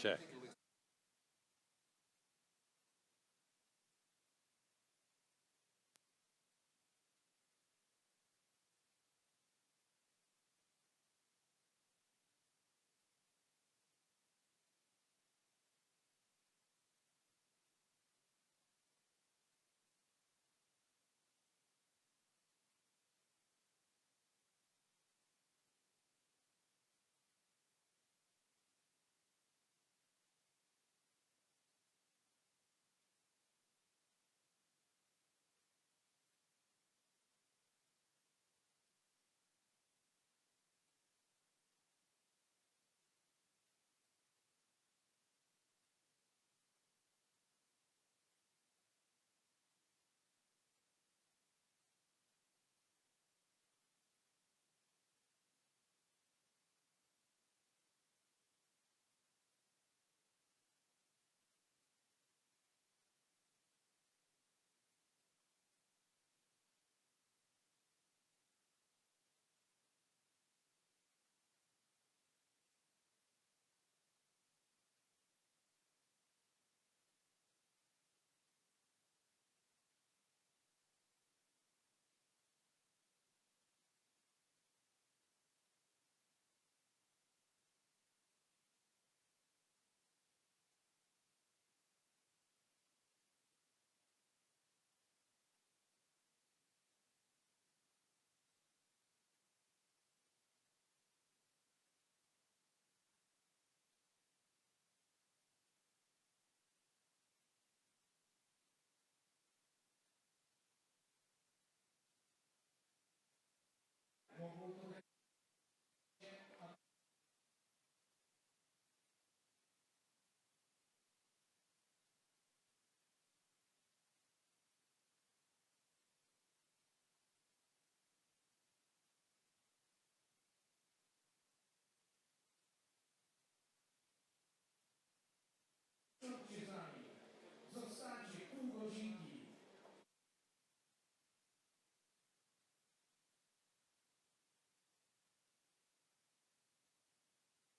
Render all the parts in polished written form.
Check.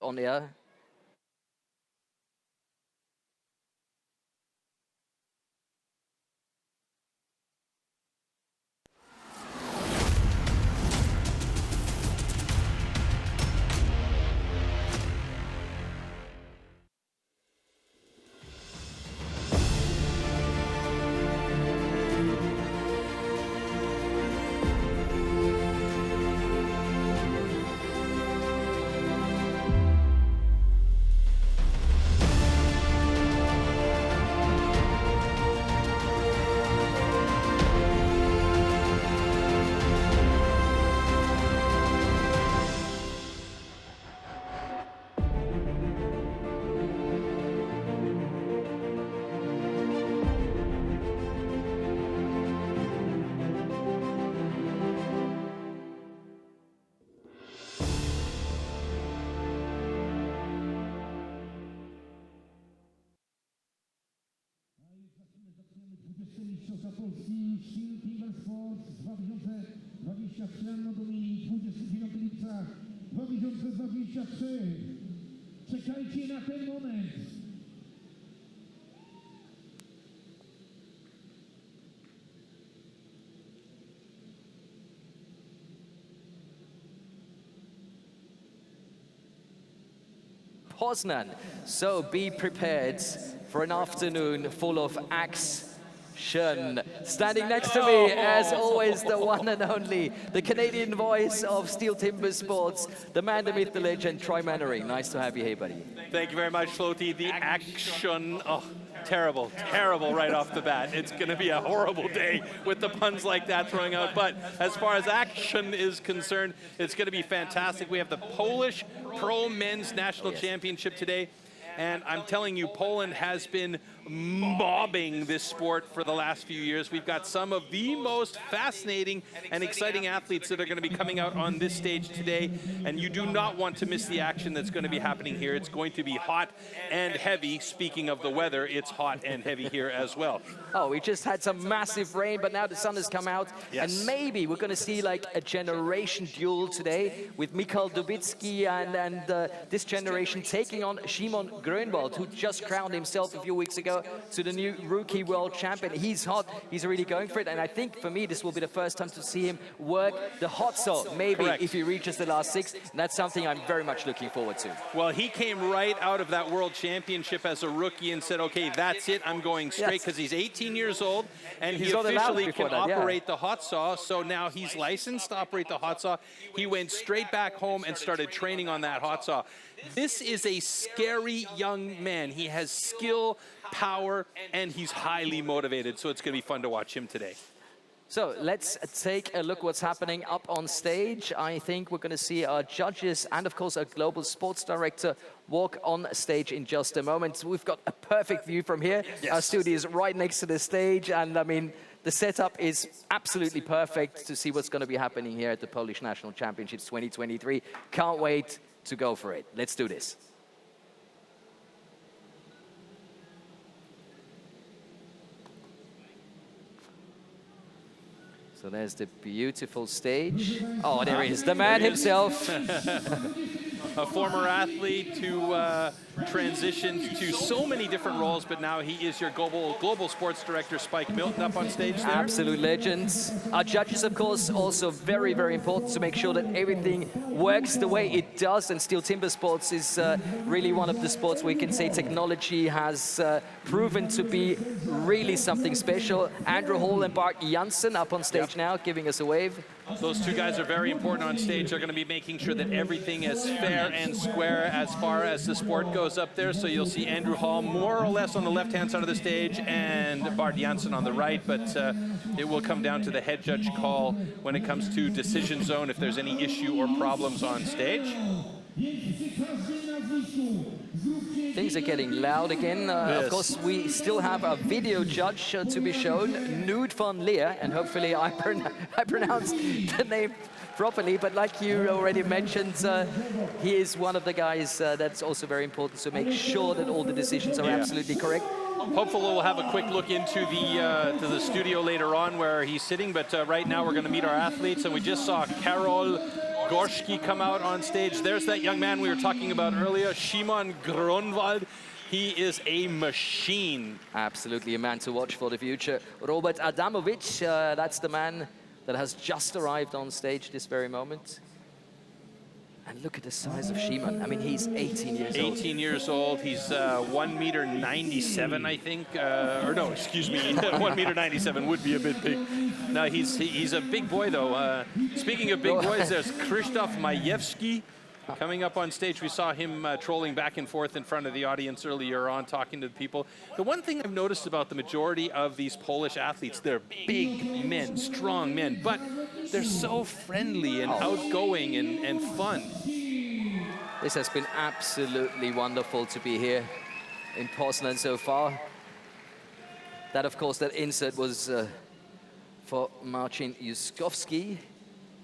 On air. Mistrzostwa Polski STIHL TIMBERSPORTS 2023 Anno Domini 29 lipca 2023. Czekajcie na ten moment. Poznań. So be prepared for an afternoon full of action. Standing next to me, as always, the one and only, the Canadian voice of STIHL TIMBERSPORTS, the man, the myth, the legend, Troy Mannering. Nice to have you here, buddy. Thank you very much, Floaty. The action, oh, terrible, terrible right off the bat. It's going to be a horrible day with the puns like that throwing out. But as far as action is concerned, it's going to be fantastic. We have the Polish Pro Men's National Championship today. And I'm telling you, Poland has been mobbing this sport for the last few years. We've got some of the most fascinating and exciting athletes that are going to be coming out on this stage today, and you do not want to miss the action that's going to be happening here. It's going to be hot and heavy. Speaking of the weather, it's hot and heavy here as well. Oh, we just had some massive rain, but now the sun has come out, and maybe we're going to see like a generation duel today with Michał Dubicki and this generation taking on Szymon Grönwald, who just crowned himself a few weeks ago to the new rookie world champion. He's hot, he's really going for it, and I think for me this will be the first time to see him work the hot saw, maybe. Correct. If he reaches the last 6, and that's something I'm very much looking forward to. Well, he came right out of that world championship as a rookie and said, okay, that's it, I'm going straight, because he's 18 years old and he officially can operate the hot saw, so now he's licensed to operate the hot saw. He went straight back home and started training on that hot saw. This is a scary young man. He has skill, power, and he's highly motivated, so it's going to be fun to watch him today. So let's take a look what's happening up on stage. I think we're going to see our judges and, of course, our global sports director walk on stage in just a moment. We've got a perfect view from here. Yes. Our studio is right next to the stage, and I mean, the setup is absolutely perfect to see what's going to be happening here at the Polish National Championships 2023. Can't wait to go for it. Let's do this. So there's the beautiful stage. Oh, there he is, the man himself. A former athlete who transitioned to so many different roles, but now he is your global sports director, Spike Milton, up on stage there. Absolute legends. Our judges, of course, also very, very important to make sure that everything works the way it does. And Stihl Timbersports is really one of the sports where you can say technology has proven to be really something special. Andrew Hall and Bart Janssen up on stage now, giving us a wave. Those two guys are very important on stage. They're going to be making sure that everything is fair and square as far as the sport goes up there. So you'll see Andrew Hall more or less on the left-hand side of the stage and Bart Janssen on the right, but it will come down to the head judge call when it comes to decision zone if there's any issue or problems on stage. Things are getting loud again. Of course, we still have a video judge to be shown, Knud van Leer, and hopefully I pronounced the name properly, but like you already mentioned, he is one of the guys that's also very important to make sure that all the decisions are absolutely correct. Hopefully we'll have a quick look into the studio later on where he's sitting, but right now we're going to meet our athletes, and we just saw Karol Gorski come out on stage. There's that young man we were talking about earlier, Szymon Grönwald. He is a machine. Absolutely a man to watch for the future. Robert Adamovich, that's the man that has just arrived on stage this very moment. And look at the size of Szymon. I mean, he's 18 years old. 18 years old. He's 1.97 m, I think. Or no, excuse me. 1.97 m would be a bit big. No, he's a big boy, though. Speaking of big boys, there's Krzysztof Majewski coming up on stage. We saw him trolling back and forth in front of the audience earlier on, talking to the people. The one thing I've noticed about the majority of these Polish athletes, they're big men, strong men, but they're so friendly and outgoing and fun. This has been absolutely wonderful to be here in Poznań so far. That, of course, that insert was for Marcin Juskowski,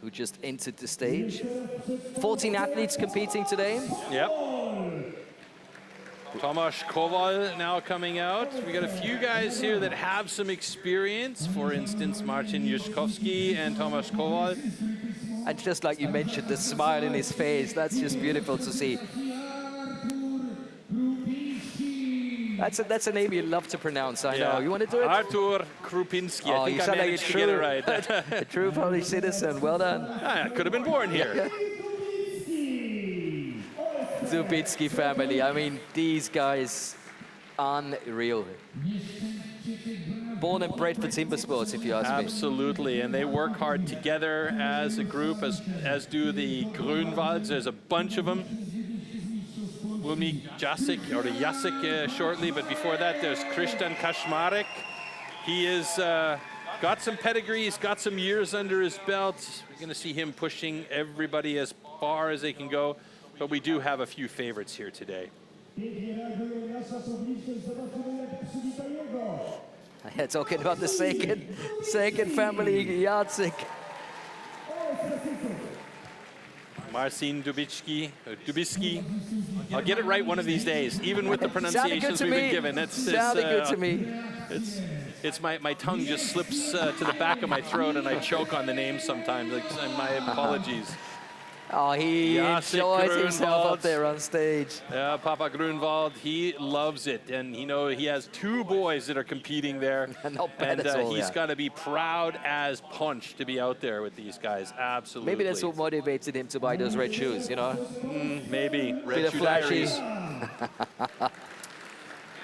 who just entered the stage. 14 athletes competing today. Yep. Tomasz Kowal now coming out. We got a few guys here that have some experience. For instance, Marcin Juskowski and Tomasz Kowal. And just like you mentioned, the smile in his face, that's just beautiful to see. That's a name you love to pronounce, I know. You want to do it? Artur Krupinski. I think I managed to get it right. A true Polish citizen. Well done. I could have been born here. Dubicki family. I mean, these guys, unreal. Born and bred for Timbersports, if you ask me. Absolutely, and they work hard together as a group, as do the Grönwalds. There's a bunch of them. We'll meet Jacek shortly, but before that, there's Christian Kaczmarek. He is got some pedigree, he's got some years under his belt. We're going to see him pushing everybody as far as they can go, but we do have a few favorites here today. Pięknie reaguje nasza publiczność. Zobaczymy, jak przywita jego. Yeah, talking about the second family yardstick. Marcin Dubicki, Dubicki. I'll get it right one of these days, even with the pronunciations we've been given. Sounded good to me. It's my tongue just slips to the back of my throat and I choke on the name sometimes. Like, my apologies. Oh, he enjoys himself up there on stage. Yeah, Papa Grunwald, he loves it. And he has 2 boys that are competing there. Not bad and at all, he's got to be proud as punch to be out there with these guys. Absolutely. Maybe that's what motivated him to buy those red shoes, you know? Maybe. Bit Red of shoe flashy. diaries.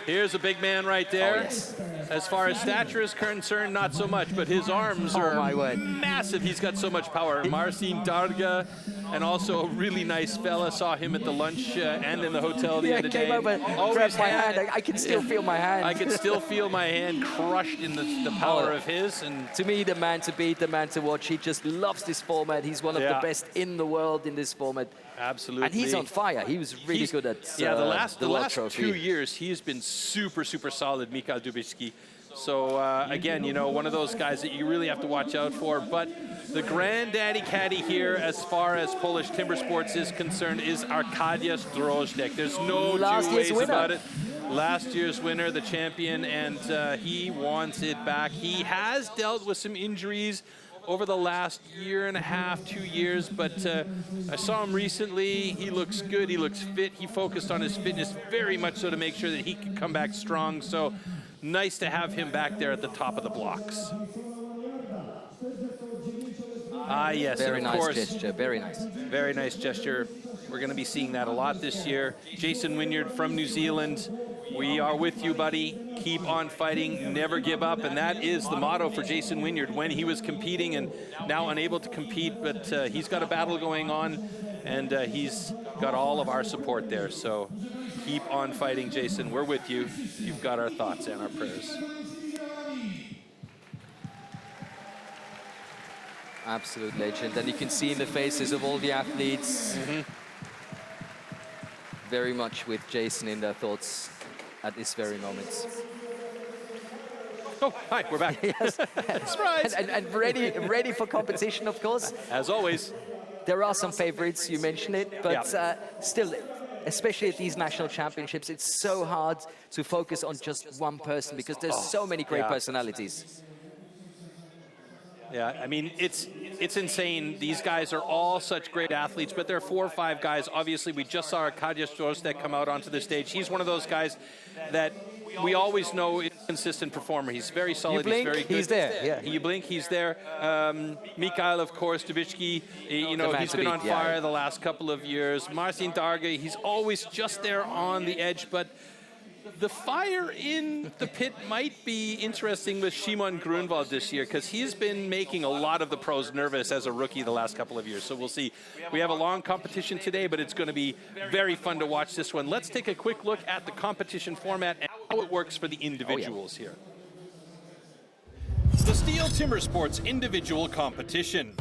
Here's a big man right there. Oh, yes. As far as stature is concerned, not so much, but his arms are my word. massive. He's got so much power. Marcin Darga, and also a really nice fella. Saw him at the lunch and in the hotel the other day. Came over, grabbed my hand. I can still feel my hand. I can still feel my hand crushed in the power of his. And to me, the man to beat, the man to watch. He just loves this format. He's one of the best in the world in this format. Absolutely. And he's on fire. He was really good at the last trophy. 2 years, he has been super solid, Michał Dubicki. So again, one of those guys that you really have to watch out for. But the granddaddy caddy here, as far as Polish timber sports is concerned, is Arkadiusz Drozdek. There's no two ways about it. Last year's winner, the champion, and he wants it back. He has dealt with some injuries over the last year and a half, 2 years, but I saw him recently. He looks good, he looks fit. He focused on his fitness very much so to make sure that he could come back strong. So nice to have him back there at the top of the blocks. Ah, yes, very and of nice course, gesture, very nice. Very nice gesture. We're going to be seeing that a lot this year. Jason Wynyard from New Zealand. We are with you, buddy. Keep on fighting, never give up. And that is the motto for Jason Wynyard when he was competing and now unable to compete. But he's got a battle going on, and he's got all of our support there. So keep on fighting, Jason. We're with you. You've got our thoughts and our prayers. Absolute legend. And you can see in the faces of all the athletes, very much with Jason in their thoughts at this very moment. Oh, hi, we're back. Yes. Surprise! And ready for competition, of course. As always. There are some favorites, you mentioned it, but still, especially at these national championships, it's so hard to focus on just one person because there's so many great personalities. Yeah, I mean, it's insane. These guys are all such great athletes, but there are 4 or 5 guys. Obviously, we just saw Arkadiusz Drozdek come out onto the stage. He's one of those guys that we always know is a consistent performer. He's very solid. You blink, he's very good. he's there. Yeah. You blink, he's there. Michał, of course, Dubicki, he's been on fire the last couple of years. Marcin Darga, he's always just there on the edge, but the fire in the pit might be interesting with Szymon Grunwald this year because he's been making a lot of the pros nervous as a rookie the last couple of years. So we'll see. We have a long competition today, but it's going to be very fun to watch this one. Let's take a quick look at the competition format and how it works for the individuals here. The STIHL TIMBERSPORTS individual competition.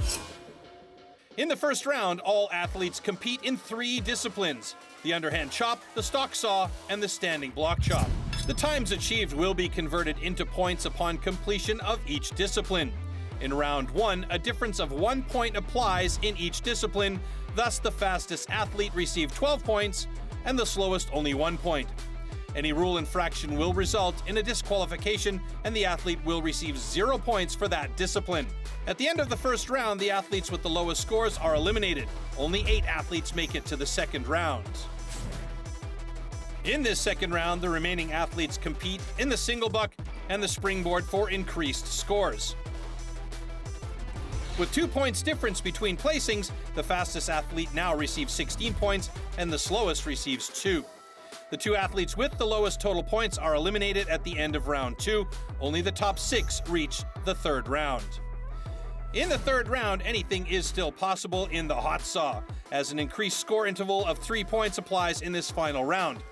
In the first round, all athletes compete in 3 disciplines: the underhand chop, the stock saw, and the standing block chop. The times achieved will be converted into points upon completion of each discipline. In round 1, a difference of 1 point applies in each discipline, thus the fastest athlete received 12 points and the slowest only 1 point. Any rule infraction will result in a disqualification and the athlete will receive 0 points for that discipline. At the end of the first round, the athletes with the lowest scores are eliminated. Only 8 athletes make it to the second round. In this second round, the remaining athletes compete in the single buck and the springboard for increased scores. With 2 points difference between placings, the fastest athlete now receives 16 points and the slowest receives 2. The 2 athletes with the lowest total points are eliminated at the end of round 2. Only the top 6 reach the third round. In the third round, anything is still possible in the hot saw, as an increased score interval of 3 points applies in this final round.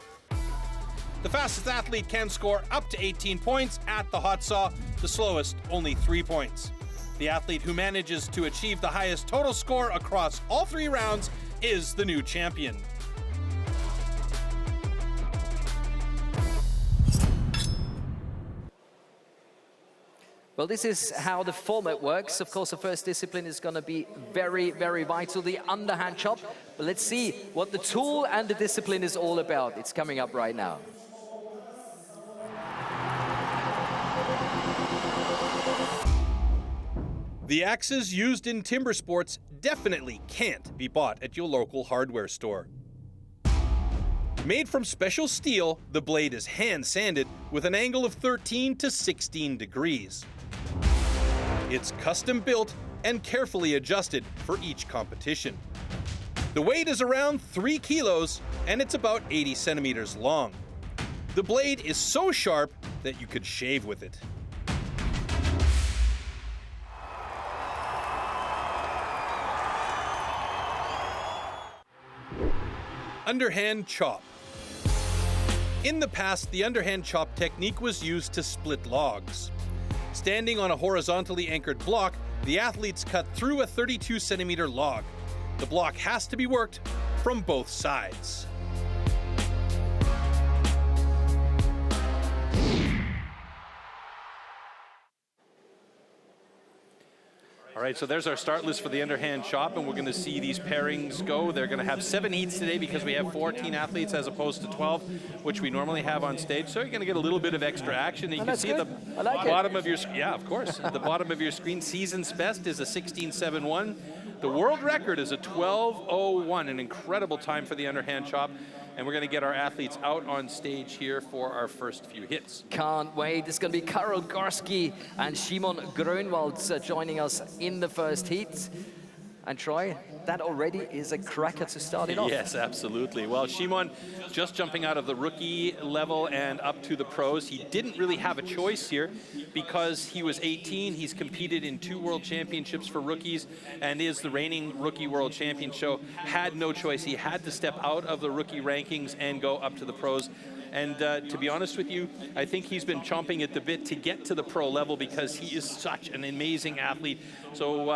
The fastest athlete can score up to 18 points at the hot saw, the slowest only 3 points. The athlete who manages to achieve the highest total score across all 3 rounds is the new champion. Well, this is how the format works. Of course, the first discipline is going to be very, very vital, the underhand chop. But let's see what the tool and the discipline is all about. It's coming up right now. The axes used in timber sports definitely can't be bought at your local hardware store. Made from special steel, the blade is hand-sanded with an angle of 13 to 16 degrees. It's custom-built and carefully adjusted for each competition. The weight is around 3 kilos and it's about 80 centimeters long. The blade is so sharp that you could shave with it. Underhand chop. In the past, the underhand chop technique was used to split logs. Standing on a horizontally anchored block, the athletes cut through a 32-centimeter log. The block has to be worked from both sides. All right, so there's our start list for the underhand chop, and we're going to see these pairings go. They're going to have 7 heats today because we have 14 athletes as opposed to 12, which we normally have on stage. So you're going to get a little bit of extra action. And you can see at the bottom of your yeah, of course, at the bottom of your screen, season's best is a 16.71. The world record is a 12.01, an incredible time for the underhand chop. And we're going to get our athletes out on stage here for our first few hits. Can't wait. It's going to be Karol Gorski and Szymon Grunwald joining us in the first heat. And Troy, that already is a cracker to start it off. Yes, absolutely. Well, Szymon just jumping out of the rookie level and up to the pros. He didn't really have a choice here because he was 18. He's competed in 2 world championships for rookies and is the reigning rookie world champion. So had no choice. He had to step out of the rookie rankings and go up to the pros. And to be honest with you, I think he's been chomping at the bit to get to the pro level because he is such an amazing athlete. So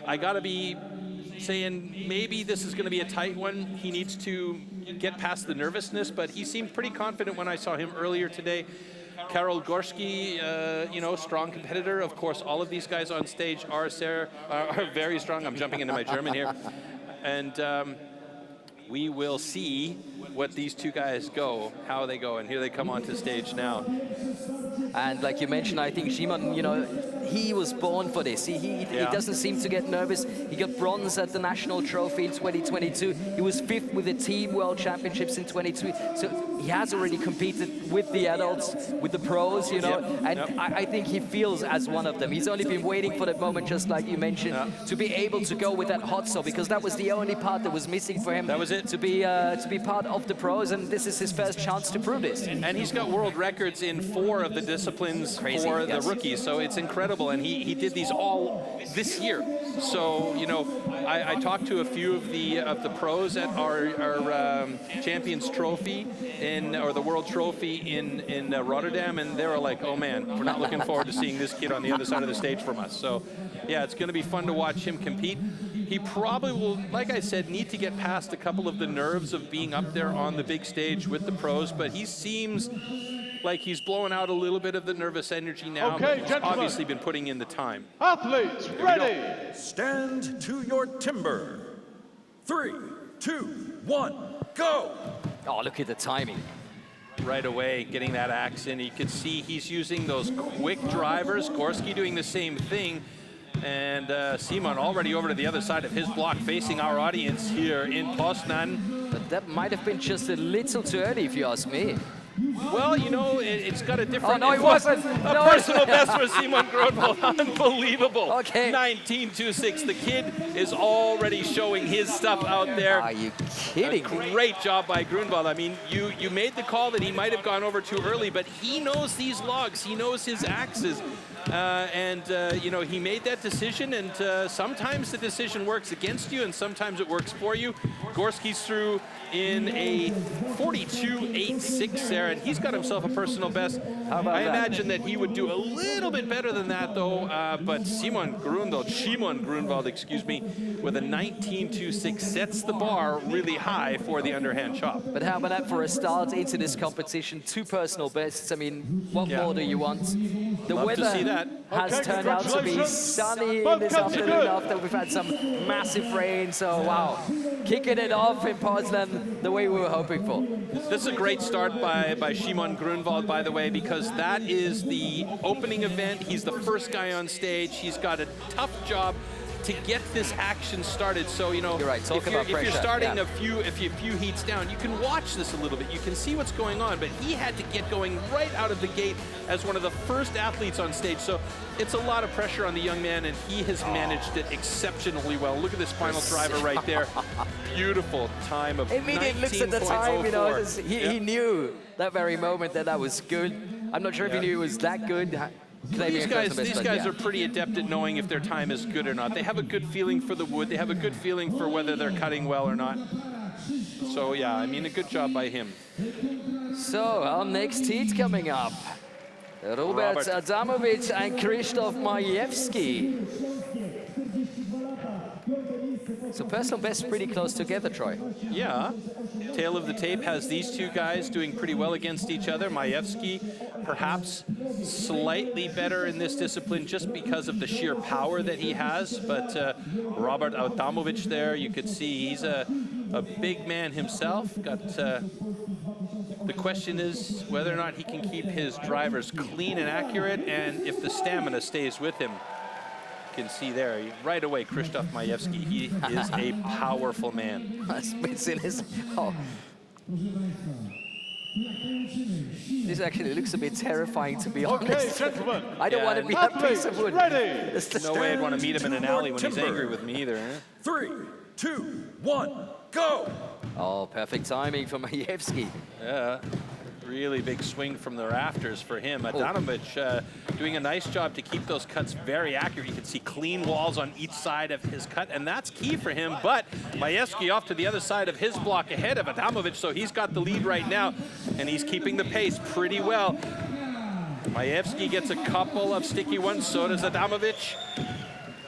I got to be saying maybe this is going to be a tight one. He needs to get past the nervousness, but he seemed pretty confident when I saw him earlier today. Karol Gorski, you know, strong competitor. Of course, all of these guys on stage are very strong. I'm jumping into my German here. And we will see what these two guys go, how they go, and here they come onto stage now. And like you mentioned, I think Szymon, you know, he was born for this. He doesn't seem to get nervous. He got bronze at the national trophy in 2022. He was 5th with the team world championships in 22. So he has already competed with the adults, with the pros, you know, and I think he feels as one of them. He's only been waiting for that moment, just like you mentioned, to be able to go with that hot saw, because that was the only part that was missing for him. That was it. To be part of the pros, and this is his first chance to prove this. And he's got world records in 4 of the disciplines for the rookies, so it's incredible. And he did these all this year. So, you know, I talked to a few of the pros at our Champions Trophy or the World Trophy in Rotterdam, and they were like, oh man, we're not looking forward to seeing this kid on the other side of the stage from us. So, yeah, it's going to be fun to watch him compete. He probably will, like I said, need to get past a couple of the nerves of being up there on the big stage with the pros, but he seems like he's blowing out a little bit of the nervous energy now. Okay, he's gentlemen. obviously been putting in the time. Athletes, ready. Stand to your timber. 3, 2, 1, go! Oh, look at the timing. Right away, getting that axe in. You can see he's using those quick drivers. Gorski doing the same thing. And Szymon already over to the other side of his block, facing our audience here in Poznań. But that might have been just a little too early, if you ask me. Well, you know, it's got a different... Oh, no, it wasn't. A personal best for Szymon Grunwald. Unbelievable. Okay. 19.26. The kid is already showing his stuff out there. Are you kidding me? Great job by Grunwald. I mean, you made the call that he might have gone over too early, but he knows these logs. He knows his axes. You know, he made that decision, and sometimes the decision works against you, and sometimes it works for you. Gorski's through in a 42.86 there, and he's got himself a personal best. I imagine that he would do a little bit better than that, though, but Szymon Grunwald, excuse me, with a 19.26 sets the bar really high for the underhand chop. But how about that for a start into this competition? 2 personal bests. I mean, what more do you want? The Love to see that. that. has turned out to be sunny in this afternoon after we've had some massive rain. So, wow, kicking it off in Poznan the way we were hoping for. This is a great start by Szymon Grunwald, by the way, because that is the opening event. He's the first guy on stage. He's got a tough job to get this action started. So, you know, You're right. if you're starting yeah. a few heats down, you can watch this a little bit. You can see what's going on, but he had to get going right out of the gate as one of the first athletes on stage. So it's a lot of pressure on the young man, and he has managed it exceptionally well. Look at this final driver right there. Beautiful time of 19.04. Immediately looks at the time, you know, he knew that very moment that was good. I'm not sure if he knew it was that good. These guys are pretty adept at knowing if their time is good or not. They have a good feeling for the wood. They have a good feeling for whether they're cutting well or not. So yeah, I mean, a good job by him. So our next heat coming up. Robert Adamovich and Krzysztof Majewski. So personal best pretty close together, Troy. Yeah. Tail of the tape has these two guys doing pretty well against each other. Majewski perhaps slightly better in this discipline just because of the sheer power that he has. But Robert Adamovich there, you could see he's a big man himself. The question is whether or not he can keep his drivers clean and accurate, and if the stamina stays with him. Can see there right away, Krzysztof Majewski. He is a powerful man. This actually looks a bit terrifying, to be honest. Gentlemen. I don't want to be that piece of wood. No way I'd want to meet him in an alley when he's angry with me either. Eh? 3, 2, 1, go! Oh, perfect timing for Majewski. Yeah. Really big swing from the rafters for him. Adamovich doing a nice job to keep those cuts very accurate. You can see clean walls on each side of his cut, and that's key for him. But Majewski off to the other side of his block ahead of Adamovich, so he's got the lead right now, and he's keeping the pace pretty well. Majewski gets a couple of sticky ones, so does Adamovich.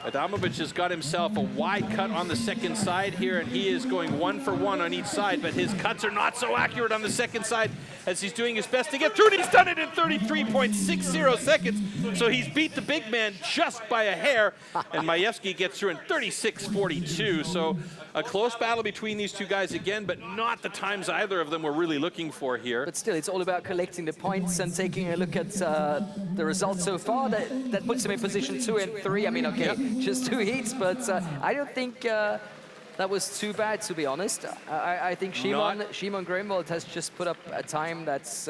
Adamovich has got himself a wide cut on the second side here, and he is going 1 for 1 on each side, but his cuts are not so accurate on the second side as he's doing his best to get through, and he's done it in 33.60 seconds. So he's beat the big man just by a hair, and Majewski gets through in 36.42. So a close battle between these two guys again, but not the times either of them were really looking for here. But still, it's all about collecting the points and taking a look at the results so far. That puts him in position 2 and 3. I mean, okay, just 2 heats, but I don't think that was too bad, to be honest. I think Szymon Grunwald has just put up a time that's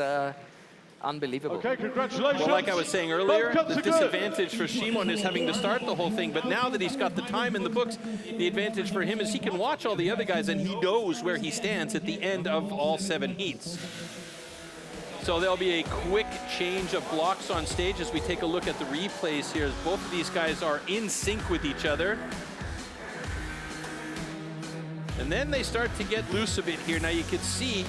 unbelievable. Okay, congratulations. Well, like I was saying earlier, the disadvantage for Szymon is having to start the whole thing, but now that he's got the time in the books, the advantage for him is he can watch all the other guys and he knows where he stands at the end of all 7 heats. So there'll be a quick change of blocks on stage as we take a look at the replays here, as both of these guys are in sync with each other. And then they start to get loose a bit here. Now you can see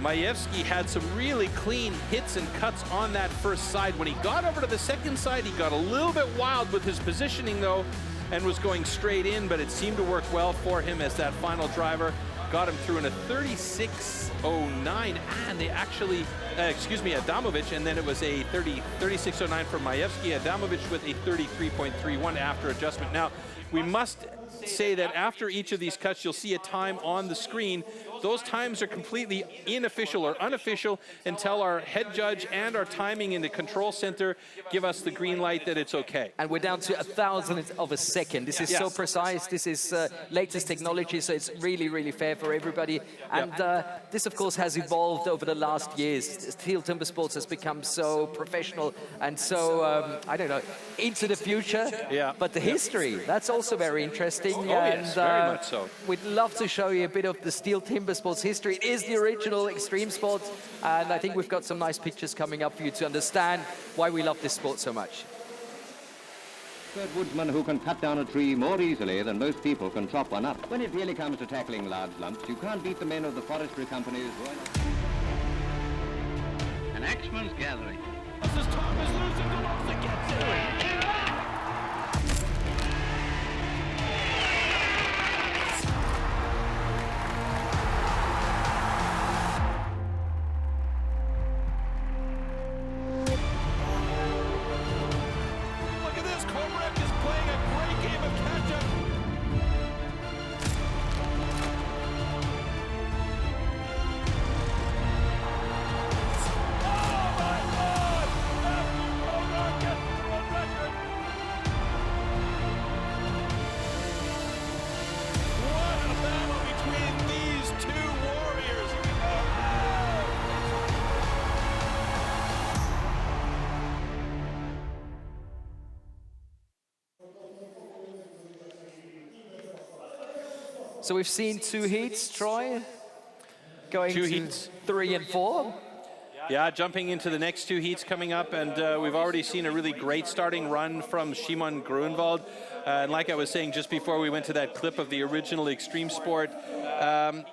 Majewski had some really clean hits and cuts on that first side. When he got over to the second side, he got a little bit wild with his positioning though, and was going straight in, but it seemed to work well for him as that final driver got him through in a 36.09, and they actually, Adamovich, and then it was a 36.09 for Majewski. Adamovich with a 33.31 after adjustment. Now, we must say that after each of these cuts, you'll see a time on the screen. Those times are completely unofficial or unofficial until our head judge and our timing in the control center give us the green light that it's okay. And we're down to 1,000th of a second. This is so precise. This is latest technology, so it's really, really fair for everybody. And this, of course, has evolved over the last years. STIHL Timbersports has become so professional and so, I don't know, into the future. Yeah. But the history, that's also very interesting. Oh, yes, very much so. We'd love to show you a bit of the STIHL Timbersports history. It is the original extreme sport, and I think we've got some nice pictures coming up for you to understand why we love this sport so much. Expert woodsman who can cut down a tree more easily than most people can chop one up. When it really comes to tackling large lumps, you can't beat the men of the forestry companies. An axeman's gathering. So we've seen 2 heats, Troy, going Two to heats. 3 and 4. Yeah, jumping into the next 2 heats coming up, and we've already seen a really great starting run from Szymon Grunwald. And like I was saying just before we went to that clip of the original Extreme Sport,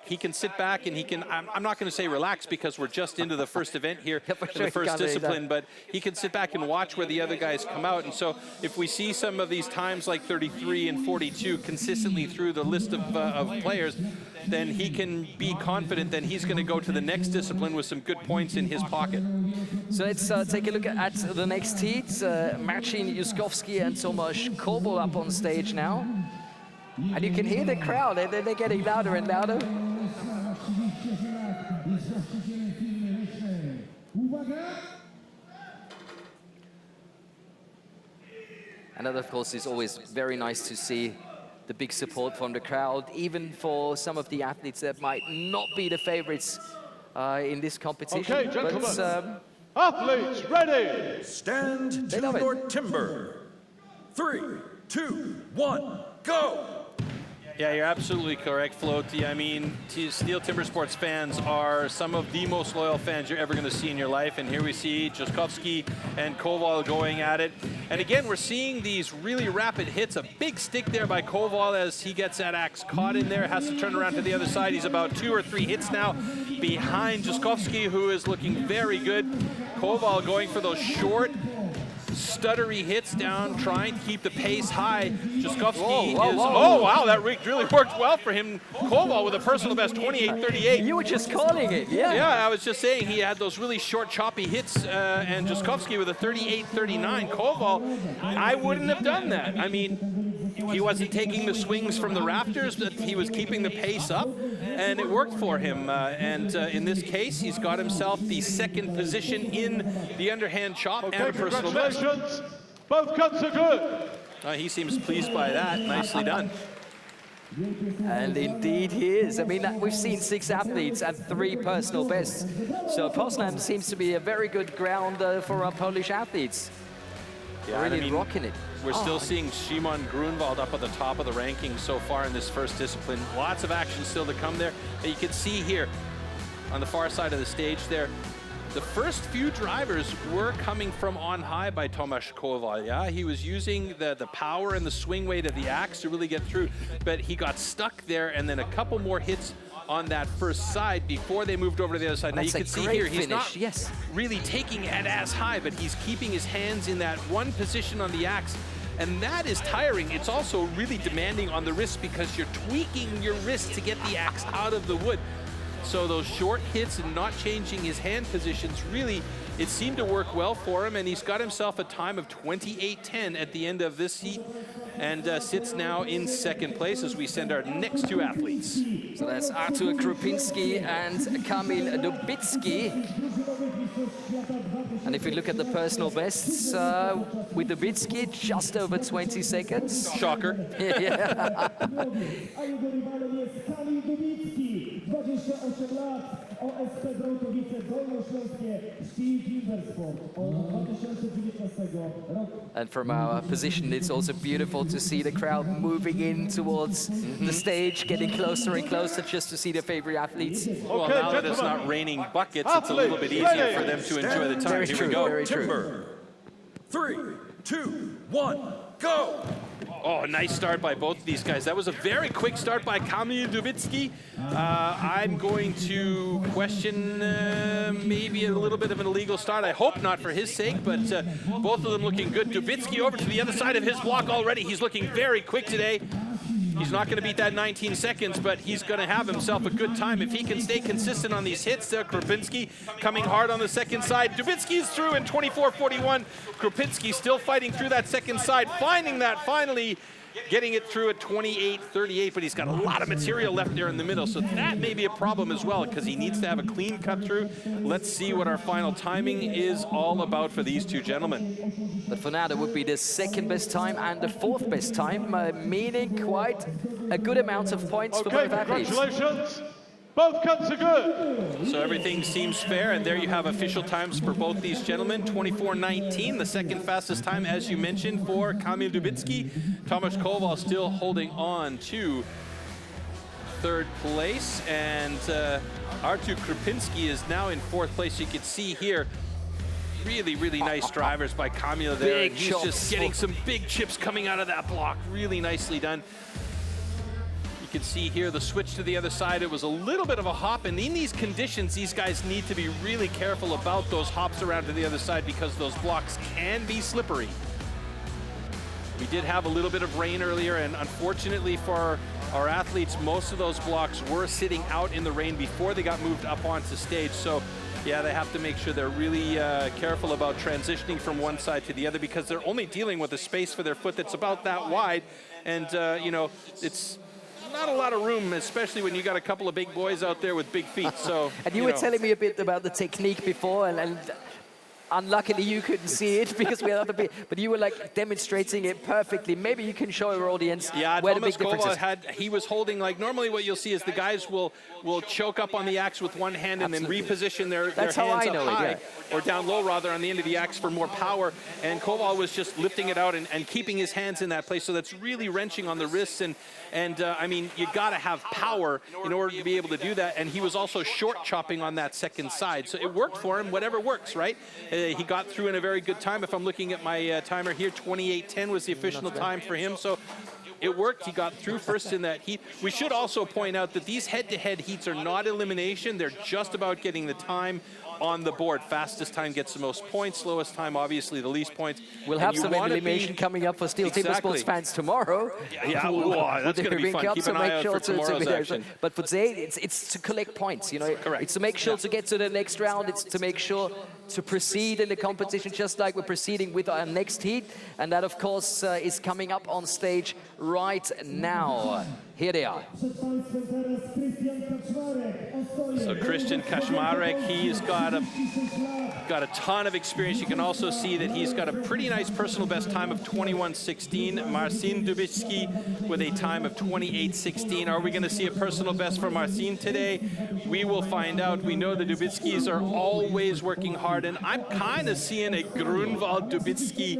he can sit back and he can, I'm not going to say relax because we're just into the first event here, Yeah, for in sure, the first you can't really discipline, but he can sit back and watch where the other guys come out. And so if we see some of these times like 33 and 42 consistently through the list of players, then he can be confident that he's going to go to the next discipline with some good points in his pocket. So let's take a look at the next heat. Marcin Juskowski and Tomasz Kowal up on stage now. And you can hear the crowd, they're getting louder and louder. And that, of course, is always very nice to see the big support from the crowd, even for some of the athletes that might not be the favorites in this competition. Okay, gentlemen. But, Athletes ready. Stand They to love it. your timber. 3, 2, 1, go! Yeah, you're absolutely correct, Floaty. I mean, STIHL TIMBERSPORTS fans are some of the most loyal fans you're ever going to see in your life. And here we see Juskowski and Kowal going at it. And again, we're seeing these really rapid hits. A big stick there by Kowal as he gets that axe caught in there, has to turn around to the other side. He's about 2 or 3 hits now behind Juskowski, who is looking very good. Kowal going for those short, stuttery hits down, trying to keep the pace high. Juskowski oh wow, that really worked well for him. Kowal with a personal best 28-38. you were just calling it, yeah. Yeah, I was just saying he had those really short, choppy hits, and Juskowski with a 38-39. Kowal, I wouldn't have done that. I mean, he wasn't taking the swings from the rafters, but he was keeping the pace up, and it worked for him. In this case, he's got himself the 2nd position in the underhand chop and a personal best. Congratulations. Both cuts are good. He seems pleased by that. Nicely done. And indeed he is. I mean, we've seen 6 athletes and 3 personal bests. So Poznań seems to be a very good ground for our Polish athletes. Yeah, Really I mean, rocking it. We're still seeing Szymon Grunwald up at the top of the rankings so far in this first discipline. Lots of action still to come there. But you can see here on the far side of the stage there, the first few drivers were coming from on high by Tomasz Kowal. Yeah, he was using the power and the swing weight of the axe to really get through, but he got stuck there, and then a couple more hits on that first side before they moved over to the other side. Now you can see here, he's not really taking it as high, but he's keeping his hands in that one position on the axe. And that is tiring. It's also really demanding on the wrist because you're tweaking your wrist to get the axe out of the wood. So those short hits and not changing his hand positions, really, it seemed to work well for him, and he's got himself a time of 28:10 at the end of this heat, and sits now in 2nd place as we send our next 2 athletes. So that's Artur Krupinski and Kamil Dubicki. And if we look at the personal bests, with Dubicki, just over 20 seconds. Shocker. Yeah. A jego rywalem jest Kamil Dubicki, 28 lat, OSP Bronkowice Dolnośląskie, STIHL TIMBERSPORTS od 2019 roku. And from our position, it's also beautiful to see the crowd moving in towards the stage, getting closer and closer just to see their favorite athletes. Well, now that it's not raining buckets, it's a little bit easier for them to enjoy the time. Very Here true, we go. very true. Timber. 3, 2, 1, go! Oh, nice start by both of these guys. That was a very quick start by Kamil Dubicki. I'm going to question maybe a little bit of an illegal start. I hope not for his sake, but both of them looking good. Dubicki over to the other side of his block already. He's looking very quick today. He's not going to beat that 19 seconds, but he's going to have himself a good time if he can stay consistent on these hits there. Krupinski coming hard on the 2nd side. Dubicki's through in 24:41. Krupinski still fighting through that 2nd side, finding that finally, getting it through at 28:38, but he's got a lot of material left there in the middle, so that may be a problem as well because he needs to have a clean cut through. Let's see what our final timing is all about for these 2 gentlemen. But for now, that would be the 2nd best time and the 4th best time, meaning quite a good amount of points for both athletes. Congratulations. Both cuts are good. So everything seems fair, and there you have official times for both these gentlemen. 24:19, the 2nd fastest time, as you mentioned, for Kamil Dubicki. Tomasz Kowal still holding on to third place, and Artur Krupinski is now in fourth place. You can see here, really, really nice drivers by Kamil there. Big He's chops. just getting some big chips coming out of that block. Really nicely done. You can see here the switch to the other side. It was a little bit of a hop, and in these conditions, these guys need to be really careful about those hops around to the other side because those blocks can be slippery. We did have a little bit of rain earlier, and unfortunately for our athletes, most of those blocks were sitting out in the rain before they got moved up onto stage. So yeah, they have to make sure they're really careful about transitioning from one side to the other because they're only dealing with a space for their foot that's about that wide. And, you know, it's not a lot of room, especially when you got a couple of big boys out there with big feet. So, And you were telling me a bit about the technique before, and unluckily you couldn't see it because we had other people, but you were like demonstrating it perfectly. Maybe you can show our audience where the big difference is. He was holding, like normally what you'll see is the guys will choke up on the axe with one hand and then reposition their hands up high or down low rather on the end of the axe for more power. And Koval was just lifting it out and keeping his hands in that place. So that's really wrenching on the wrists. And I mean, you got to have power in order to be able to do that. And he was also short chopping on that second side. So it worked for him, whatever works, right? He got through in a very good time. If I'm looking at my timer here, 28:10 was the official time for him. So it worked. He got through first in that heat. We should also point out that these head-to-head heats are not elimination. They're just about getting the time on the board. Fastest time gets the most points. Slowest time, obviously, the least points. We'll have some elimination coming up for STIHL Timbersports fans tomorrow. Yeah, that's going to be fun. Keep an eye out for tomorrow's action. But for today, it's to collect points. You know, correct. It's to make sure to get to the next round. It's to make sure to proceed in the competition, just like we're proceeding with our next heat, and that, of course, is coming up on stage right now. Here they are. So Christian Kaczmarek, he's got a ton of experience. You can also see that he's got a pretty nice personal best time of 21:16. Marcin Dubicki with a time of 28:16. Are we going to see a personal best for Marcin today? We will find out. We know the Dubickis are always working hard, and I'm kind of seeing a Grunwald-Dubicki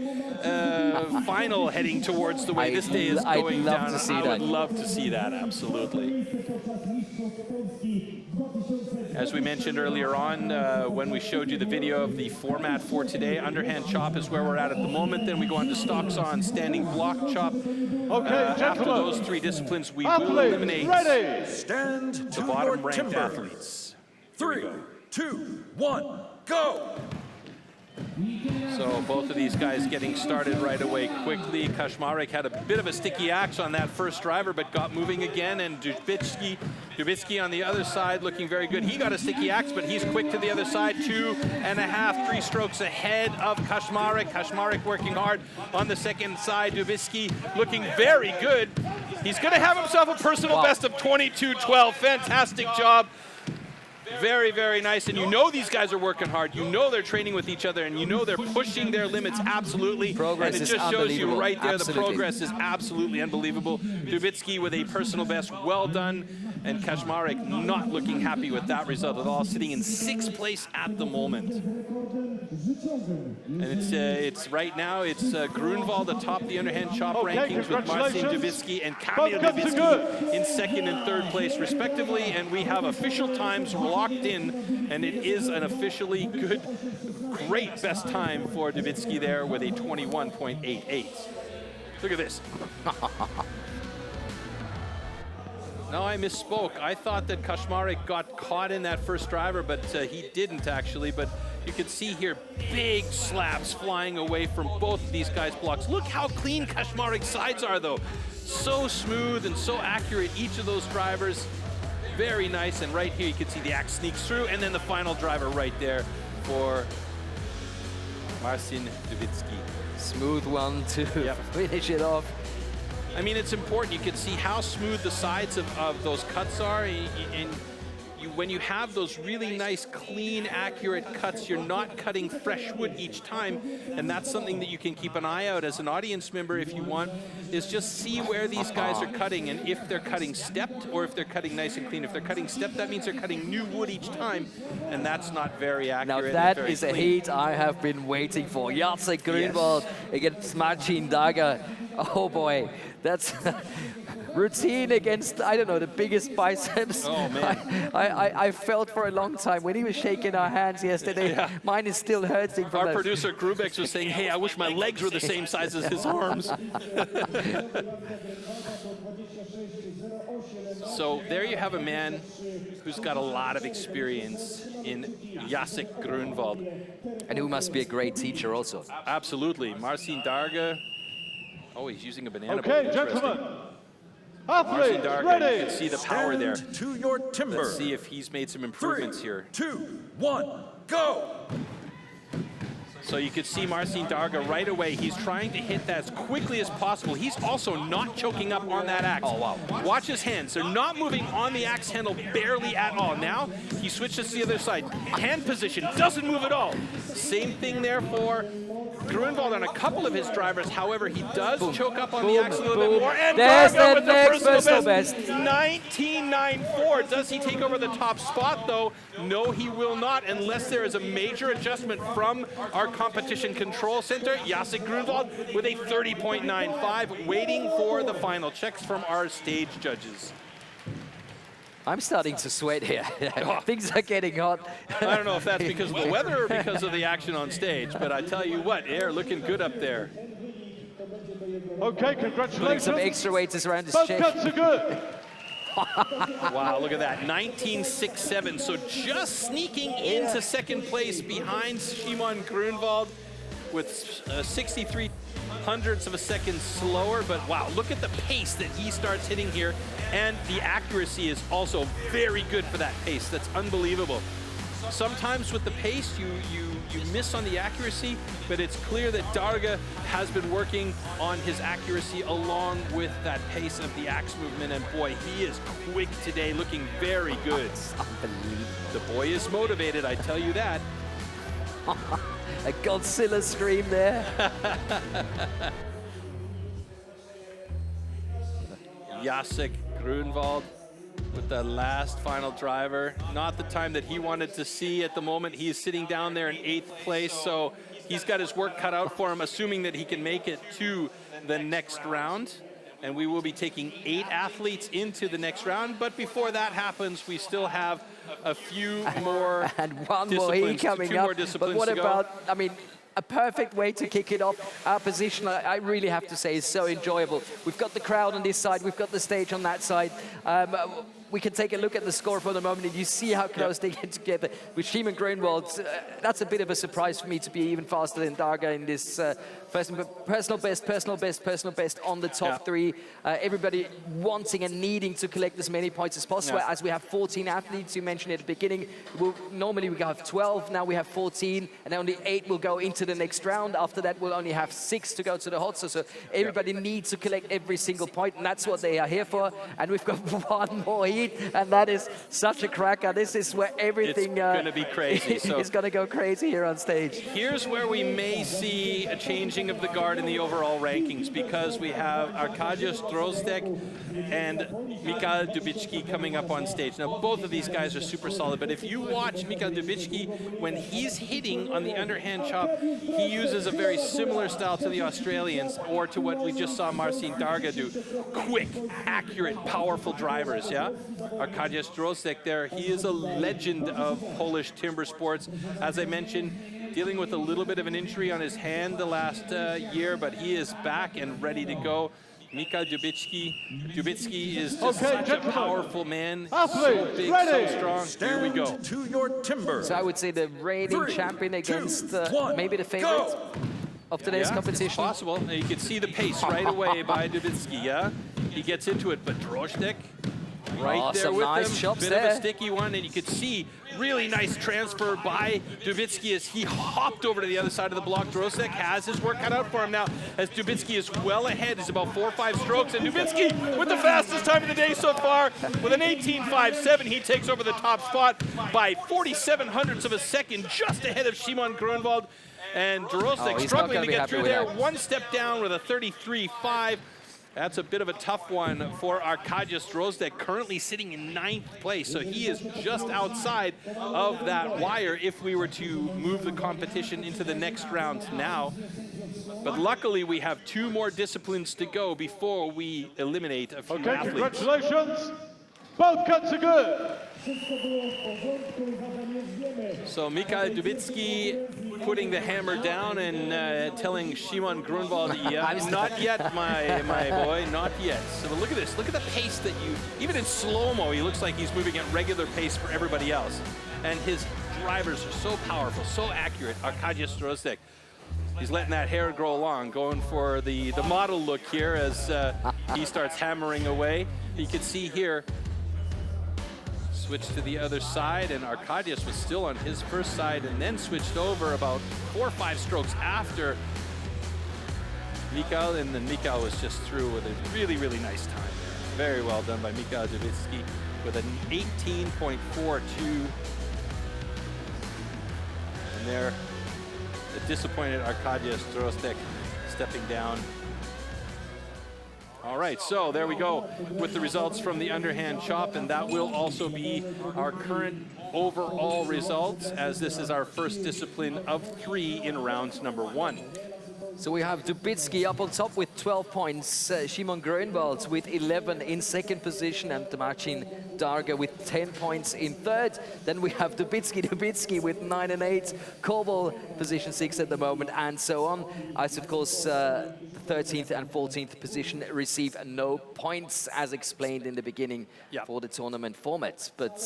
final heading towards the way this day is going down. I would love to see that, absolutely. As we mentioned earlier on, when we showed you the video of the format for today, underhand chop is where we're at the moment. Then we go on to stock saw and standing block chop. After those three disciplines, we will eliminate the bottom-ranked athletes. 3, 2, 1, go! So both of these guys getting started right away quickly. Kaczmarek had a bit of a sticky axe on that first driver, but got moving again. And Dubicki on the other side looking very good. He got a sticky axe, but he's quick to the other side. 2.5, 3 strokes ahead of Kaczmarek. Kaczmarek working hard on the second side. Dubicki looking very good. He's going to have himself a personal best of 22:12. Fantastic job. Very, very nice. And you know these guys are working hard. You know they're training with each other, and you know they're pushing their limits absolutely. Progress and it just shows you right there the progress is absolutely unbelievable. Dubicki with a personal best, well done. And Kaczmarek not looking happy with that result at all, sitting in 6th place at the moment. And it's right now, it's Grunwald atop the underhand chop rankings with Marcin Dubicki and Kamil Dubicki in 2nd and 3rd place respectively. And we have official times locked in, and it is an officially good, great best time for Dubicki there with a 21.88. Look at this. No, I misspoke. I thought that Kaczmarek got caught in that first driver, but he didn't actually. But you can see here big slabs flying away from both of these guys' blocks. Look how clean Kaczmarek's sides are, though. So smooth and so accurate, each of those drivers. Very nice. And right here you can see the axe sneaks through, and then the final driver right there for Marcin Dubicki. Smooth one to finish it off. I mean, it's important. You can see how smooth the sides of those cuts are. And when you have those really nice, clean, accurate cuts, you're not cutting fresh wood each time. And that's something that you can keep an eye out as an audience member if you want, is just see where these guys are cutting and if they're cutting stepped or if they're cutting nice and clean. If they're cutting stepped, that means they're cutting new wood each time. And that's not very accurate. Now that is a heat I have been waiting for. Jacek Grunwald against Marcin Dager. Oh boy, that's routine against, I don't know, the biggest biceps I felt for a long time. When he was shaking our hands yesterday, mine is still hurting from Our producer Grubex was saying, hey, I wish my legs were the same size as his arms. So there you have a man who's got a lot of experience in Jacek Grunwald. And who must be a great teacher also. Absolutely. Marcin Darga. Oh, he's using a banana boat. Okay, gentlemen. Marcin Athletes, Darga, ready. you can see the power there. To your timber. Let's see if he's made some improvements here. 3, 2, 1, go! So you could see Marcin Darga right away. He's trying to hit that as quickly as possible. He's also not choking up on that axe. Oh, wow. Watch his hands. They're not moving on the axe handle barely at all. Now he switches to the other side. Hand position doesn't move at all. Same thing there for Grunwald on a couple of his drivers. However, he does choke up on the axe a little bit more. And There's Darga the with the next personal best. 19.94. Does he take over the top spot, though? No, he will not, unless there is a major adjustment from our competition control center. Jacek Grunwald with a 30.95, waiting for the final checks from our stage judges. I'm starting to sweat here. Things are getting hot. I don't know if that's because of the weather or because of the action on stage, but I tell you what, they're looking good up there. Okay, Putting congratulations. some extra weights around his Both chest. cuts are good. Wow, look at that, 19.67. So just sneaking into second place behind Szymon Grunwald with 63 hundredths of a second slower. But wow, look at the pace that he starts hitting here. And the accuracy is also very good for that pace. That's unbelievable. Sometimes with the pace, you miss on the accuracy, but it's clear that Darga has been working on his accuracy along with that pace of the axe movement, and boy, he is quick today, looking very good. It's unbelievable. The boy is motivated, I tell you that. A Godzilla scream there. Jacek Grunwald with the last final driver. Not the time that he wanted to see at the moment. He is sitting down there in 8th place, so he's got his work cut out for him, assuming that he can make it to the next round. And we will be taking 8 athletes into the next round. But before that happens, we still have a few more And one more heat coming two up. more disciplines But what to go. about, I mean, a perfect way to kick it off. Our position, I really have to say, is so enjoyable. We've got the crowd on this side, we've got the stage on that side. We can take a look at the score for the moment, and you see how close they get together. With Szymon Grunwald, that's a bit of a surprise for me to be even faster than Darga in this personal best on the top 3. Everybody wanting and needing to collect as many points as possible. As we have 14 athletes, you mentioned at the beginning. Normally we have 12, now we have 14, and only 8 will go into the next round. After that, we'll only have 6 to go to the hot. So everybody needs to collect every single point, and that's what they are here for. And we've got one more heat, and that is such a cracker. This is where everything It's going to be crazy. So is going to go crazy here on stage. Here's where we may see a changing of the guard in the overall rankings, because we have Arkadiusz Drozdek and Michał Dubicki coming up on stage. Now, both of these guys are super solid, but if you watch Michał Dubicki, when he's hitting on the underhand chop, he uses a very similar style to the Australians, or to what we just saw Marcin Darga do. Quick, accurate, powerful drivers, yeah? Arkadiusz Drozdek there, he is a legend of Polish timber sports. As I mentioned, dealing with a little bit of an injury on his hand the last year, but he is back and ready to go. Michał Dubicki is just such a powerful man, so big, so strong. Here we go. To your timber. So I would say the reigning 3, champion against 2, 1, maybe the favorite go. of today's It's competition. possible. You can see the pace right away by Dubicki, yeah? He gets into it, but Drozdek right there some with nice him. chops Bit there. of a sticky one, and you could see really nice transfer by Dubicki as he hopped over to the other side of the block. Drozdek has his work cut out for him now, as Dubicki is well ahead. He's about 4 or 5 strokes, and Dubicki with the fastest time of the day so far. With an 18.57, he takes over the top spot by 47 hundredths of a second, just ahead of Szymon Grunwald. And Drozdek he's struggling not to gonna be get happy through with there. that. One step down with a 33.5. That's a bit of a tough one for Arkadiusz Drozdek, currently sitting in 9th place. So he is just outside of that wire if we were to move the competition into the next round now. But luckily, we have 2 more disciplines to go before we eliminate a few Okay, athletes. congratulations. Both cuts are good. So Michał Dubicki putting the hammer down and telling Szymon Grunwald, yeah, not yet, my boy, not yet. So look at this, look at the pace that even in slow-mo, he looks like he's moving at regular pace for everybody else. And his drivers are so powerful, so accurate. Arkadiusz Drozdik, he's letting that hair grow long, going for the model look here as he starts hammering away. You can see here, switch to the other side, and Arkadiusz was still on his first side and then switched over about 4 or 5 strokes after Michał, and then Michał was just through with a really, really nice time there. Very well done by Michał Dubicki with an 18.42. And there, the disappointed Arkadiusz Drozdik stepping down. All right, so there we go with the results from the underhand chop, and that will also be our current overall results, as this is our first discipline of 3 in round number 1. So we have Dubicki up on top with 12 points, Szymon Grunwald with 11 in second position, and Marcin Darga with 10 points in third. Then we have Dubicki with 9 and 8, Kowal position 6 at the moment, and so on. As of course, the 13th and 14th position receive no points, as explained in the beginning for the tournament format. But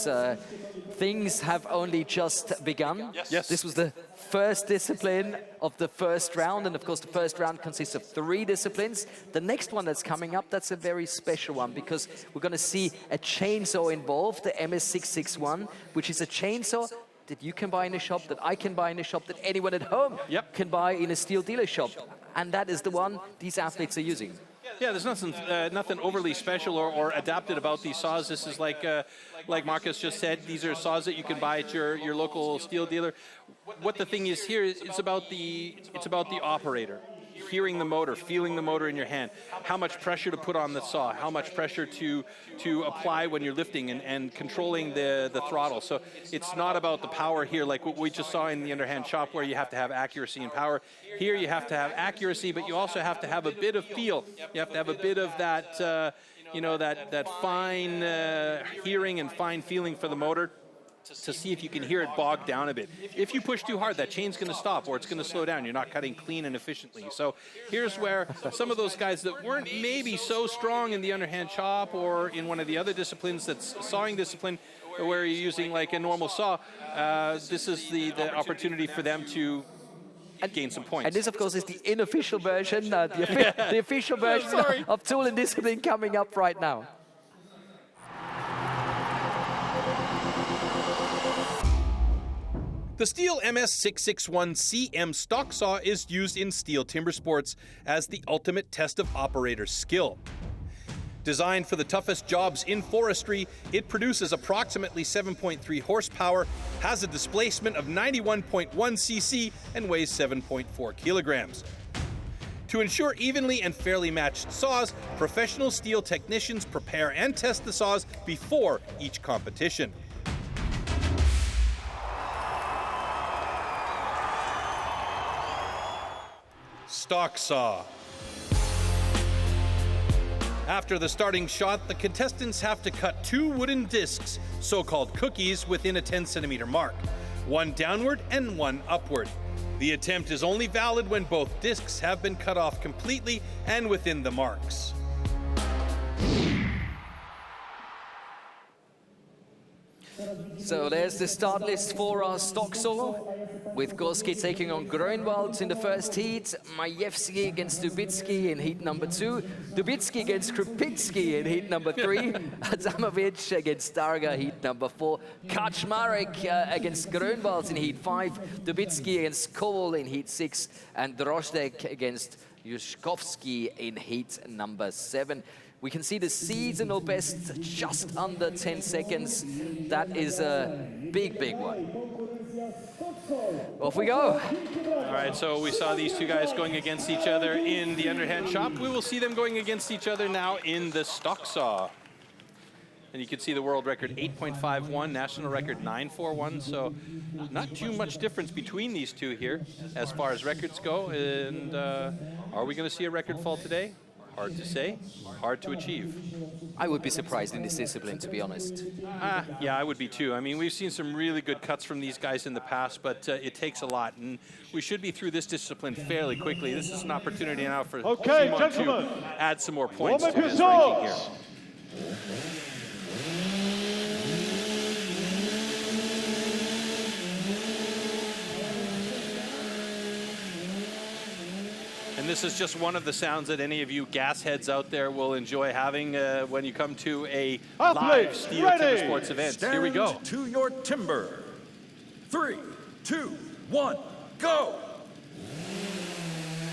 things have only just begun. Yes. This was the first discipline of the first round, and of course the first round consists of 3 disciplines. The next one that's coming up, that's a very special one, because we're going to see a chainsaw involved, the MS661, which is a chainsaw that you can buy in a shop, that I can buy in a shop, that anyone at home can buy in a steel dealer shop. And that is the one these athletes are using. Yeah, there's nothing overly special or adapted about these saws. This is like Marcus just said, these are saws that you can buy at your local steel dealer. What the thing is here is it's about the operator. Hearing the motor, feeling the motor in your hand, how much pressure to put on the saw, how much pressure to apply when you're lifting, and controlling the throttle. So it's not about the power here like what we just saw in the underhand chop, where you have to have accuracy and power. Here you have to have accuracy, but you also have to have a bit of feel. You have to have a bit of that, that fine hearing and fine feeling for the motor, to see if you can hear it bog down a bit. If you push too hard, that chain's going to stop, or it's going to slow down. You're not cutting clean and efficiently. So here's where some of those guys that weren't maybe so strong in the underhand chop or in one of the other disciplines, that's sawing discipline, where you're using like a normal saw, this is the opportunity for them to gain some points. And this, of course, is the unofficial version, the official version of tool and discipline coming up right now. The Stihl MS661CM stock saw is used in Stihl Timbersports as the ultimate test of operator skill. Designed for the toughest jobs in forestry, it produces approximately 7.3 horsepower, has a displacement of 91.1 cc, and weighs 7.4 kilograms. To ensure evenly and fairly matched saws, professional Stihl technicians prepare and test the saws before each competition. Stock saw. After the starting shot, the contestants have to cut 2 wooden discs, so-called cookies, within a 10-centimeter mark, 1 downward and 1 upward. The attempt is only valid when both discs have been cut off completely and within the marks. So there's the start list for our stock saw, with Gorski taking on Grunwald in the first heat, Majewski against Dubicki in heat number 2, Dubicki against Krupicki in heat number 3, Adamovic against Darga, heat number 4, Kaczmarek against Grunwald in heat 5, Dubicki against Kowal in heat 6, and Drozdik against Juszkowski in heat number 7. We can see the seasonal best just under 10 seconds. That is a big, big one. Off we go. All right, so we saw these 2 guys going against each other in the underhand chop. We will see them going against each other now in the stock saw. And you can see the world record 8.51, national record 9.41. So not too much difference between these two here as far as records go. And are we going to see a record fall today? Hard to say, hard to achieve. I would be surprised in this discipline, to be honest. Yeah, I would be too. I mean, we've seen some really good cuts from these guys in the past, but it takes a lot. And we should be through this discipline fairly quickly. This is an opportunity now for Simon to add some more points to his ranking here. And this is just one of the sounds that any of you gas heads out there will enjoy having when you come to a live Steel Timber Sports event. Here we go. Stand to your timber. 3, 2, 1, go!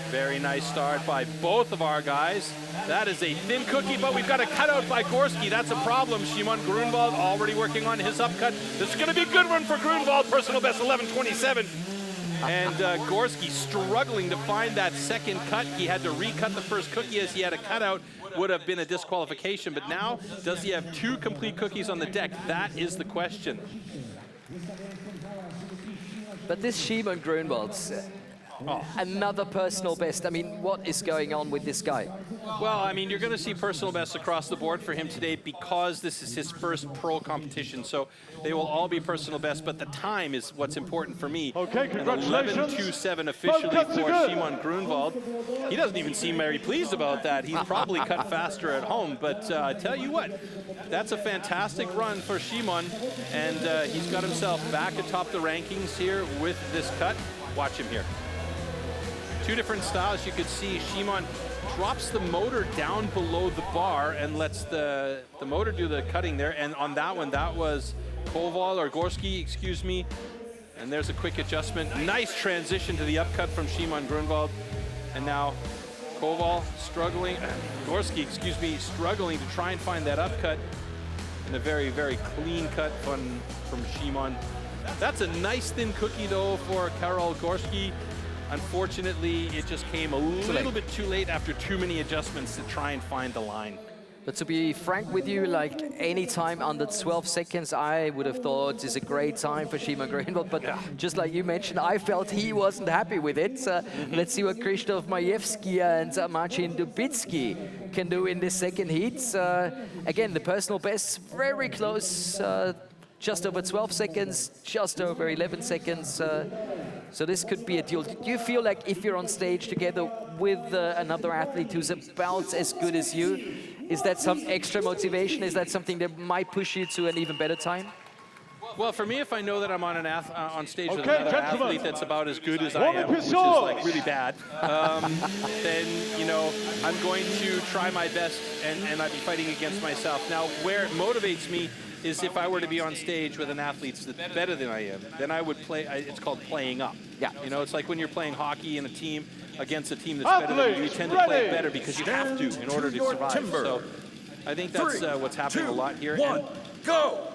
Very nice start by both of our guys. That is a thin cookie, but we've got a cutout by Gorski. That's a problem. Szymon Grunwald already working on his upcut. This is going to be a good one for Grunwald. Personal best 11:27. And Gorski struggling to find that second cut. He had to recut the first cookie as he had a cutout. Would have been a disqualification, but now does he have 2 complete cookies on the deck? That is the question. But this Szymon Grunwald's another personal best. I mean, what is going on with this guy? Well, I mean, you're going to see personal bests across the board for him today because this is his first pro competition. So they will all be personal bests, but the time is what's important for me. Okay, congratulations. 11:27 officially for Szymon Grunwald. He doesn't even seem very pleased about that. He's probably cut faster at home, but I tell you what, that's a fantastic run for Szymon, and he's got himself back atop the rankings here with this cut. Watch him here. 2 different styles. You could see Szymon drops the motor down below the bar and lets the motor do the cutting there. And on that one, that was Kowal or Gorski, excuse me. And there's a quick adjustment. Nice transition to the upcut from Szymon Grunwald. And now Kowal struggling, Gorski, excuse me, struggling to try and find that upcut. And a very, very clean cut from Szymon. That's a nice thin cookie though for Karol Gorski. Unfortunately, it just came a little bit too late after too many adjustments to try and find the line. But to be frank with you, like any time under 12 seconds, I would have thought is a great time for Szymon Grunwald. But just like you mentioned, I felt he wasn't happy with it. Let's see what Krzysztof Majewski and Marcin Dubicki can do in this second heat. Again, the personal best, very close. Just over 12 seconds, just over 11 seconds. So this could be a deal. Do you feel like if you're on stage together with another athlete who's about as good as you, is that some extra motivation? Is that something that might push you to an even better time? Well, for me, if I know that I'm on stage with another athlete that's about as good as I am, which is like really bad, then, you know, I'm going to try my best and I'd be fighting against myself. Now, where it motivates me is if I were to be on stage with an athlete that's better than I am, then I would play, it's called playing up. Yeah. You know, it's like when you're playing hockey in a team against a team that's better than you, you tend to play better because you have to in order to survive. So I think that's what's happening a lot here. 1, go!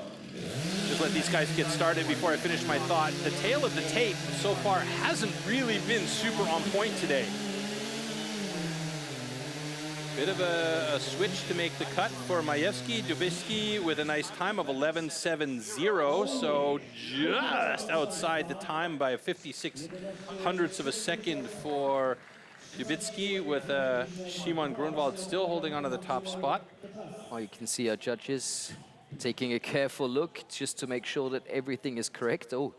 Just let these guys get started before I finish my thought. The tail of the tape so far hasn't really been super on point today. Bit of a switch to make the cut for Majewski. Dubicki with a nice time of 11:70, so just outside the time by 56 hundredths of a second for Dubicki, with Szymon Grunwald still holding on to the top spot. Well, you can see our judges taking a careful look just to make sure that everything is correct. Oh.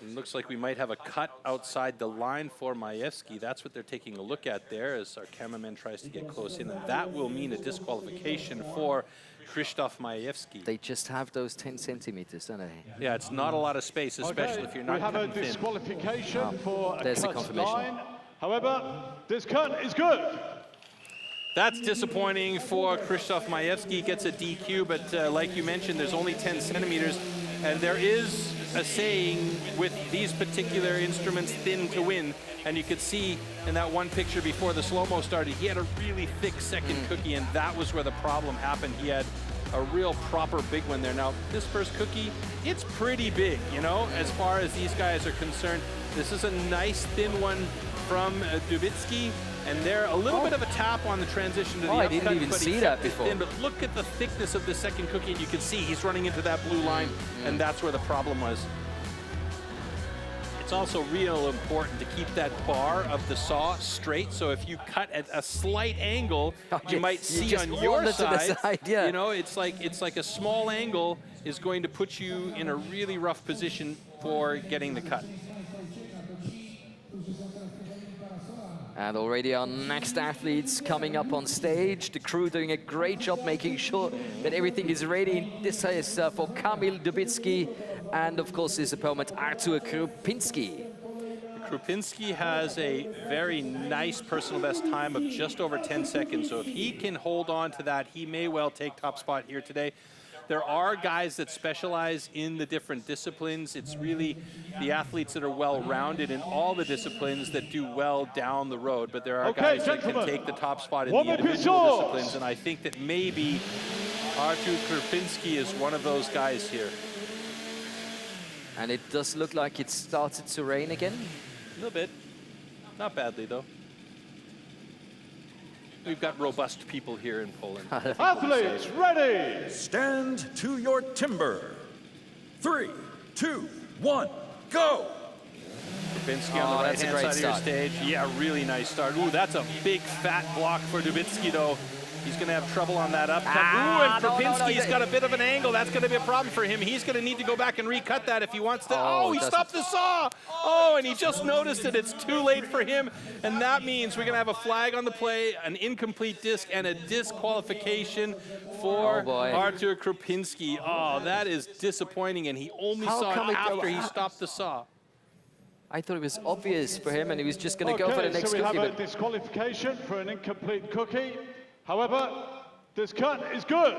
It looks like we might have a cut outside the line for Majewski. That's what they're taking a look at there as our cameraman tries to get close in. And that will mean a disqualification for Krzysztof Majewski. They just have those 10 centimeters, don't they? Yeah, it's not a lot of space, especially if you're not cutting thin. We have a disqualification for a there's the cut confirmation. line. However, this cut is good. That's disappointing for Krzysztof Majewski. Gets a DQ, but like you mentioned, there's only 10 centimeters. And there is a saying with these particular instruments, thin to win. And you could see in that one picture before the slow-mo started, he had a really thick second cookie, and that was where the problem happened. He had a real proper big one there. Now, this first cookie, it's pretty big, you know, as far as these guys are concerned. This is a nice thin one from Dubicki. And there, a little bit of a tap on the transition to the I upcut, didn't even but he see kept that it before. thin. But look at the thickness of the second cookie, and you can see he's running into that blue line, and that's where the problem was. It's also real important to keep that bar of the saw straight. So if you cut at a slight angle, you might see just on your run it to the side, yeah. you know, it's like a small angle is going to put you in a really rough position for getting the cut. And already our next athletes coming up on stage. The crew doing a great job making sure that everything is ready. This is for Michał Dubicki and of course his opponent Artur Krupinski. Krupinski has a very nice personal best time of just over 10 seconds. So if he can hold on to that, he may well take top spot here today. There are guys that specialize in the different disciplines. It's really the athletes that are well-rounded in all the disciplines that do well down the road. But there are guys that can take the top spot in the individual disciplines. And I think that maybe Artur Krupinski is one of those guys here. And it does look like it started to rain again. A little bit. Not badly, though. We've got robust people here in Poland. Athletes, ready! Stand to your timber. 3, 2, 1, go! Dubicki on the right-hand side of your stage. Yeah, really nice start. Ooh, that's a big fat block for Dubicki, though. He's going to have trouble on that upcut. Ooh, and Krupinski's got a bit of an angle. That's going to be a problem for him. He's going to need to go back and recut that if he wants to. Oh, he stopped the saw. Oh, and he just noticed it. It's too late for him. And that means we're going to have a flag on the play, an incomplete disc, and a disqualification for Artur Krupinski. Oh, that is disappointing. And he only saw it after he stopped the saw. I thought it was obvious for him, and he was just going to go for the next cookie. cookie. So we have a disqualification for an incomplete cookie. However, this cut is good.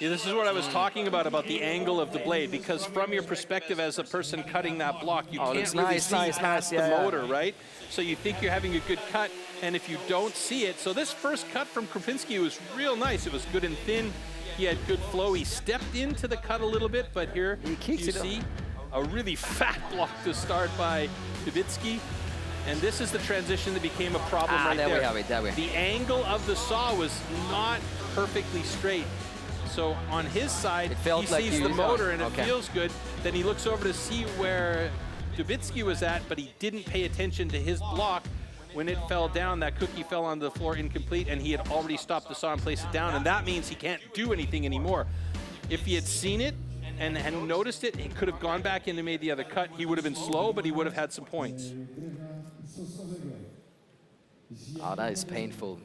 Yeah, this is what I was talking about the angle of the blade, because from your perspective as a person cutting that block, you can't really see past the motor, right? So you think you're having a good cut, and if you don't see it, so this first cut from Krupinski was real nice. It was good and thin. He had good flow. He stepped into the cut a little bit, but here you see a really fat block to start by Dubicki. And this is the transition that became a problem right there. We have it, The angle of the saw was not perfectly straight. So on his side, he sees the motor and it feels good. Then he looks over to see where Dubicki was at, but he didn't pay attention to his block. When it fell down, that cookie fell onto the floor incomplete, and he had already stopped the saw and placed it down, and that means he can't do anything anymore. If he had seen it and had noticed it, he could have gone back in and made the other cut. He would have been slow, but he would have had some points. Oh, that is painful.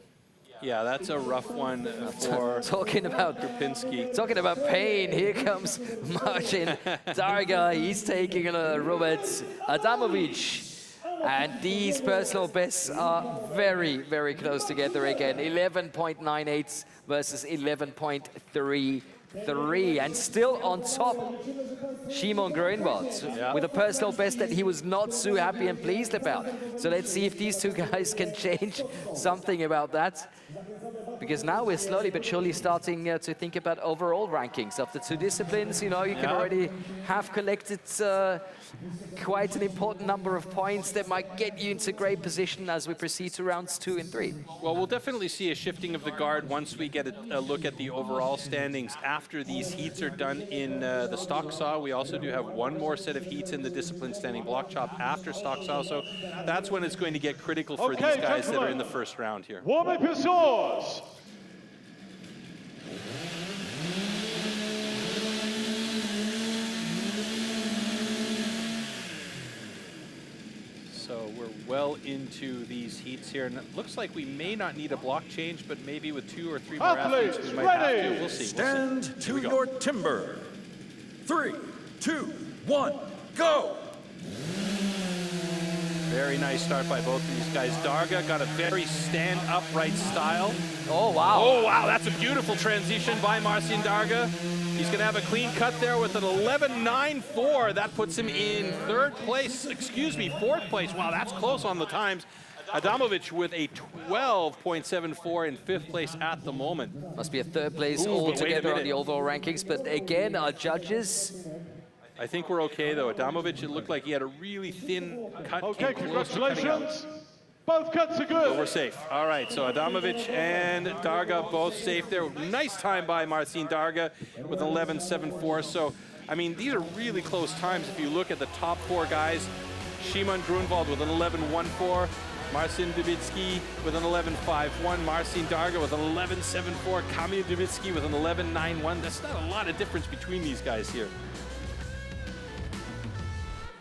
Yeah, that's a rough one for talking about Krupinski. Talking about pain, here comes Marcin Darga. He's taking Robert Adamovich. And these personal bests are very, very close together again. 11.98 versus 11.33. And still on top, Szymon Grönwald with a personal best that he was not so happy and pleased about. So let's see if these two guys can change something about that. Because now we're slowly but surely starting to think about overall rankings of the two disciplines. You know, you can already have collected quite an important number of points that might get you into great position as we proceed to rounds 2 and 3. Well, we'll definitely see a shifting of the guard once we get a look at the overall standings. After these heats are done in the stock saw, we also do have one more set of heats in the discipline standing block chop after stock saw. So that's when it's going to get critical for these guys that are in the first round here. Warm up your saws. So we're well into these heats here, and it looks like we may not need a block change, but maybe with 2 or 3 more athletes we might have to. We'll see. Stand to your timber. 3, 2, 1, go! Very nice start by both of these guys. Darga got a very stand-upright style. Oh, wow. Oh, wow, that's a beautiful transition by Marcin Darga. He's going to have a clean cut there with an 11.94. That puts him in fourth place. Wow, that's close on the times. Adamovich with a 12.74 in 5th place at the moment. Must be a 3rd place altogether on the overall rankings. But again, our judges... I think we're okay, though. Adamovich, it looked like he had a really thin cut. Okay, congratulations. Both cuts are But good. we're safe. All right, so Adamovic and Darga both safe there. Nice time by Marcin Darga with 11.74. So, I mean, these are really close times. If you look at the top 4 guys, Szymon Grunwald with an 11.14, Marcin Dubicki with an 11.51, Marcin Darga with an 11.74, Kamil Dubicki with an 11.91. That's not a lot of difference between these guys here.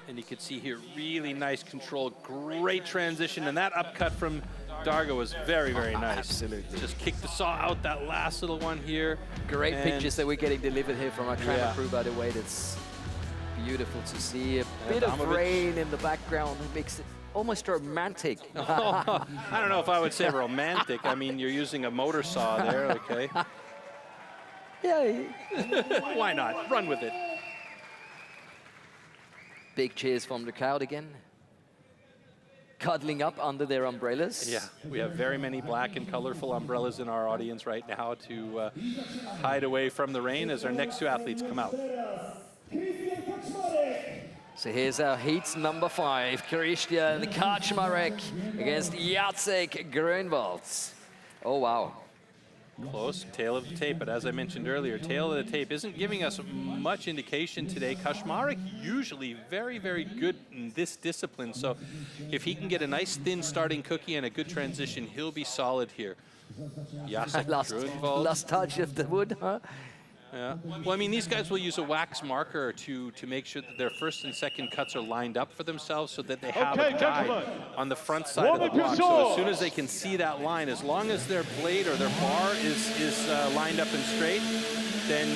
And you can see here, really nice control, great transition, and that upcut from Darga was very, very nice. Absolutely. Just kicked the saw out, that last little one here. Great And pictures that we're getting delivered here from our camera Yeah. crew, by the way. That's beautiful to see. A bit of Adamovic. rain in the background makes it almost romantic. I don't know if I would say romantic. I mean, you're using a motor saw there, okay? Yeah. Why not? Run with it. Big cheers from the crowd again. Cuddling up under their umbrellas. Yeah, we have very many black and colorful umbrellas in our audience right now to hide away from the rain as our next 2 athletes come out. So here's our heat number 5, Christian Kaczmarek against Jacek Grunwald. Oh, wow. Close, tail of the tape, but as I mentioned earlier, tail of the tape isn't giving us much indication today. Kaczmarek usually very, very good in this discipline, so if he can get a nice thin starting cookie and a good transition, he'll be solid here. Jacek Grunwald. Last touch of the wood, huh? Yeah. Well, I mean, these guys will use a wax marker to make sure that their first and second cuts are lined up for themselves so that they have Okay, a guide gentlemen. on the front side of the Warm up your block. So as swords. soon as they can see that line, as long as their blade or their bar is lined up and straight, then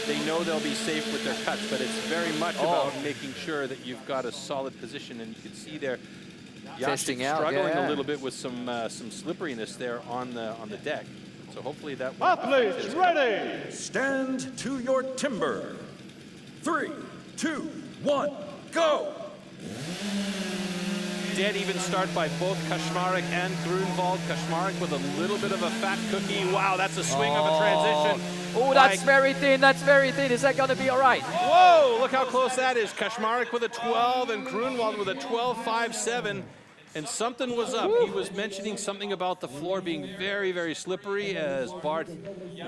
they know they'll be safe with their cuts. But it's very much about making sure that you've got a solid position. And you can see there, Testing Jacek out, struggling yeah. a little bit with some slipperiness there on the deck. So hopefully that will Athletes ready. Stand to your timber. 3, 2, 1, go! Dead even start by both Kaczmarek and Grunwald. Kaczmarek with a little bit of a fat cookie. Wow, that's a swing of a transition. Oh, that's very thin. That's very thin. Is that going to be all right? Whoa, look how close that is. Kaczmarek with a 12 and Grunwald with a 12.57. And something was up. He was mentioning something about the floor being very, very slippery as Bart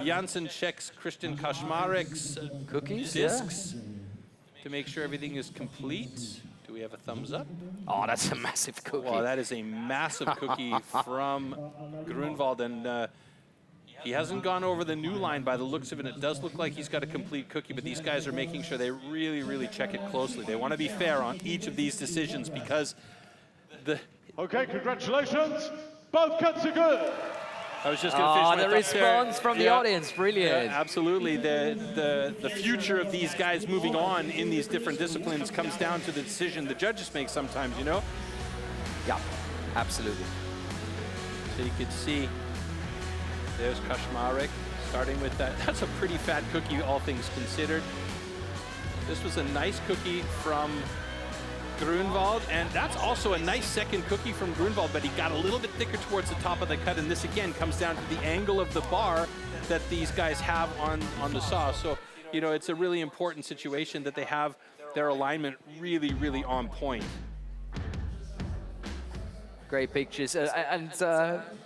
Janssen checks Christian Kaczmarek's Cookies, discs to make sure everything is complete. Do we have a thumbs up? Oh, that's a massive cookie. Well, that is a massive cookie from Grunwald, and he hasn't gone over the new line by the looks of it. It does look like he's got a complete cookie, but these guys are making sure they really, really check it closely. They want to be fair on each of these decisions because Okay, congratulations. Both cuts are good. I was just going to finish the my thought there. response from the audience, brilliant. Yeah, absolutely. The future of these guys moving on in these different disciplines comes down to the decision the judges make sometimes, you know? Yeah, absolutely. So you could see there's Kaczmarek starting with that. That's a pretty fat cookie, all things considered. This was a nice cookie from Grunwald, and that's also a nice second cookie from Grunwald, but he got a little bit thicker towards the top of the cut, and this again comes down to the angle of the bar that these guys have on the saw. So, you know, it's a really important situation that they have their alignment really, really on point. Great pictures. And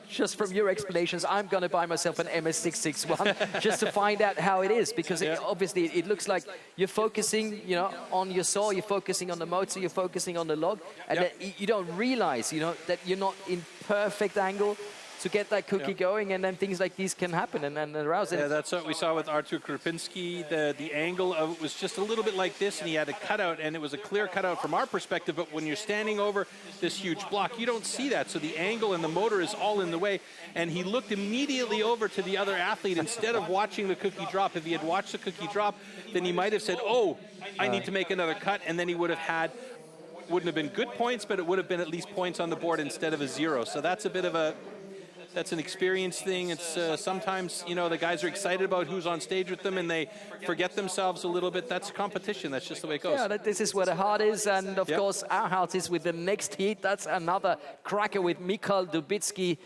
just from your explanations, I'm going to buy myself an MS661 just to find out how it is, because obviously it looks like you're focusing, you know, on your saw, you're focusing on the motor, you're focusing on the log, and that you don't realize, you know, that you're not in perfect angle to get that cookie going, and then things like these can happen and arouse it. Yeah, that's what we saw with Artur Krupinski. The angle of it was just a little bit like this, and he had a cutout, and it was a clear cutout from our perspective, but when you're standing over this huge block, you don't see that, so the angle and the motor is all in the way, and he looked immediately over to the other athlete instead of watching the cookie drop. If he had watched the cookie drop, then he might have said, oh, I need to make another cut, and then he would have had, wouldn't have been good points, but it would have been at least points on the board instead of a 0. So that's a bit of a, that's an experience thing. It's sometimes, you know, the guys are excited about who's on stage with them and they forget themselves a little bit. That's competition. That's just the way it goes. Yeah, this is where the heart is. And of course, our heart is with the next heat. That's another cracker with Michał Dubicki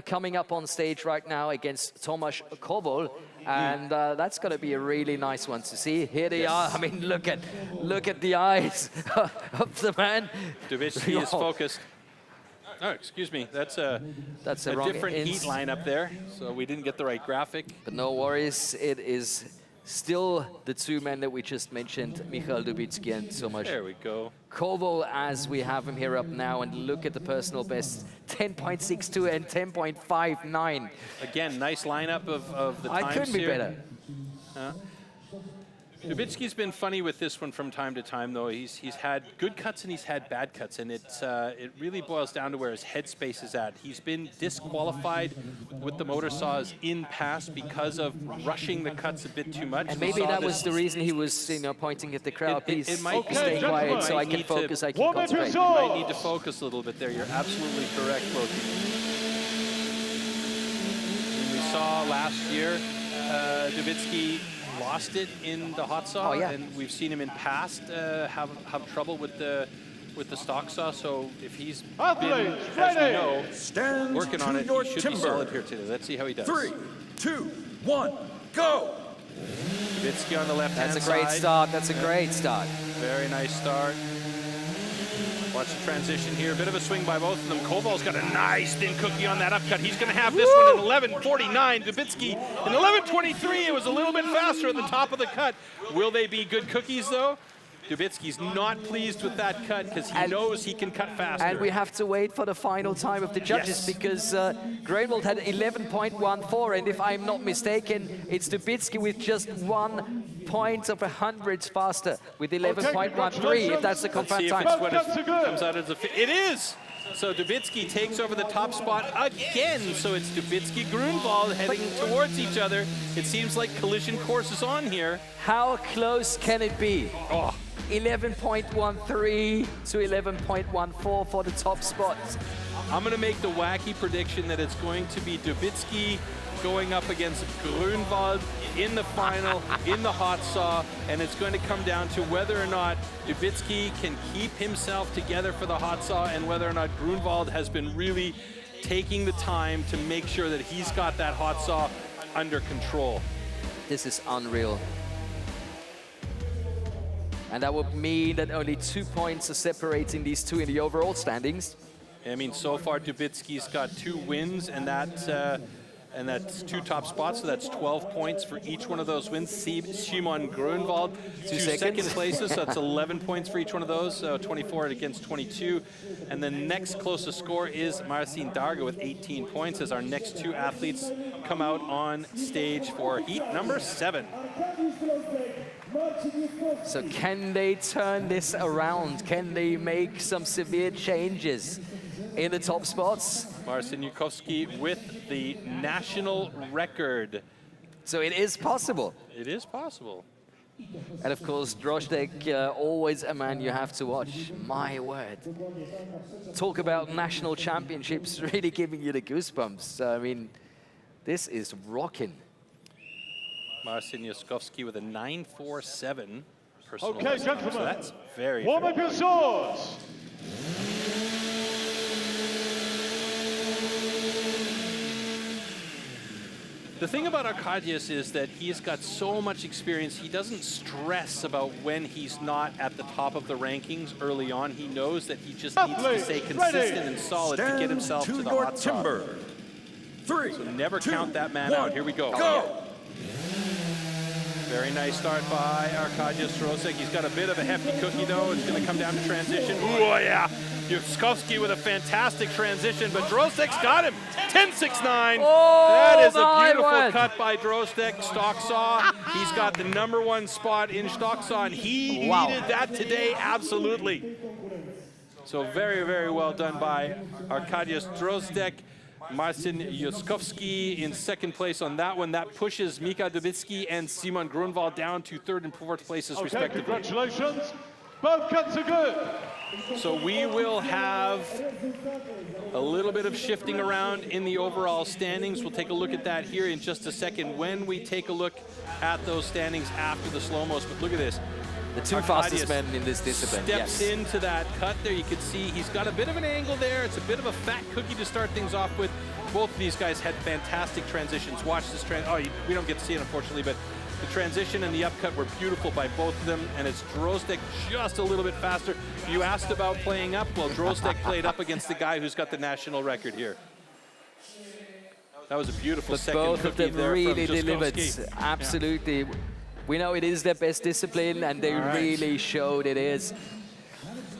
coming up on stage right now against Tomasz Kowal. And that's going to be a really nice one to see. Here they are. I mean, look at the eyes of the man. Dubicki is focused. Oh, excuse me. That's a wrong different heat lineup there, so we didn't get the right graphic. But no worries, it is still the two men that we just mentioned, Michał Dubicki and Tomasz There we go. Koval, as we have him here up now, and look at the personal best, 10.62 and 10.59. Again, nice lineup of the times I couldn't be here. better. Dubicki's been funny with this one from time to time, though. He's had good cuts and he's had bad cuts, and it really boils down to where his headspace is at. He's been disqualified with the motor saws in past because of rushing the cuts a bit too much. And maybe that was the reason he was, pointing at the crowd. Please stay quiet so I can focus, I can concentrate. You might need to focus a little bit there. You're absolutely correct, both of you. We saw last year, Dubicki lost it in the hot saw, and we've seen him in past have trouble with the stock saw. So if he's been, as we know, working on it, he should be solid here today. Let's see how he does. 3, 2, 1, go! Dubicki on the left-hand side. That's a great start. That's a great start. Very nice start. Watch the transition here. A bit of a swing by both of them. Koval's got a nice thin cookie on that upcut. He's going to have this one in 11:49. Dubicki in 11:23. It was a little bit faster at the top of the cut. Will they be good cookies, though? Dubicki's not pleased with that cut because he knows he can cut faster. And we have to wait for the final time of the judges because Greenwald had 11.14, and if I'm not mistaken, it's Dubicki with just 1 point of 100 faster with 11.13, if that's the confirmed time. Comes out as it is! So Dubicki takes over the top spot again. So it's Dubicki, Grunwald heading towards each other. It seems like collision course is on here. How close can it be? Oh. 11.13 to 11.14 for the top spot. I'm going to make the wacky prediction that it's going to be Dubicki going up against Grunwald in the final, in the hot saw, and it's going to come down to whether or not Dubicki can keep himself together for the hot saw and whether or not Grunwald has been really taking the time to make sure that he's got that hot saw under control. This is unreal. And that would mean that only 2 points are separating these two in the overall standings. I mean, so far Dubicki's got 2 wins, and that's 2 top spots, so that's 12 points for each one of those wins. Simon Grunwald, 2 second places, so that's 11 points for each one of those, so 24 against 22. And the next closest score is Marcin Darga with 18 points as our next 2 athletes come out on stage for heat number 7. So can they turn this around? Can they make some severe changes in the top spots? Marcin Yukowski with the national record. So it is possible. It is possible. And of course, Drozdek, always a man you have to watch. My word. Talk about national championships, really giving you the goosebumps. I mean, this is rocking. Marcin Yukowski with a 9.47 personal Okay, best. gentlemen. So that's very, Warm up your swords. The thing about Arkadiusz is that he's got so much experience, he doesn't stress about when he's not at the top of the rankings early on. He knows that he just needs to stay consistent and solid to get himself to the hot saw. 3, So never 2, count that man 1, out. Here we go. Go! Very nice start by Arkadiusz Drozdek. He's got a bit of a hefty cookie, though. It's going to come down to transition. Ooh, yeah. Yukowski with a fantastic transition, but Drozdek's got him. 10.69. Oh, that is a beautiful word. cut by Drozdek. Stock saw. He's got the #1 spot in stock saw, and he needed that today, absolutely. So very, very well done by Arkadiusz Drozdek. Marcin Yukowski in second place on that one. That pushes Michał Dubicki and Simon Grunwald down to 3rd and 4th places, respectively. Congratulations. Both cuts are good. So we will have a little bit of shifting around in the overall standings. We'll take a look at that here in just a second when we take a look at those standings after the slow-mos. But look at this. The 2 fastest men in this discipline, steps into that cut there. You can see he's got a bit of an angle there. It's a bit of a fat cookie to start things off with. Both of these guys had fantastic transitions. Watch this we don't get to see it, unfortunately, but The transition and the upcut were beautiful by both of them, and it's Drozdik just a little bit faster. You asked about playing up. Well, Drozdik played up against the guy who's got the national record here. That was a beautiful second both of cookie them there really from delivered. Jaskowski. Absolutely. We know it is their best discipline, and they really showed it is.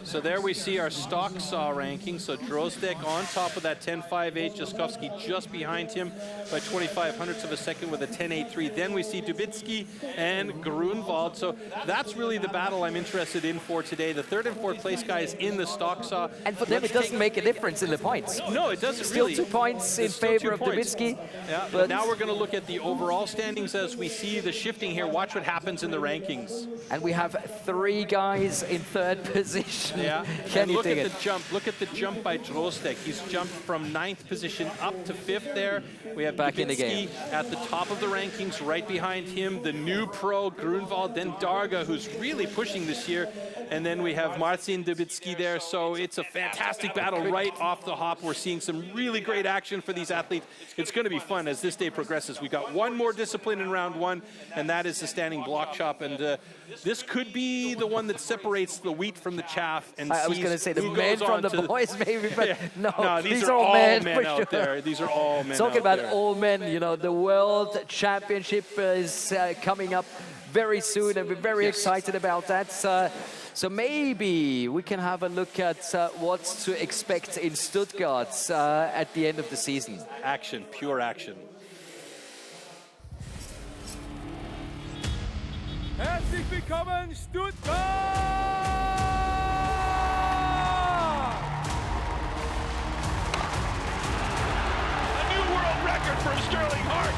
So there we see our stock saw ranking. So Drozdik on top of that 10.58, Jaskowski just behind him by 0.25 of a second with a 10.83. Then we see Dubicki and Grunwald. So that's really the battle I'm interested in for today. The third and fourth place guys in the stock saw. And for them, it doesn't make a difference in the points. No, it doesn't Still really. 2 points in favor of Dubicki. Yeah, but now we're going to look at the overall standings as we see the shifting here. Watch what happens in the rankings. And we have 3 guys in third position. Yeah, Can and you look dig at it? the jump. Look at the jump by Drozdik. He's jumped from 9th position up to 5th there. We have Back in the Dubicki game. at the top of the rankings, right behind him, the new pro Grunwald, then Darga, who's really pushing this year. And then we have Marcin Dubicki there. So it's a fantastic battle right off the hop. We're seeing some really great action for these athletes. It's going to be fun as this day progresses. We got one more discipline in round 1, and that is the standing block chop. And this could be the one that separates the wheat from the chaff. And I was going to say the men from the boys, maybe, but no, these are all men out there. These are all men. Talking out about there. all men, you know, the World Championship is coming up very soon, and we're very excited about that. So maybe we can have a look at what to expect in Stuttgart at the end of the season. Action, pure action. Herzlich willkommen, Stuttgart! A new world record for Sterling Hart.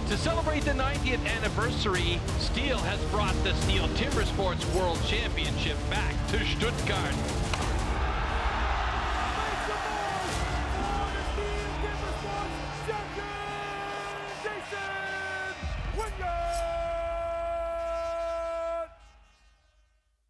To celebrate the 90th anniversary, STIHL has brought the STIHL Timbersports World Championship back to Stuttgart.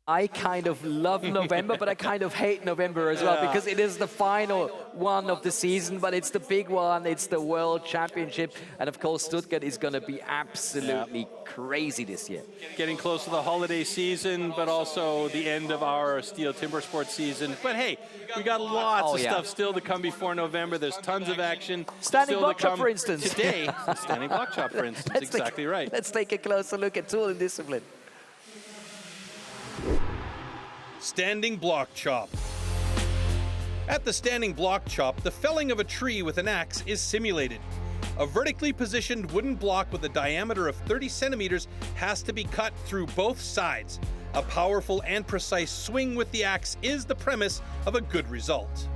I kind of love November, but I kind of hate November as well, because it is the final one of the season, but it's the big one. It's the World Championship. And of course, Stuttgart is going to be absolutely crazy this year. Getting close to the holiday season, but also the end of our STIHL Timbersports season. But hey, we got lots of stuff still to come before November. There's tons of action. Standing still block to chop, come for instance. Today, standing block chop, for instance. Exactly right. Let's take a closer look at tool and discipline. Standing block chop. At the standing block chop, the felling of a tree with an axe is simulated. A vertically positioned wooden block with a diameter of 30 centimeters has to be cut through both sides. A powerful and precise swing with the axe is the premise of a good result.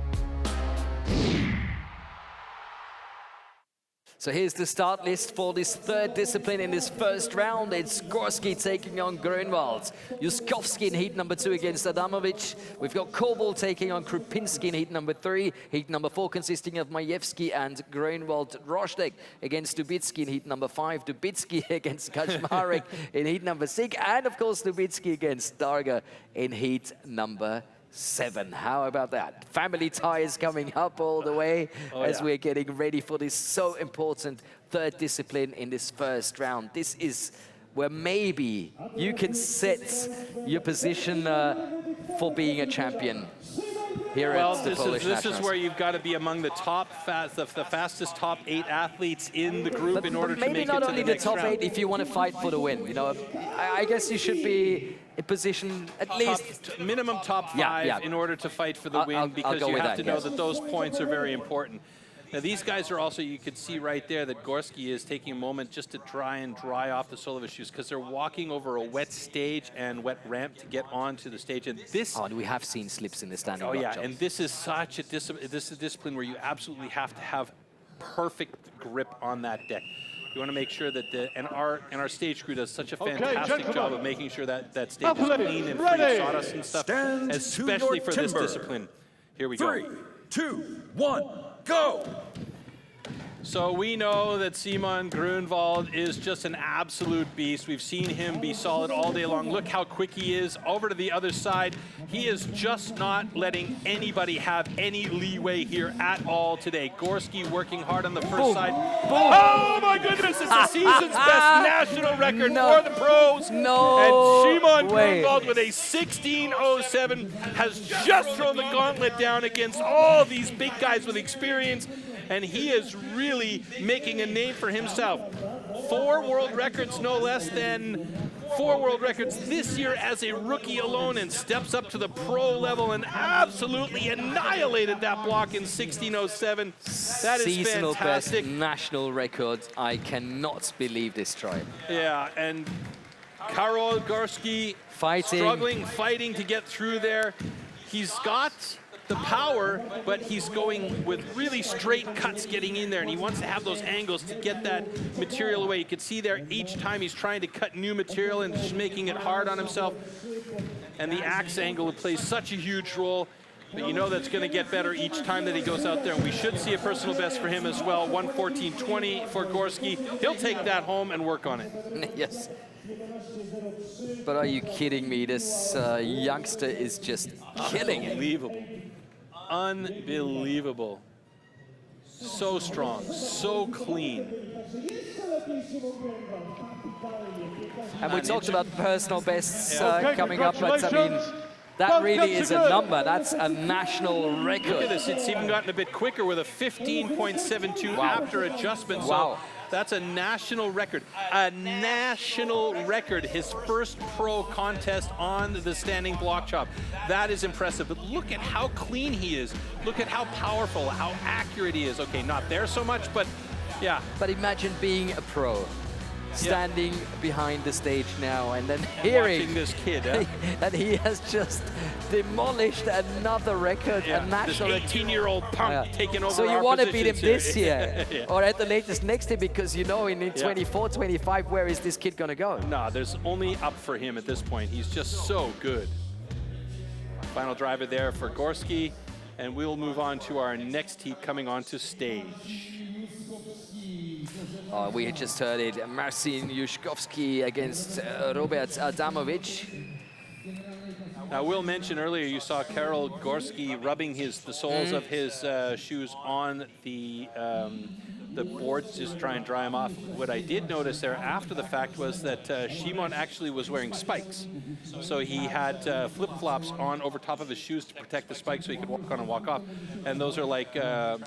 So here's the start list for this third discipline in this first round. It's Gorski taking on Grunwald. Juskowski in heat number 2 against Adamovic. We've got Koval taking on Krupinski in heat number 3. Heat number 4 consisting of Majewski and Grunwald. Rozdek against Dubicki in heat number 5. Dubicki against Kaczmarek in heat number 6. And of course Dubicki against Darga in heat number 7. How about that? Family ties coming up all the way as we're getting ready for this so important third discipline in this first round. This is where maybe you can set your position for being a champion here at the Polish this Nationals. is where you've got to be among the top, the fastest top 8 athletes in the group in order to make it to the maybe not only the next top round. 8 if you want to fight for the win. You know, I guess you should be in position at least minimum top 5 in order to fight for the win, because you have to know that those points are very important. Now these guys are also, you could see right there that Gorski is taking a moment just to try and dry off the sole of his shoes, because they're walking over a wet stage and wet ramp to get onto the stage. And this, and we have seen slips in the standing block chop. and this is such a discipline where you absolutely have to have perfect grip on that deck. You want to make sure that and our stage crew does such a fantastic job of making sure that that stage is clean and free of sawdust and stuff, especially for this discipline. Here we go. 3, 2, 1, go! So we know that Simon Grunwald is just an absolute beast. We've seen him be solid all day long. Look how quick he is. Over to the other side. He is just not letting anybody have any leeway here at all today. Gorski working hard on the first side. Boom. Oh my goodness, it's the season's best national record for the pros. No And Simon way. Grunwald with a 16:07 has just thrown the gauntlet down against all these big guys with experience. And he is really making a name for himself. 4 world records, no less than 4 world records this year as a rookie alone, and steps up to the pro level and absolutely annihilated that block in 16:07. That is Seasonal fantastic. best national record. I cannot believe this try. Yeah, and Karol Gorski fighting to get through there. He's got the power, but he's going with really straight cuts getting in there, and he wants to have those angles to get that material away. You can see there each time he's trying to cut new material and just making it hard on himself. And the axe angle plays such a huge role, but you know that's going to get better each time that he goes out there. And we should see a personal best for him as well, 1:14.20 for Gorski. He'll take that home and work on it. Yes. But are you kidding me? This youngster is just killing it. Unbelievable. Unbelievable. So strong, so clean. And we talked about personal bests Okay, coming up, but I mean, that really is a good. number. That's a national Look at record. this, it's even gotten a bit quicker with a 15.72 after adjustment. Wow. So that's a national record. A national record. His first pro contest on the standing block chop. That is impressive. But look at how clean he is. Look at how powerful, how accurate he is. Okay, not there so much, but yeah. But imagine being a pro, standing behind the stage now and then hearing Watching this kid, huh? that he has just demolished another record, a This national record. 18-year-old punk taking over So you our want to beat him positions this here. year, or at the latest next year, because you know in 24, 25, where is this kid going to go? No, there's only up for him at this point. He's just so good. Final driver there for Gorski, and we'll move on to our next heat coming onto stage. We had just heard it, Marcin Juszkowski against Robert Adamovich. Now, Will mentioned earlier you saw Karol Gorski rubbing the soles of his shoes on the boards just try and dry them off. What I did notice there after the fact was that Szymon actually was wearing spikes. So he had flip-flops on over top of his shoes to protect the spikes so he could walk on and walk off. And those are like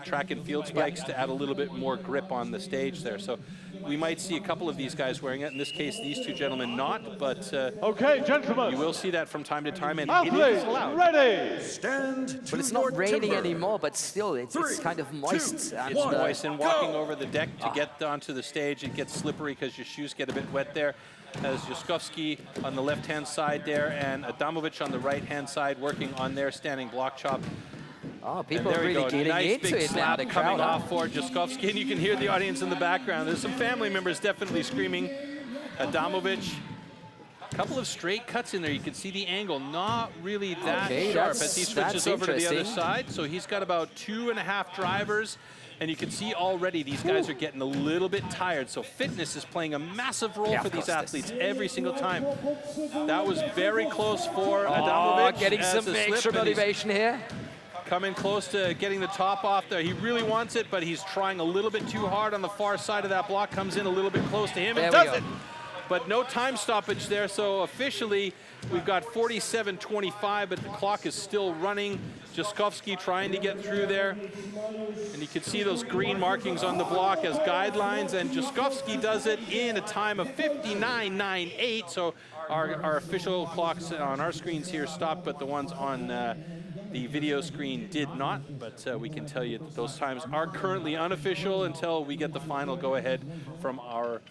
track and field spikes to add a little bit more grip on the stage there. So we might see a couple of these guys wearing it. In this case, these two gentlemen not, but okay, gentlemen, you will see that from time to time, and it athletes is allowed. ready. Stand But it's to not your raining timber. anymore, but still, it's 3, kind of moist. 2, and, It's 1. moist, and walking Go. over the deck to get onto the stage, it gets slippery because your shoes get a bit wet there. As Juszkowski on the left-hand side there, and Adamovich on the right-hand side working on their standing block chop. Oh, And people there are we really go. getting Nice into big it now. slap The coming crowd, off for Juszkowski, and you can hear the audience in the background. There's some family members definitely screaming. Adamovich, a couple of straight cuts in there. You can see the angle, not really that sharp as he switches over to the other side. So he's got about 2.5 drivers. And you can see already these guys are getting a little bit tired. So fitness is playing a massive role for these athletes every single time. That was very close for Adamovich. Getting as some a slip, extra and he's motivation here. coming close to getting the top off there. He really wants it, but he's trying a little bit too hard on the far side of that block. Comes in a little bit close to him and There we does go. it. But no time stoppage there, so officially we've got 47:25, but the clock is still running. Juszkowski trying to get through there. And you can see those green markings on the block as guidelines, and Juszkowski does it in a time of 59.98. So our official clocks on our screens here stopped, but the ones on the video screen did not. But we can tell you that those times are currently unofficial until we get the final go-ahead from our...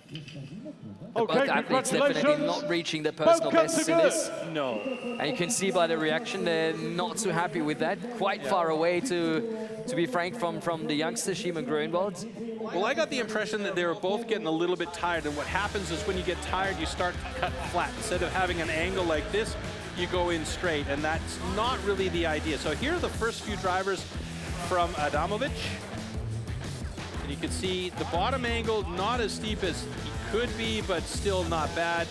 Both Okay, athletes definitely not reaching their personal bests in this. No. And you can see by the reaction, they're not too happy with that. Quite far away, to be frank, from the youngster, Simon Grunwald. Well, I got the impression that they were both getting a little bit tired, and what happens is when you get tired, you start to cut flat. Instead of having an angle like this, you go in straight, and that's not really the idea. So here are the first few drivers from Adamovich. And You can see the bottom angle not as steep as he could be, but still not bad.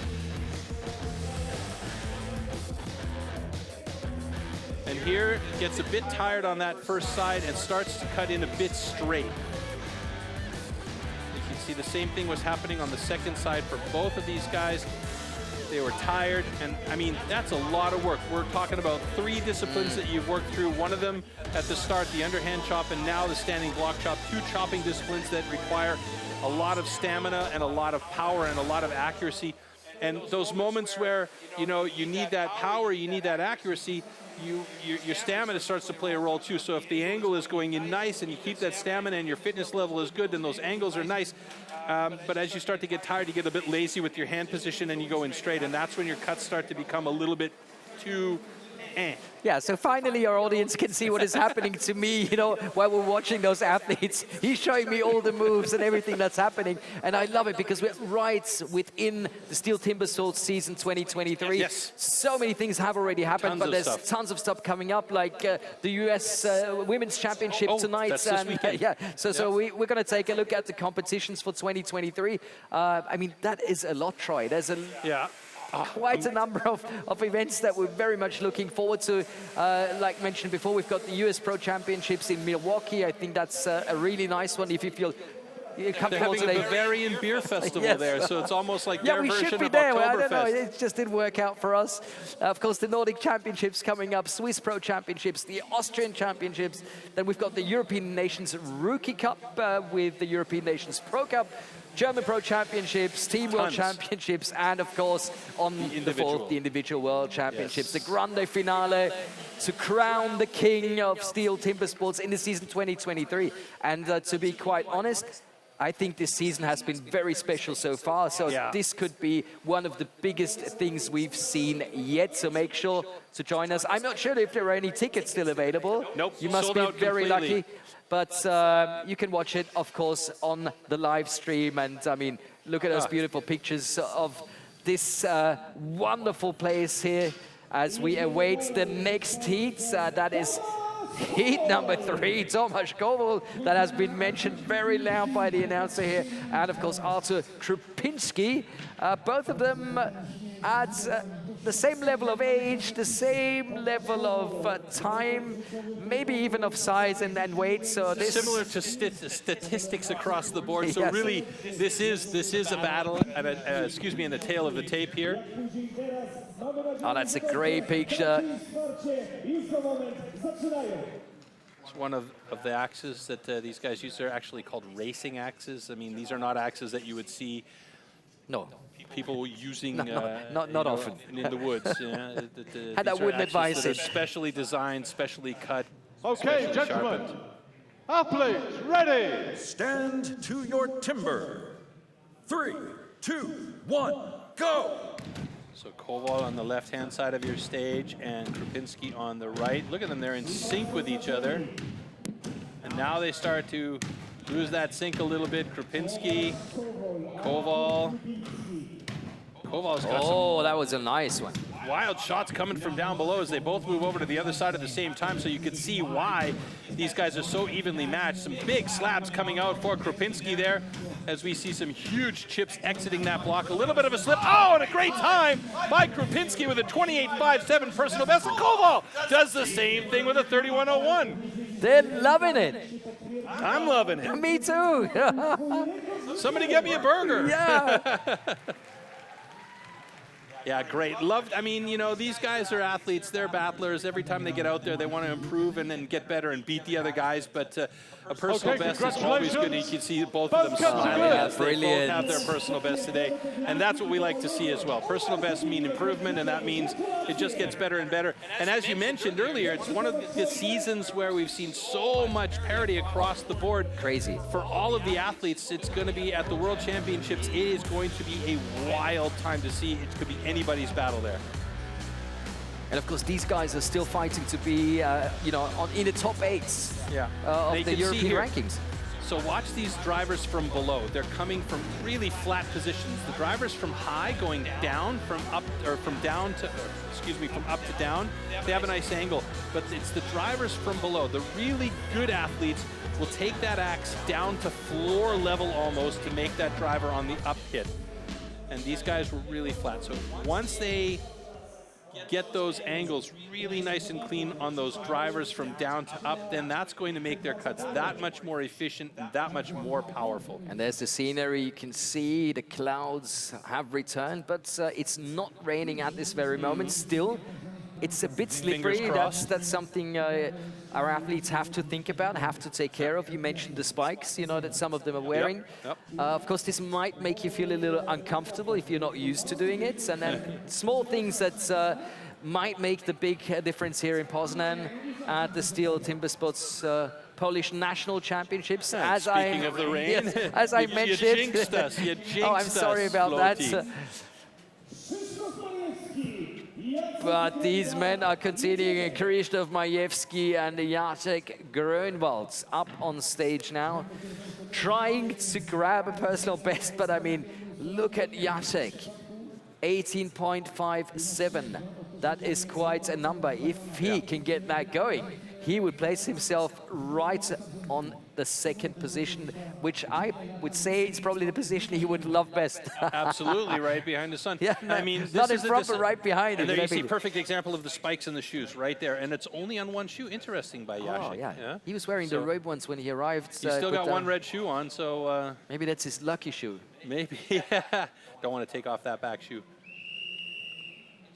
And here gets a bit tired on that first side and starts to cut in a bit straight. You can see the same thing was happening on the second side for both of these guys. They were tired, and I mean, that's a lot of work. We're talking about 3 disciplines that you've worked through. One of them at the start, the underhand chop, and now the standing block chop. 2 chopping disciplines that require a lot of stamina and a lot of power and a lot of accuracy. And those moments where, you know, you need that power, you need that accuracy, your stamina starts to play a role too. So if the angle is going in nice and you keep that stamina and your fitness level is good, then those angles are nice. But as you start to get tired, you get a bit lazy with your hand position and you go in straight, and that's when your cuts start to become a little bit too Yeah, so finally our audience can see what is happening to me, you know, while we're watching those athletes. He's showing me all the moves and everything that's happening. And I love it because we're right within the STIHL TIMBERSPORTS season 2023. Yes. So many things have already happened, but there's tons of stuff coming up, like the US Women's Championship tonight. That's this weekend. Yeah, so we're going to take a look at the competitions for 2023. I mean, that is a lot, Troy. There's a... Yeah. Quite a number of events that we're very much looking forward to. Like mentioned before, we've got the US Pro Championships in Milwaukee. I think that's a really nice one if you feel comfortable They're having today. a Bavarian beer festival Yes. there, so it's almost like Yeah, their we version should be of there. I don't know, Oktoberfest. it just didn't work out for us. Of course, the Nordic Championships coming up, Swiss Pro Championships, the Austrian Championships. Then we've got the European Nations Rookie Cup with the European Nations Pro Cup. German Pro Championships, Team World Championships, and of course, on the 4th, the Individual World Championships. Yes. The Grande Finale to crown the king of STIHL Timbersports in the season 2023. And to be quite honest, I think this season has been very special so far. So this could be one of the biggest things we've seen yet. So make sure to join us. I'm not sure if there are any tickets still available. Nope, you must sold be out very completely. lucky. But you can watch it, of course, on the live stream. And I mean, look at those beautiful pictures of this wonderful place here as we await the next heat. That is heat number 3, Tomasz Kowal, that has been mentioned very loud by the announcer here. And of course, Artur Krupinski. Both of them at the same level of age, the same level of time, maybe even of size and weight. So this similar to statistics across the board. So really, this is a battle, and excuse me, in the tail of the tape here. Oh, that's a great picture. It's one of the axes that these guys use. They're actually called racing axes. I mean, these are not axes that you would see. No. People using not often in the woods. And I wouldn't advise it. Specially designed, specially cut. Okay, gentlemen, athletes, ready. Stand to your timber. 3, 2, 1, go! So Kowal on the left-hand side of your stage and Krupinski on the right. Look at them, they're in sync with each other. And now they start to lose that sync a little bit. Krupinski, Kowal. Kowal's got that was a nice one. some wild shots coming from down below as they both move over to the other side at the same time, so you can see why these guys are so evenly matched. Some big slabs coming out for Krupinski there as we see some huge chips exiting that block. A little bit of a slip. Oh, and a great time by Krupinski with a 28.57 personal best. And Kowal does the same thing with a 31.01. They're loving it. I'm loving it. Me too. Somebody get me a burger. Yeah. Yeah, great. Loved. I mean, you know, these guys are athletes. They're battlers. Every time they get out there, they want to improve and then get better and beat the other guys. But a personal best is always good. You can see both of them smiling as they both have their personal best today. And that's what we like to see as well. Personal bests mean improvement, and that means it just gets better and better. And as you mentioned earlier, it's one of the seasons where we've seen so much parity across the board. Crazy. For all of the athletes, it's going to be at the World Championships. It is going to be a wild time to see. It could be anybody's battle there. And of course, these guys are still fighting to be, you know, in the top 8 of the European rankings. So watch these drivers from below. They're coming from really flat positions. The drivers from high going down from up, or from down to, from up to down, they have a nice angle. But it's the drivers from below. The really good athletes will take that axe down to floor level almost to make that driver on the up hit. And these guys were really flat. So once they get those angles really nice and clean on those drivers from down to up, then that's going to make their cuts that much more efficient and that much more powerful. And there's the scenery. You can see the clouds have returned, but it's not raining at this very moment. Still, it's a bit slippery. That's something our athletes have to think about, have to take care of. You mentioned the spikes, you know, that some of them are wearing. Yep. Of course, this might make you feel a little uncomfortable if you're not used to doing it. And then small things that might make the big difference here in Poznań at the STIHL TIMBERSPORTS Polish National Championships. Speaking of the rain, yes, as I mentioned. You jinxed us. You jinxed us. Oh, I'm sorry about that. But these men are continuing. Krzysztof Majewski and Jacek Grönwald up on stage now, trying to grab a personal best. But I mean, look at Jacek, 18.57. That is quite a number. If he can get that going, he would place himself right on the second position, which I would say is probably the position he would love best. Absolutely, right behind the sun. Yeah, I mean, not in front, but right behind him. And there you see a perfect example of the spikes in the shoes right there. And it's only on one shoe. Interesting by Jacek. Oh, yeah. He was wearing the red ones when he arrived. He's still got one red shoe on, so... maybe that's his lucky shoe. Maybe, yeah. Don't want to take off that back shoe.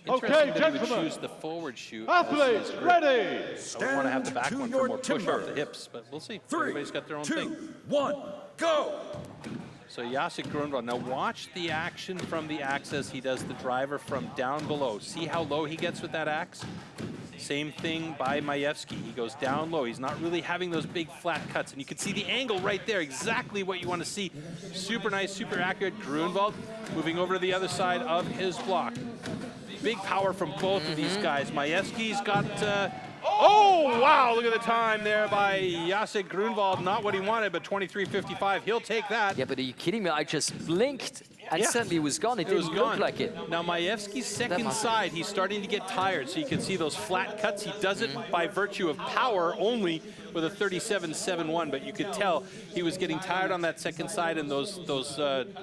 Okay, that he would gentlemen. choose the forward shoe. Athletes, ready. I would want to have the back one for more push off the hips, but we'll see. Everybody's got their own thing. 3, 2, 1, go! So Jacek Grönwald. Now watch the action from the axe as he does the driver from down below. See how low he gets with that axe? Same thing by Majewski. He goes down low. He's not really having those big flat cuts. And you can see the angle right there, exactly what you want to see. Super nice, super accurate. Grönwald moving over to the other side of his block. Big power from both of these guys. Majewski's got... oh, wow, look at the time there by Jacek Grönwald. Not what he wanted, but 23.55. He'll take that. Yeah, but are you kidding me? I just blinked and suddenly it was gone. It didn't look like it. Now, Majewski's second side, he's starting to get tired. So you can see those flat cuts. He does it by virtue of power only with a 37.71. But you could tell he was getting tired on that second side. And those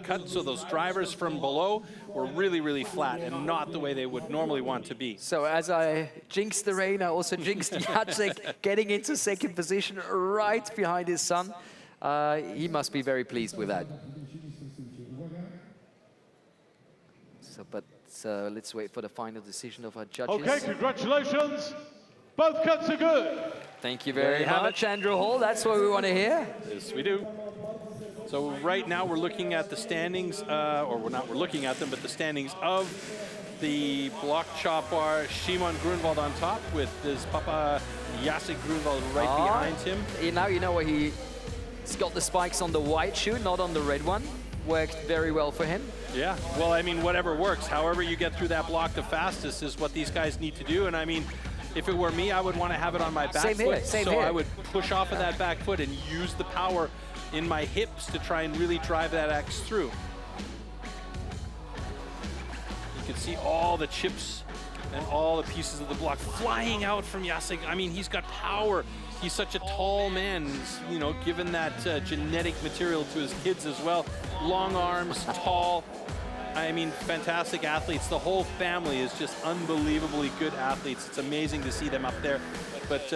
cuts, so those drivers from below were really, really flat and not the way they would normally want to be. So as I jinxed the rain, I also jinxed Jacek getting into second position right behind his son. He must be very pleased with that. So, but let's wait for the final decision of our judges. Okay, congratulations. Both cuts are good. Thank you very much, Andrew Hall. That's what we want to hear. Yes, we do. So right now we're looking at the standings, or we're looking at them, but the standings of the block chop are Szymon Grönwald on top with his papa Jacek Grönwald right behind him. Now you know where he's got the spikes on the white shoe, not on the red one. Worked very well for him. Yeah, well, I mean, whatever works. However you get through that block the fastest is what these guys need to do. And I mean, if it were me, I would want to have it on my back foot. Same so here. I would push off of that back foot and use the power in my hips to try and really drive that axe through. You can see all the chips and all the pieces of the block flying out from Jacek. I mean, he's got power. He's such a tall man. He's, you know, given that genetic material to his kids as well. Long arms, tall. I mean, fantastic athletes. The whole family is just unbelievably good athletes. It's amazing to see them up there. But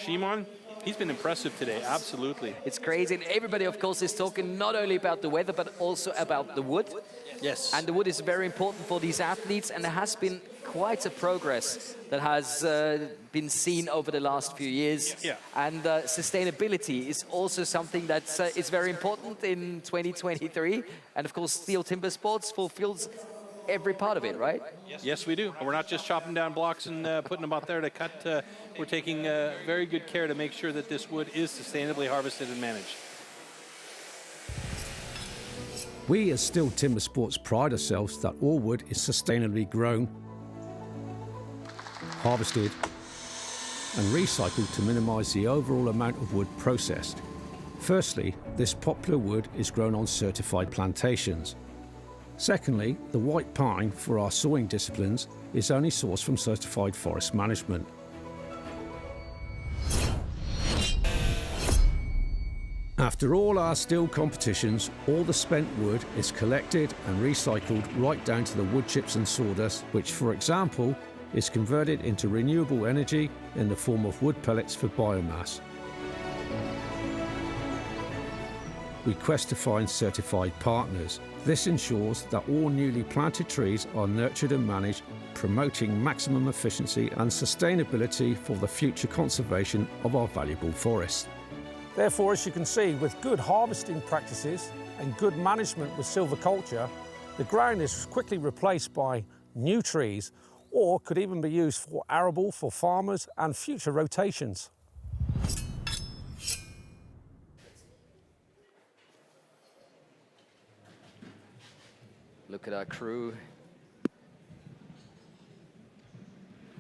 Szymon, he's been impressive today, absolutely. It's crazy. And everybody, of course, is talking not only about the weather, but also about the wood. Yes. And the wood is very important for these athletes, and there has been quite a progress that has been seen over the last few years. Yeah. And sustainability is also something that is very important in 2023. And of course, STIHL TIMBERSPORTS fulfills every part of it, right? Yes, we do. And we're not just chopping down blocks and putting them out there to cut. We're taking very good care to make sure that this wood is sustainably harvested and managed. We as STIHL TIMBERSPORTS pride ourselves that all wood is sustainably grown, harvested and recycled to minimise the overall amount of wood processed. Firstly, this popular wood is grown on certified plantations. Secondly, the white pine for our sawing disciplines is only sourced from certified forest management. After all our steel competitions, all the spent wood is collected and recycled right down to the wood chips and sawdust, which, for example, is converted into renewable energy in the form of wood pellets for biomass. We quest to find certified partners. This ensures that all newly planted trees are nurtured and managed, promoting maximum efficiency and sustainability for the future conservation of our valuable forests. Therefore, as you can see, with good harvesting practices and good management with silviculture, the ground is quickly replaced by new trees, or could even be used for arable for farmers and future rotations. Look at our crew.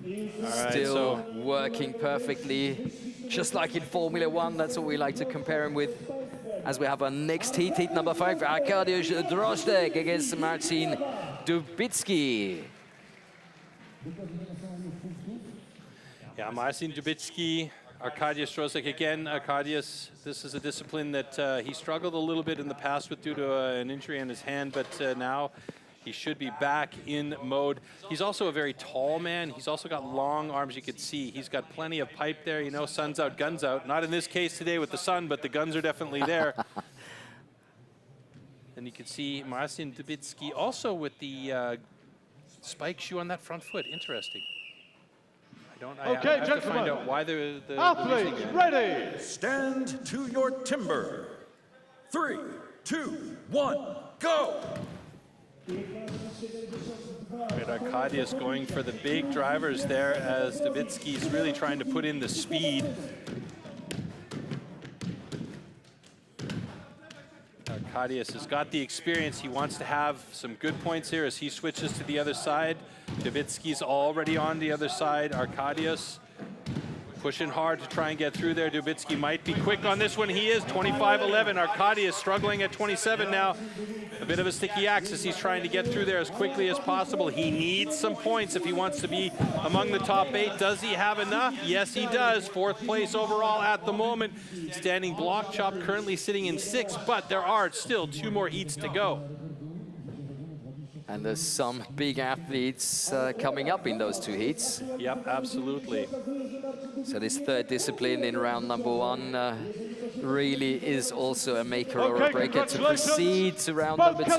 All right, Still working perfectly, just like in Formula One. That's what we like to compare him with. As we have our next heat, heat number 5, Arkadiusz Drozdek against Marcin Dubicki. Yeah, Marcin Dubicki, Arkadiusz Drozdek again. Arkadiusz, this is a discipline that he struggled a little bit in the past with due to an injury in his hand, but now he should be back in mode. He's also a very tall man. He's also got long arms, you could see. He's got plenty of pipe there, you know, sun's out, guns out. Not in this case today with the sun, but the guns are definitely there. And you can see Marcin Dubicki also with the spike shoe on that front foot. Interesting. I have to find out why the athletes ready. Stand to your timber. 3, 2, 1, go! Right, Arkadiusz going for the big drivers there as Dubicki's really trying to put in the speed. Arkadiusz has got the experience. He wants to have some good points here as he switches to the other side. Dubicki's already on the other side. Arkadiusz pushing hard to try and get through there. Dubicki might be quick on this one. He is 25-11. Arkadiusz struggling at 27 now. A bit of a sticky axis. He's trying to get through there as quickly as possible. He needs some points if he wants to be among the top 8. Does he have enough? Yes, he does. 4th place overall at the moment. Standing block chop currently sitting in 6th, but there are still 2 more heats to go. And there's some big athletes coming up in those 2 heats. Yep, absolutely. So this 3rd discipline in round number 1 really is also a maker or a breaker to proceed to round number 2.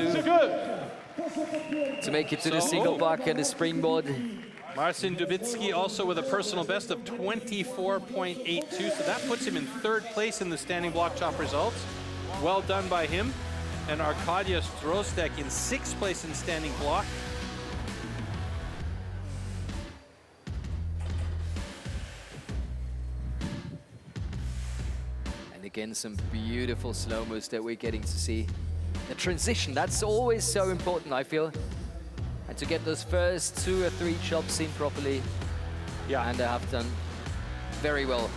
To make it to the single buck and the springboard. Marcin Dubicki also with a personal best of 24.82, so that puts him in 3rd place in the standing block chop results. Well done by him. And Arkadiusz Drozdek in 6th place in standing block. And again, some beautiful slow-mos that we're getting to see. The transition, that's always so important, I feel. And to get those first 2 or 3 chops in properly. Yeah. And they have done very well.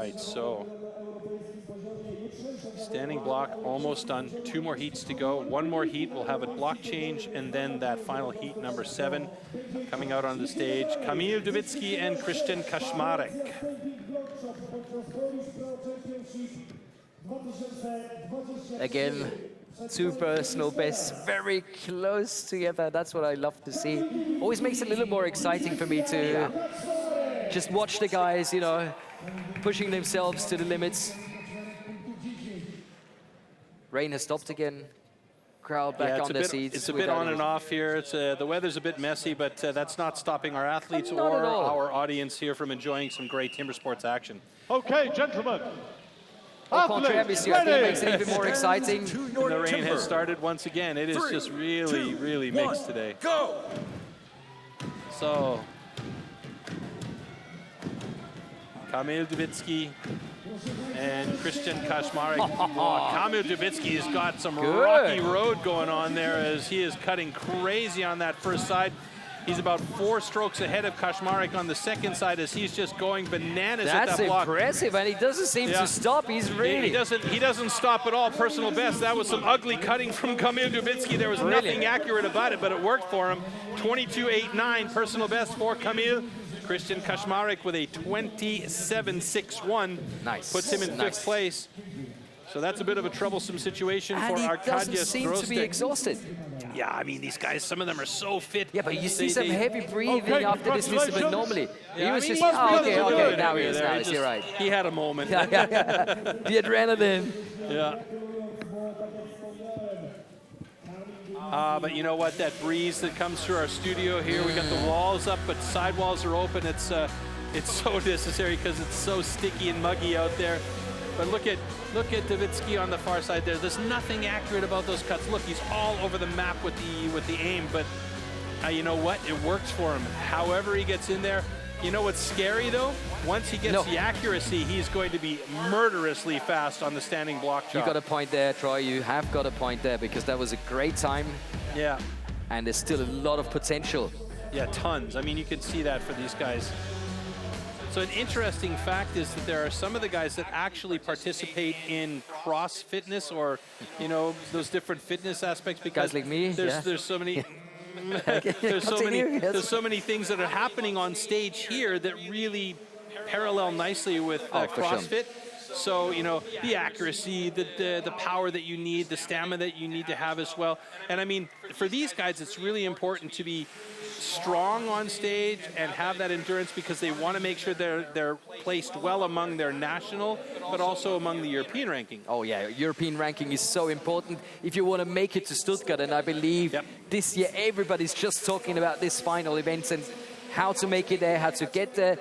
Right, so standing block almost done. 2 more heats to go. 1 more heat, we'll have a block change, and then that final heat number 7 coming out on the stage. Kamil Dubicki and Christian Kaczmarek. Again, 2 personal bests very close together. That's what I love to see. Always makes it a little more exciting for me to just watch the guys, you know, pushing themselves to the limits. Rain has stopped again. Crowd back on their seats. It's a bit on and off here. It's the weather's a bit messy, but that's not stopping our athletes or our audience here from enjoying some great timber sports action. Okay, gentlemen. Au contraire, monsieur, I think it makes it even more exciting. And the rain has started once again. It is just really, really mixed today. Go! So, Kamil Dubicki And Christian Kaczmarek, Kamil Dubicki has got some rocky road going on there as he is cutting crazy on that first side. He's about 4 strokes ahead of Kaczmarek on the second side as he's just going bananas at that block. That's impressive, and he doesn't seem to stop. He's really... He doesn't stop at all. Personal best. That was some ugly cutting from Kamil Dubicki. There was nothing accurate about it, but it worked for him. 22.89 personal best for Kamil. Christian Kaczmarek with a 27.61. Nice. Puts him in 5th place. So that's a bit of a troublesome situation for Arkadiusz Grostek. And he doesn't seem to be exhausted. Yeah, I mean, these guys, some of them are so fit. Yeah, but you see some heavy breathing after this discipline normally. Yeah, he was just, okay, now he is, you're right. He had a moment. The adrenaline. Yeah. But you know what, that breeze that comes through our studio here, we got the walls up, but sidewalls are open. It's so necessary because it's so sticky and muggy out there. But look at Dubicki on the far side there. There's nothing accurate about those cuts. Look, he's all over the map with the aim, but you know what? It works for him. However he gets in there. You know what's scary though? Once he gets the accuracy, he's going to be murderously fast on the standing block chop. You got a point there, Troy. You have got a point there because that was a great time. Yeah. And there's still a lot of potential. Yeah, tons. I mean, you can see that for these guys. So an interesting fact is that there are some of the guys that actually participate in cross fitness, or you know, those different fitness aspects, because guys like me, there's so many there's so many things that are happening on stage here that really parallel nicely with CrossFit. So, you know, the accuracy, the power that you need, the stamina that you need to have as well. And I mean, for these guys, it's really important to be strong on stage and have that endurance because they want to make sure they're placed well among their national, but also among the European ranking. Oh yeah, European ranking is so important if you want to make it to Stuttgart. And I believe this year everybody's just talking about this final event and how to make it there, how to get there.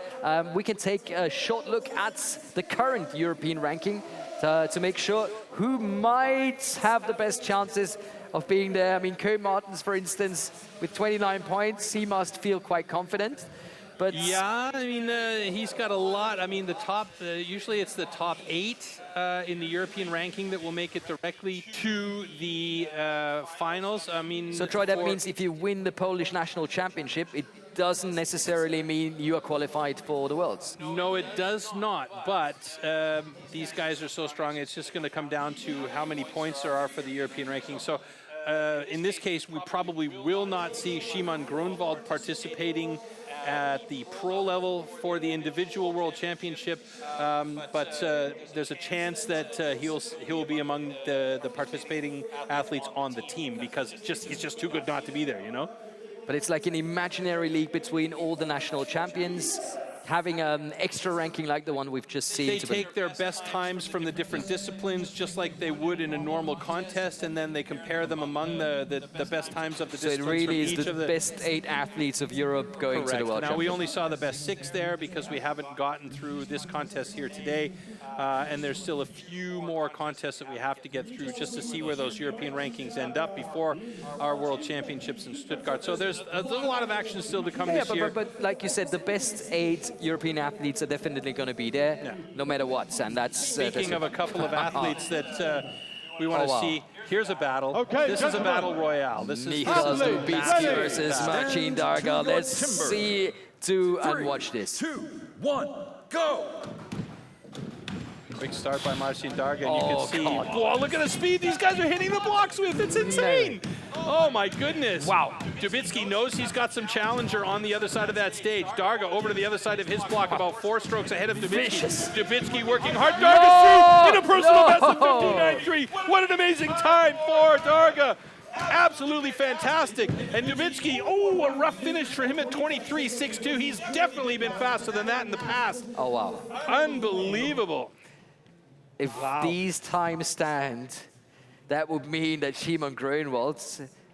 We can take a short look at the current European ranking to make sure who might have the best chances of being there. I mean, Koen Martens, for instance, with 29 points, he must feel quite confident. But yeah, I mean, he's got a lot. I mean, the top, usually it's the top 8 in the European ranking that will make it directly to the finals. I mean, so Troy, that means if you win the Polish national championship, it doesn't necessarily mean you are qualified for the Worlds. No, it does not. But these guys are so strong, it's just going to come down to how many points there are for the European ranking. So in this case, we probably will not see Szymon Grunwald participating at the pro level for the individual world championship, but there's a chance that he'll be among the participating athletes on the team because it's just too good not to be there, you know? But it's like an imaginary league between all the national champions, having an extra ranking like the one we've just seen. They take their best times from the different disciplines, just like they would in a normal contest, and then they compare them among the best times of the disciplines. So it really is the best 8 athletes of Europe going to the World Championship. Now, we only saw the best 6 there because we haven't gotten through this contest here today, and there's still a few more contests that we have to get through just to see where those European rankings end up before our World Championships in Stuttgart. So there's a lot of action still to come this year. But like you said, the best 8 European athletes are definitely going to be there, no matter what. And that's speaking of a couple of athletes that we want to see. Here's a battle. This is a battle royale. This is Michał Dubicki versus Marcin Darga. Let's see and watch this. 3, 2, 1, go! Big start by Marcin Darga, and you can see. Oh, look at the speed these guys are hitting the blocks with. It's insane. Oh my goodness. Wow. Dubicki knows he's got some challenger on the other side of that stage. Darga over to the other side of his block, about 4 strokes ahead of Dubicki. Dubicki working hard. Darga through in a personal best of 59.3. What an amazing time for Darga. Absolutely fantastic. And Dubicki, a rough finish for him at 23.62. He's definitely been faster than that in the past. Oh, wow. Unbelievable. If these times stand, that would mean that Szymon Grunwald,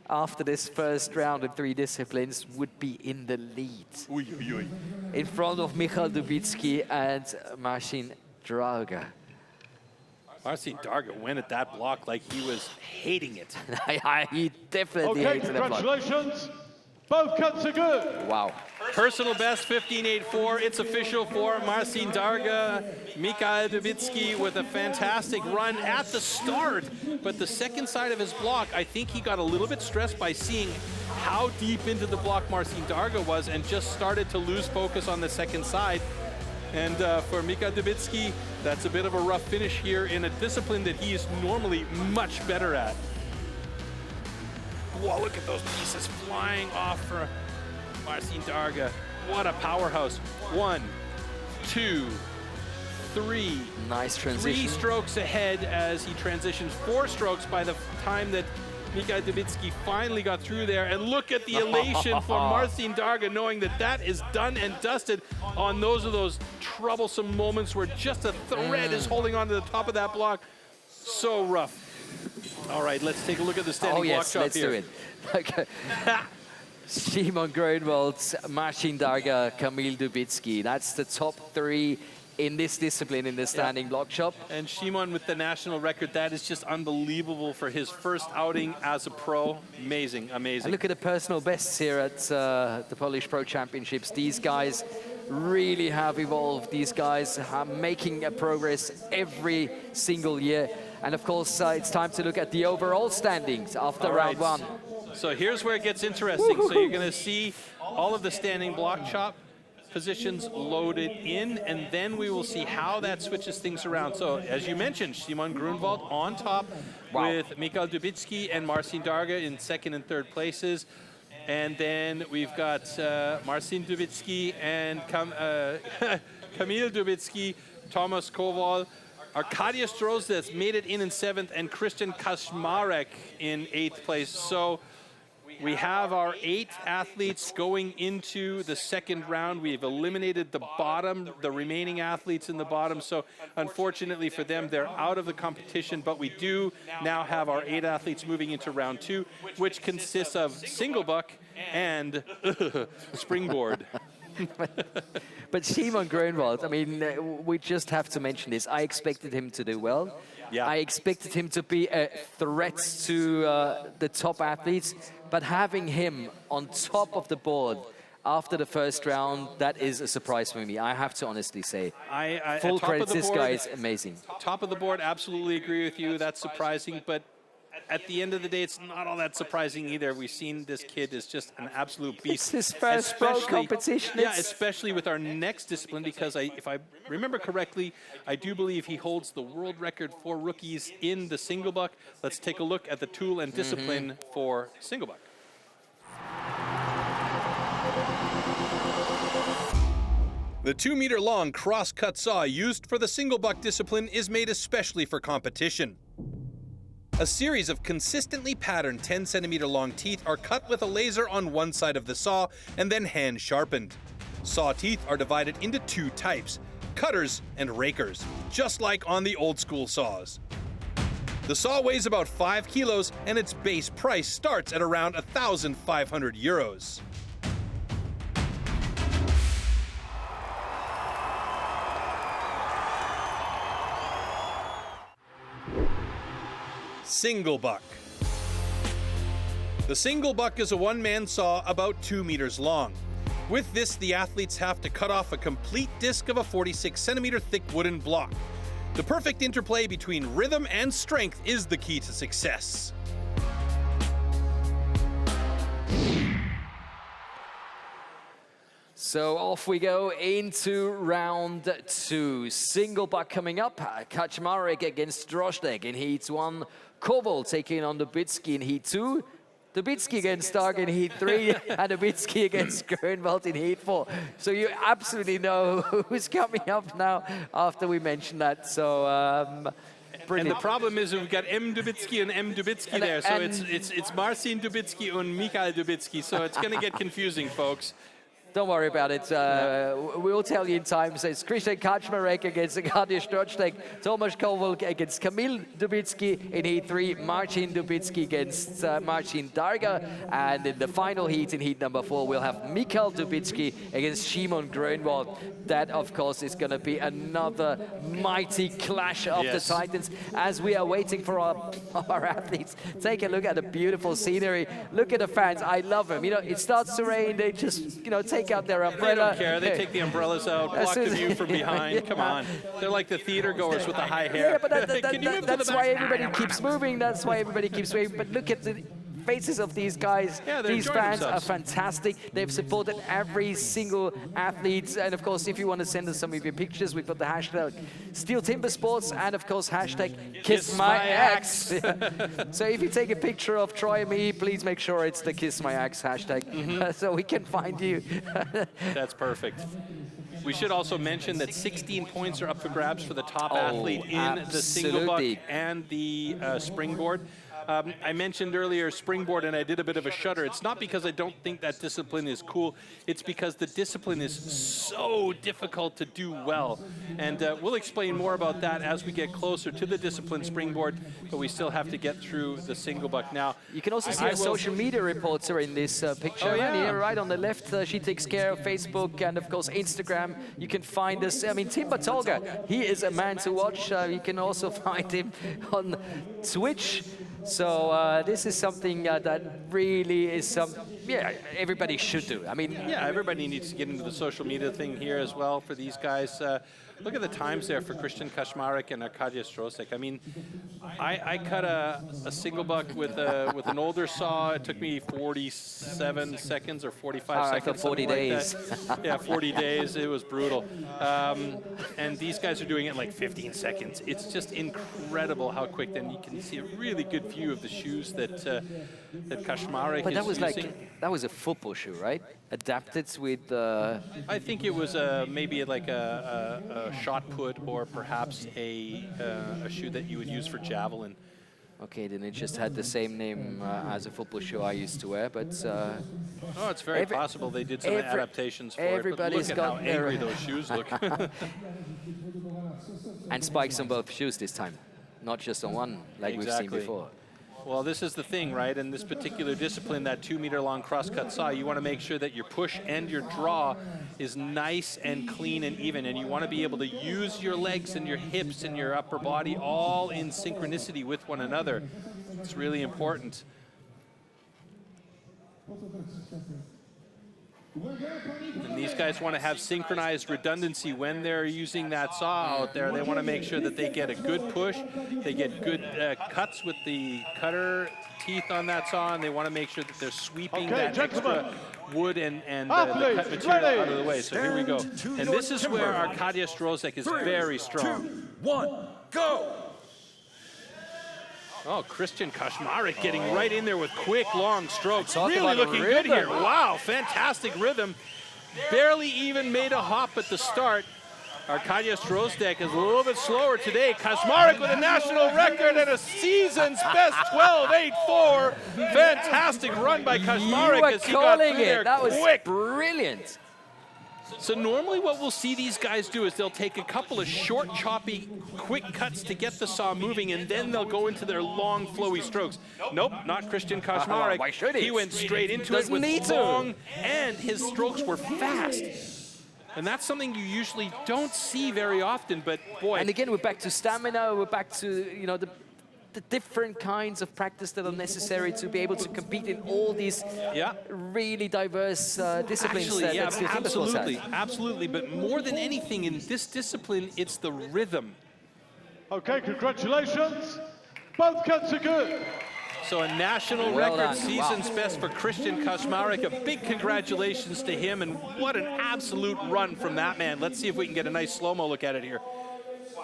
after this first round of 3 disciplines, would be in the lead. In front of Michał Dubicki and Marcin Darga. Marcin Darga went at that block like he was hating it. He definitely hated that block. Congratulations. Both cuts are good. Wow. Personal best 15.84. It's official for Marcin Darga. Michał Dubicki with a fantastic run at the start, but the second side of his block, I think he got a little bit stressed by seeing how deep into the block Marcin Darga was and just started to lose focus on the second side. And for Michał Dubicki, that's a bit of a rough finish here in a discipline that he is normally much better at. Whoa, look at those pieces flying off for Marcin Darga. What a powerhouse. 1, 2, 3. Nice transition. 3 strokes ahead as he transitions. 4 strokes by the time that Michał Dubicki finally got through there. And look at the elation for Marcin Darga, knowing that that is done and dusted on those troublesome moments where just a thread is holding on to the top of that block. So rough. All right, let's take a look at the standing block chop let's here. do it. Okay. Szymon Grönwald, Marcin Darga, Kamil Dubicki. That's the top 3 in this discipline in the standing block chop. And Szymon with the national record, that is just unbelievable for his first outing as a pro. Amazing, amazing. And look at the personal bests here at the Polish Pro Championships. These guys really have evolved. These guys are making a progress every single year. And of course, it's time to look at the overall standings after round 1. So here's where it gets interesting. So you're going to see all of the standing block chop positions loaded in, and then we will see how that switches things around. So as you mentioned, Szymon Grönwald on top with Michał Dubicki and Marcin Darga in 2nd and 3rd places. And then we've got Marcin Dubicki and Kamil Dubicki, Tomasz Kowal, Arkadiusz Drozdec made it in 7th, and Christian Kaczmarek in 8th place. So we have our 8 athletes going into the 2nd round. We've eliminated the bottom, the remaining athletes in the bottom. So unfortunately for them, they're out of the competition. But we do now have our 8 athletes moving into round 2, which consists of single buck and springboard. But Szymon Grönwald, I mean, we just have to mention this. I expected him to do well. Yeah. I expected him to be a threat to the top athletes, but having him on top of the board after the first round, that is a surprise for me. I have to honestly say. Full credit, this guy is amazing. Top of the board, absolutely agree with you. That's surprising, but at the end of the day, it's not all that surprising either. We've seen this kid is just an absolute beast. It's his first pro competition. Yeah, especially with our next discipline, because if I remember correctly, I do believe he holds the world record for rookies in the single buck. Let's take a look at the tool and discipline for single buck. The 2-meter-long cross-cut saw used for the single buck discipline is made especially for competition. A series of consistently patterned 10-centimeter-long teeth are cut with a laser on one side of the saw and then hand-sharpened. Saw teeth are divided into 2 types, cutters and rakers, just like on the old-school saws. The saw weighs about 5 kilos and its base price starts at around 1,500 euros. Single buck. The single buck is a one-man saw about 2 meters long. With this, the athletes have to cut off a complete disc of a 46-centimeter thick wooden block. The perfect interplay between rhythm and strength is the key to success. So off we go into round 2. Single buck coming up. Kaczmarek against Drozdec in heat 1. Kowal taking on Dubicki in heat 2. Dubicki against Darga in heat 3. And Dubicki against Grönwald in heat 4. So you absolutely know who's coming up now after we mentioned that. So brilliant. And the problem is we've got M. Dubicki and M. Dubicki there. So it's Marcin Dubicki and Michał Dubicki. So it's going to get confusing, folks. Don't worry about it. We'll tell you in time. So it's Christian Kaczmarek against Arkadiusz Stroczek, Tomasz Kowal against Kamil Dubicki in Heat 3, Marcin Dubicki against Marcin Darga. And in the final heat, in Heat number 4, we'll have Michał Dubicki against Szymon Grönwald. That, of course, is going to be another mighty clash of the Titans. As we are waiting for our athletes, take a look at the beautiful scenery. Look at the fans. I love them. You know, it starts to rain. They just, you know, take out their umbrella. They don't care. They take the umbrellas out, block the view from behind. Come on. They're like the theater goers with the high hair. Yeah, but that's why everybody keeps moving. That's why everybody keeps waving. But look at the faces of these guys. Yeah, these fans themselves. are fantastic. They've supported every single athlete. And of course, if you want to send us some of your pictures, we've got the hashtag STIHL TIMBERSPORTS and of course hashtag #KissMyAxe. So if you take a picture of Troy and me, please make sure it's the #KissMyAxe hashtag so we can find you. That's perfect. We should also mention that 16 points are up for grabs for the top athlete in the single buck and the springboard. I mentioned earlier springboard, and I did a bit of a shudder. It's not because I don't think that discipline is cool. It's because the discipline is so difficult to do well. And we'll explain more about that as we get closer to the discipline springboard, but we still have to get through the single buck now. You can also see a social media reporter in this picture. Oh, yeah. Here, right on the left, she takes care of Facebook and, of course, Instagram. You can find us. I mean, Timber Tolga, he is a man to watch. You can also find him on Twitch. So this is something that really is everybody should do. I mean, yeah, everybody needs to get into the social media thing here as well for these guys. Look at the times there for Christian Kaczmarek and Arkadiusz Stroczek. I mean, I cut a single buck with an older saw. It took me 47 seconds or 45 seconds. 40 days. Like yeah, 40 days. It was brutal. And these guys are doing it in like 15 seconds. It's just incredible how quick. Then you can see a really good view of the shoes that Kaczmarek but is that was using. that was a football shoe, right? Adapted with. I think it was maybe like a shot put or perhaps a shoe that you would use for javelin. Okay, then it just had the same name as a football shoe I used to wear, but. Oh, it's very possible they did some adaptations for it. But look at how angry those shoes look. And spikes on both shoes this time, not just on one like we've seen before. Well, this is the thing, right? In this particular discipline, that 2-meter-long cross-cut saw, you want to make sure that your push and your draw is nice and clean and even, and you want to be able to use your legs and your hips and your upper body all in synchronicity with one another. It's really important. And these guys want to have synchronized redundancy when they're using that saw out there. They want to make sure that they get a good push, they get good cuts with the cutter teeth on that saw, and they want to make sure that they're sweeping that extra wood and the cut material out of the way. So here we go. And this is where Arkadiusz Stroczek is very strong. 3, 2, 1, go! Oh, Christian Kaczmarek getting right in there with quick, long strokes. Really looking good here. Wow, fantastic rhythm. Barely even made a hop at the start. Arkadiusz Stroczek is a little bit slower today. Kaczmarek with a national record and a season's best 12.84. Fantastic run by Kaczmarek as he got through there quick. That was brilliant. So normally what we'll see these guys do is they'll take a couple of short, choppy, quick cuts to get the saw moving, and then they'll go into their long, flowy strokes. Nope, not Christian Kaczmarek. Why should he? He went straight into it with long, and his strokes were fast. And that's something you usually don't see very often, but boy. And again, we're back to stamina, we're back to, you know, the different kinds of practice that are necessary to be able to compete in all these really diverse disciplines. Actually, absolutely, absolutely. But more than anything in this discipline, it's the rhythm. Okay, congratulations. Both cuts are good. So a national record season's best for Christian Kaczmarek. A big congratulations to him, and what an absolute run from that man. Let's see if we can get a nice slow-mo look at it here.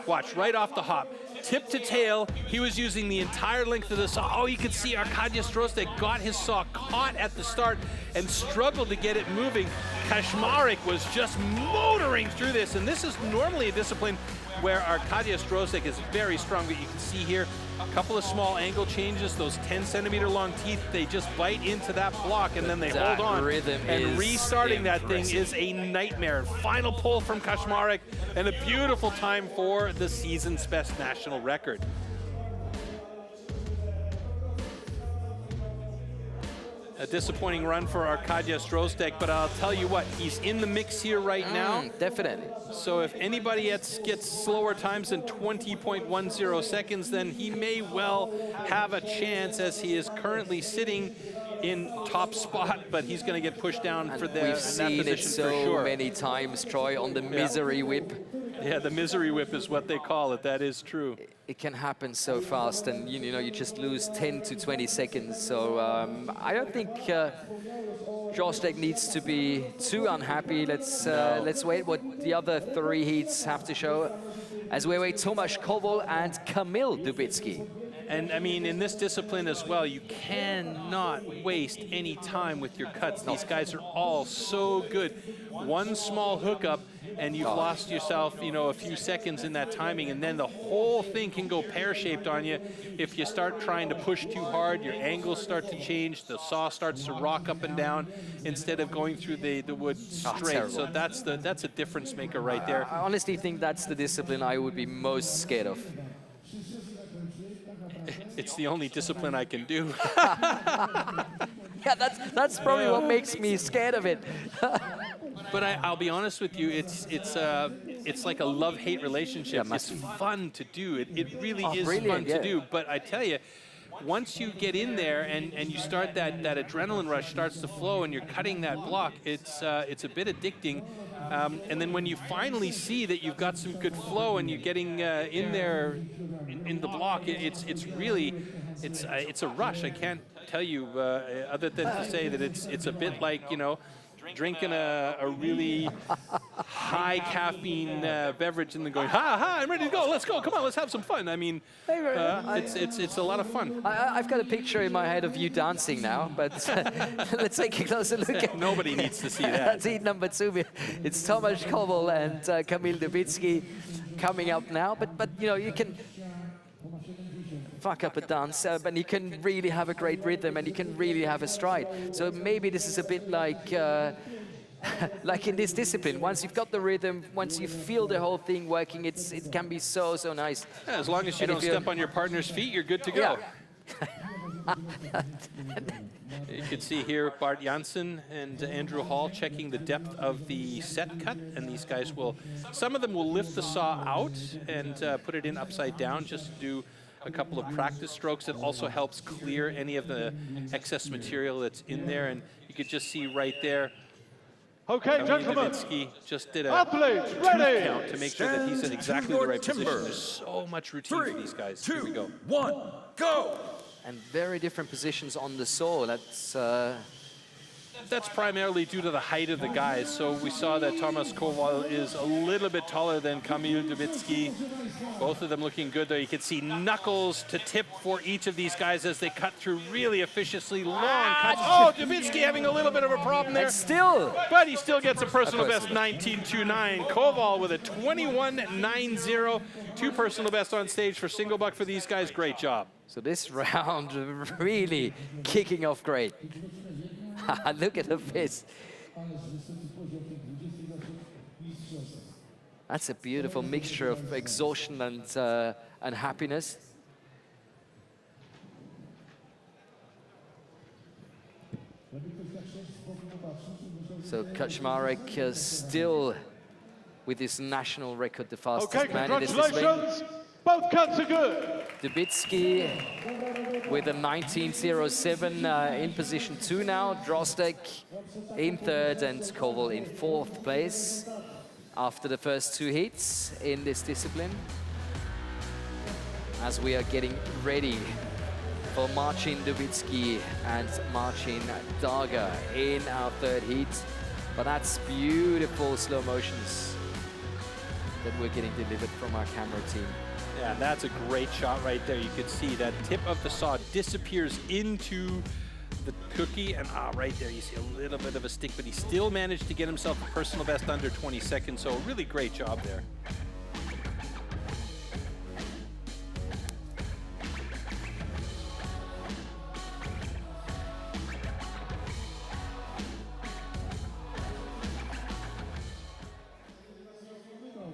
Watch, right off the hop. Tip to tail, he was using the entire length of the saw. Oh, you can see Arkadiusz Stroczek got his saw caught at the start and struggled to get it moving. Kaczmarek was just motoring through this, and this is normally a discipline where Arkadiusz Drozdek is very strong, but you can see here a couple of small angle changes, those 10-centimeter long teeth, they just bite into that block and then they hold on. And restarting that thing is a nightmare. Final pull from Kaczmarek and a beautiful time for the season's best national record. A disappointing run for Arkadiusz Drozdek, but I'll tell you what, he's in the mix here right now. Definitely. So if anybody gets slower times than 20.10 seconds, then he may well have a chance, as he is currently sitting in top spot, but he's going to get pushed down for We've seen it so many times, Troy, on the misery whip. Yeah, the misery whip is what they call it. That is true. It can happen so fast, and you know, you just lose 10 to 20 seconds. So I don't think Drozdek needs to be too unhappy. Let's wait what the other three heats have to show, as we await Tomasz Kowal and Kamil Dubicki. And I mean, in this discipline as well, you cannot waste any time with your cuts. These guys are all so good. One small hookup, and you've lost yourself, you know, a few seconds in that timing, and then the whole thing can go pear-shaped on you. If you start trying to push too hard, your angles start to change, the saw starts to rock up and down instead of going through the wood straight. So that's a difference maker right there. I honestly think that's the discipline I would be most scared of. It's the only discipline I can do. Yeah, that's probably what makes me scared of it. But I'll be honest with you, it's like a love-hate relationship. Yeah, it's fun to do. It really is fun to do. But I tell you, once you get in there and you start that adrenaline rush starts to flow and you're cutting that block, it's a bit addicting. And then when you finally see that you've got some good flow and you're getting in there in the block, it's really a rush. I can't tell you other than to say that it's a bit like, you know, drinking a really high caffeine beverage and then going, I'm ready to go, let's go, come on, let's have some fun. I mean, it's a lot of fun. I've got a picture in my head of you dancing now, but let's take a closer look at Nobody needs to see that. That's heat number 2. It's Tomasz Kowal and Kamil Dubicki coming up now, but you know, you can fuck up a dance, but you can really have a great rhythm and you can really have a stride. So maybe this is a bit like like in this discipline. Once you've got the rhythm, once you feel the whole thing working, it can be so nice. Yeah, as long as you don't step on your partner's feet, you're good to go. Yeah. You can see here Bart Janssen and Andrew Hall checking the depth of the set cut, and these guys will, some of them will lift the saw out and put it in upside down just to do a couple of practice strokes. It also helps clear any of the excess material that's in there, and you could just see right there. Okay, gentlemen, Dubicki just did a athletes, tooth ready. count to make sure that he's in exactly the right position. There's so much routine for these guys. 3, Here we go. 1, go! And very different positions on the saw. That's primarily due to the height of the guys. So we saw that Tomasz Kowal is a little bit taller than Kamil Dubicki. Both of them looking good, though. You can see knuckles to tip for each of these guys as they cut through really efficiently long cuts. Oh, Dubicki having a little bit of a problem there. But he still gets a personal best 19.29. Kowal with a 21.90. 2 personal best on stage for single buck for these guys. Great job. So this round really kicking off great. Look at the fist. That's a beautiful mixture of exhaustion and happiness. So Kaczmarek still with his national record, the fastest man in this discipline. Both cuts are good. Dubicki with a 19.07 in position 2 now. Drozdek in 3rd and Kowal in 4th place after the first 2 heats in this discipline. As we are getting ready for Marcin Dubicki and Marcin Darga in our 3rd heat. But that's beautiful slow motions that we're getting delivered from our camera team. Yeah, that's a great shot right there. You can see that tip of the saw disappears into the cookie, and right there you see a little bit of a stick, but he still managed to get himself a personal best under 20 seconds, so a really great job there.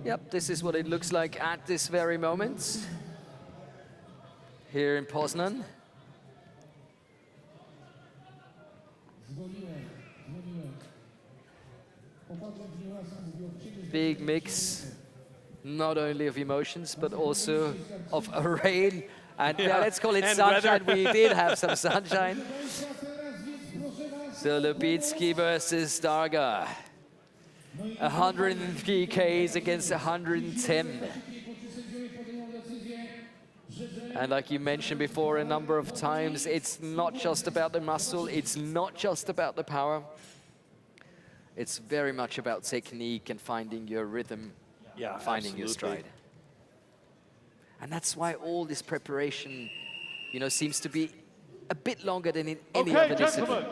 Yep, this is what it looks like at this very moment here in Poznań. Big mix, not only of emotions, but also of rain. And let's call it sunshine. We did have some sunshine. So Dubicki versus Darga. 103 Ks against 110. And like you mentioned before a number of times, it's not just about the muscle, it's not just about the power. It's very much about technique and finding your rhythm, finding your stride. And that's why all this preparation, you know, seems to be a bit longer than in any other discipline.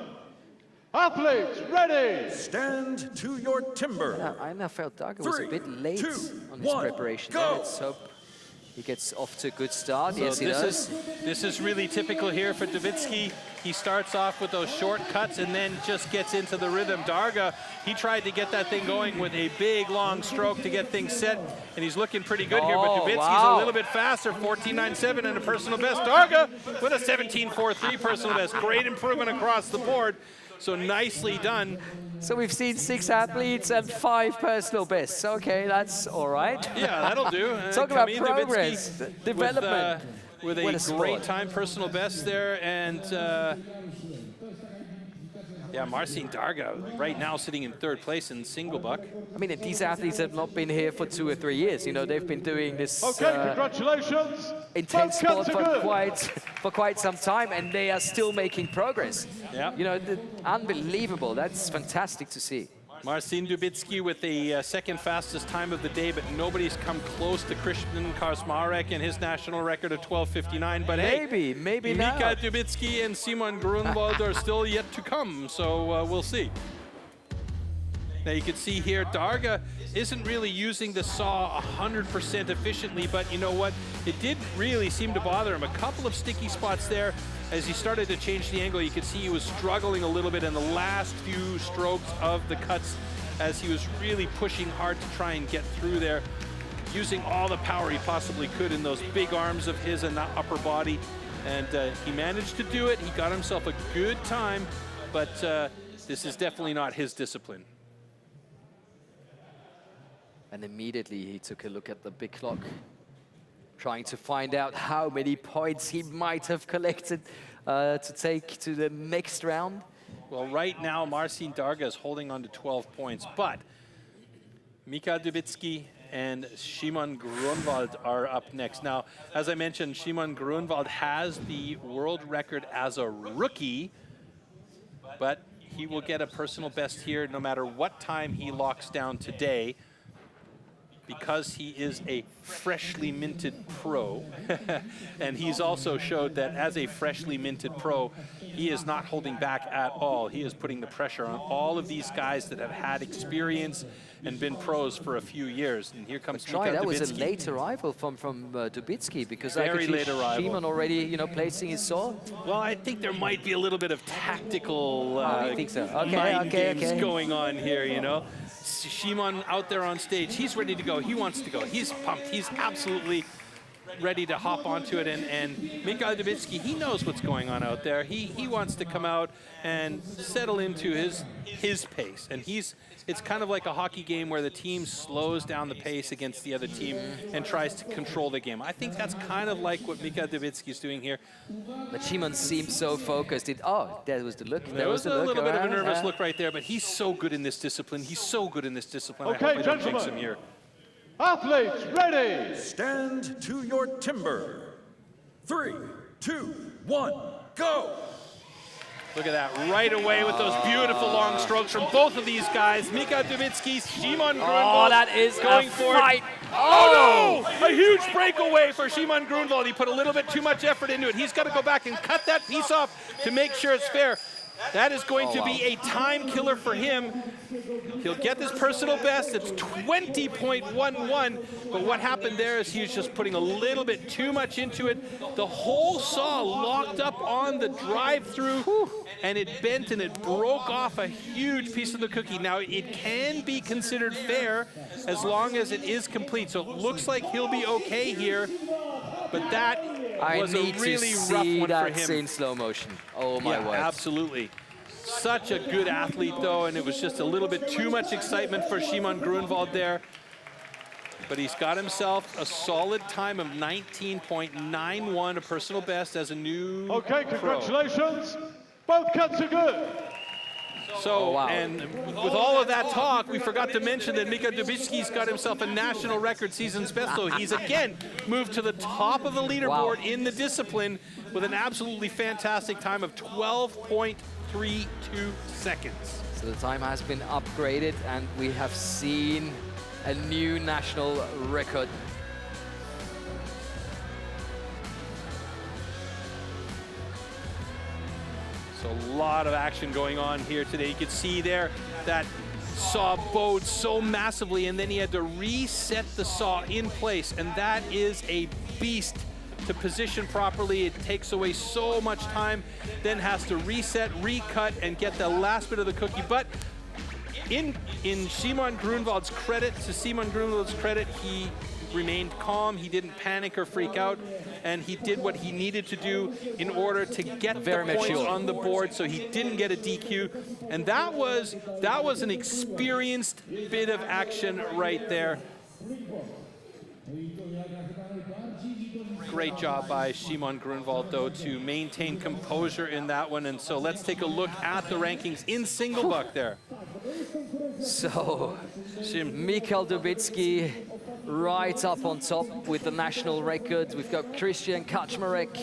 Athletes, ready! Stand to your timber. I felt Darga was a bit late on his preparation. Let's hope he gets off to a good start. So yes, he does. This is really typical here for Dubicki. He starts off with those short cuts and then just gets into the rhythm. Darga, he tried to get that thing going with a big, long stroke to get things set, and he's looking pretty good here, but Dubicki's a little bit faster, 14.97 and a personal best. Darga with a 17.43 personal best. Great improvement across the board. So nicely done. So we've seen 6 athletes and 5 personal bests. Okay, that's all right. Yeah, that'll do. Talk about progress, development. With a great time personal best there, and Marcin Darga right now sitting in 3rd place in single buck. I mean, these athletes have not been here for 2 or 3 years. You know, they've been doing this congratulations. Intense sport for quite some time, and they are still making progress. Yeah. You know, unbelievable. That's fantastic to see. Marcin Dubicki with the 2nd fastest time of the day, but nobody's come close to Christian Karsmarek and his national record of 12:59. But maybe now. Michał Dubicki and Simon Grunwald are still yet to come, so we'll see. Now you can see here, Darga isn't really using the saw 100% efficiently, but you know what? It did really seem to bother him. A couple of sticky spots there. As he started to change the angle, you could see he was struggling a little bit in the last few strokes of the cuts as he was really pushing hard to try and get through there, using all the power he possibly could in those big arms of his and that upper body. And he managed to do it. He got himself a good time, but this is definitely not his discipline. And immediately he took a look at the big clock, trying to find out how many points he might have collected to take to the next round. Well, right now, Marcin Darga is holding on to 12 points, but Michał Dubicki and Simon Grunwald are up next. Now, as I mentioned, Simon Grunwald has the world record as a rookie, but he will get a personal best here no matter what time he locks down today, because he is a freshly minted pro. And he's also showed that as a freshly minted pro, he is not holding back at all. He is putting the pressure on all of these guys that have had experience and been pros for a few years. And here comes Michał Dubicki. That was a late arrival from Dubicki, because I could see late arrival. Simon already, you know, placing his saw. Well, I think there might be a little bit of tactical I think so. mind games going on here, you know. Simon out there on stage, he's ready to go. He wants to go. He's pumped. He's absolutely ready to hop onto it. And Michał Dubicki, he knows what's going on out there. He wants to come out and settle into his pace. And it's kind of like a hockey game where the team slows down the pace against the other team and tries to control the game. I think that's kind of like what Michał Dubicki is doing here. But Simon seems so focused. There was the look. There was a little bit of a nervous look right there, but he's so good in this discipline. He's so good in this discipline. Okay, I hope I don't jinx him here. Athletes, ready! Stand to your timber. 3, 2, 1, go! Look at that, right away with those beautiful long strokes from both of these guys. Michał Dubicki, Szymon Grunwald. Oh, that is going a forward. fight. Oh no! A huge breakaway for Szymon Grunwald. He put a little bit too much effort into it. He's got to go back and cut that piece off to make sure it's fair. That is going to be a time killer for him. He'll get this personal best. It's 20.11. But what happened there is he was just putting a little bit too much into it. The whole saw locked up on the drive-through, and it bent and it broke off a huge piece of the cookie. Now, it can be considered fair as long as it is complete. So it looks like he'll be okay here. But that was a really rough one for him. In slow motion. Oh my word. Absolutely. Such a good athlete though, and it was just a little bit too much excitement for Szymon Grunwald there. But he's got himself a solid time of 19.91, a personal best as a new Okay, congratulations. Both cuts are good. So, and with all of that talk, we forgot to mention that Michał Dubicki's got himself a national record season's best. So he's again moved to the top of the leaderboard in the discipline with an absolutely fantastic time of 12.32 seconds. So the time has been upgraded and we have seen a new national record. So a lot of action going on here today. You can see there that saw bowed so massively, and then he had to reset the saw in place, and that is a beast to position properly. It takes away so much time, then has to reset, recut, and get the last bit of the cookie. But in Szymon Grunwald's credit, he remained calm, he didn't panic or freak out, and he did what he needed to do in order to get the points on the board, so he didn't get a DQ. And that was an experienced bit of action right there. Great job by Szymon Grunwald, though, to maintain composure in that one. And so let's take a look at the rankings in single buck there. So, Michał Dubicki right up on top with the national record. We've got Christian Kaczmarek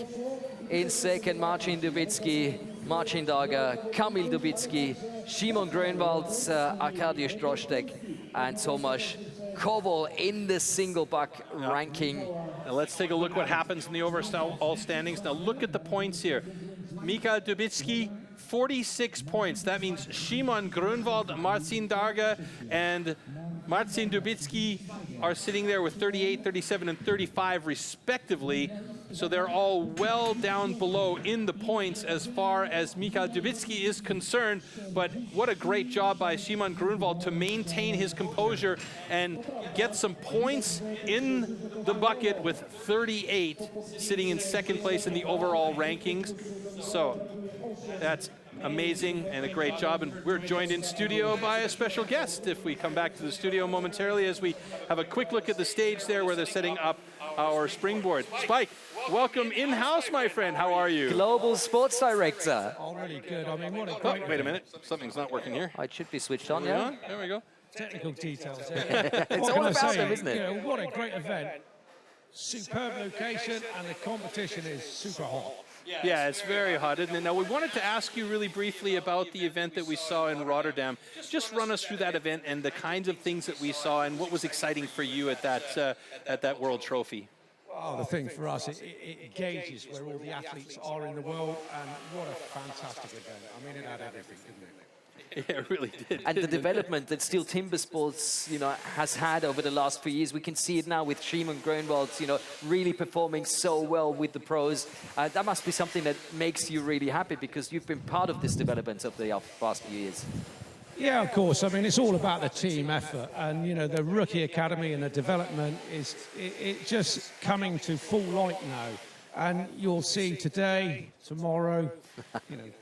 in second, Marcin Dubicki, Marcin Darga, Kamil Dubicki, Szymon Grunwald, Arkadiusz Drosztek, and Tomasz Kowal in the single buck ranking. Now let's take a look what happens in the overall standings. Now look at the points here. Michał Dubicki, 46 points. That means Szymon Grunwald, Marcin Darga, and Marcin Dubicki are sitting there with 38, 37, and 35 respectively. So they're all well down below in the points as far as Michał Dubicki is concerned. But what a great job by Szymon Grunwald to maintain his composure and get some points in the bucket with 38, sitting in second place in the overall rankings. So that's amazing and a great job, and we're joined in studio by a special guest if we come back to the studio momentarily as we have a quick look at the stage there where they're setting up our springboard. Spike, welcome in-house, my friend. How are you? Global Sports Director. Oh, really good. I mean, what a great... Oh, wait a minute. Something's not working here. It should be switched on, yeah? There we go. Technical details. It's all about them, isn't it? You know, what a great event. Superb location, and the competition is super hot. Yeah, it's very hot, isn't it? Now, we wanted to ask you really briefly about the event that we saw in Rotterdam. Just run us through that event and the kinds of things that we saw and what was exciting for you at that World Trophy. Oh, the thing for us, it gauges where all the athletes are in the world, and what a fantastic event. I mean, it had everything, didn't it? Yeah, it really did. And the development that Stihl Timbersports, has had over the last few years, we can see it now with Szymon Grunwald, really performing so well with the pros. That must be something that makes you really happy because you've been part of this development of the past few years. Yeah, of course. I mean, it's all about the team effort, and the rookie academy and the development is just coming to full light now. And you'll see today, tomorrow,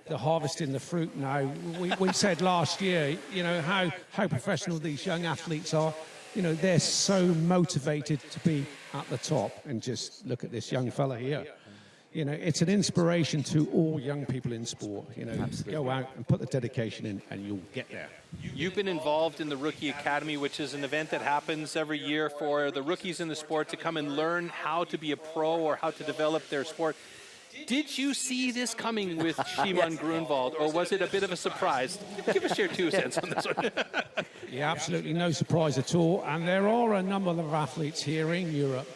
the harvesting the fruit now. We said last year, how professional these young athletes are. They're so motivated to be at the top. And just look at this young fella here. It's an inspiration to all young people in sport. Go out and put the dedication in and you'll get there. You've been involved in the Rookie Academy, which is an event that happens every year for the rookies in the sport to come and learn how to be a pro or how to develop their sport. Did you see this coming with Szymon Grunwald, or was it a bit of a surprise? Give us your 2 cents on this one. Yeah, absolutely no surprise at all. And there are a number of athletes here in Europe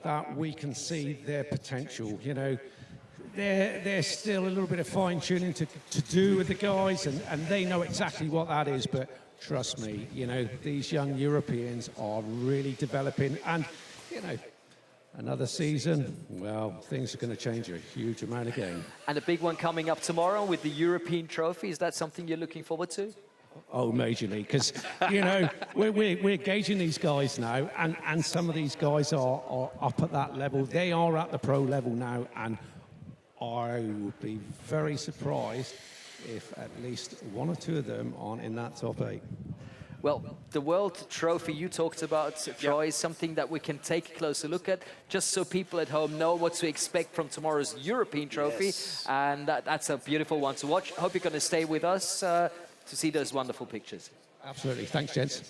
that we can see their potential. You know, there's still a little bit of fine-tuning to do with the guys, and they know exactly what that is. But trust me, you know, these young Europeans are really developing. And, you know, another season, well, things are going to change a huge amount again. And a big one coming up tomorrow with the European trophy. Is that something you're looking forward to? Oh, majorly, because, you know, we're gauging these guys now, and some of these guys are up at that level. They are at the pro level now, and I would be very surprised if at least 1 or 2 of them aren't in that top 8. Well, the World Trophy you talked about, Troy, is something that we can take a closer look at, just so people at home know what to expect from tomorrow's European Trophy. Yes. And that's a beautiful one to watch. I hope you're going to stay with us to see those wonderful pictures. Absolutely. Thanks, gents.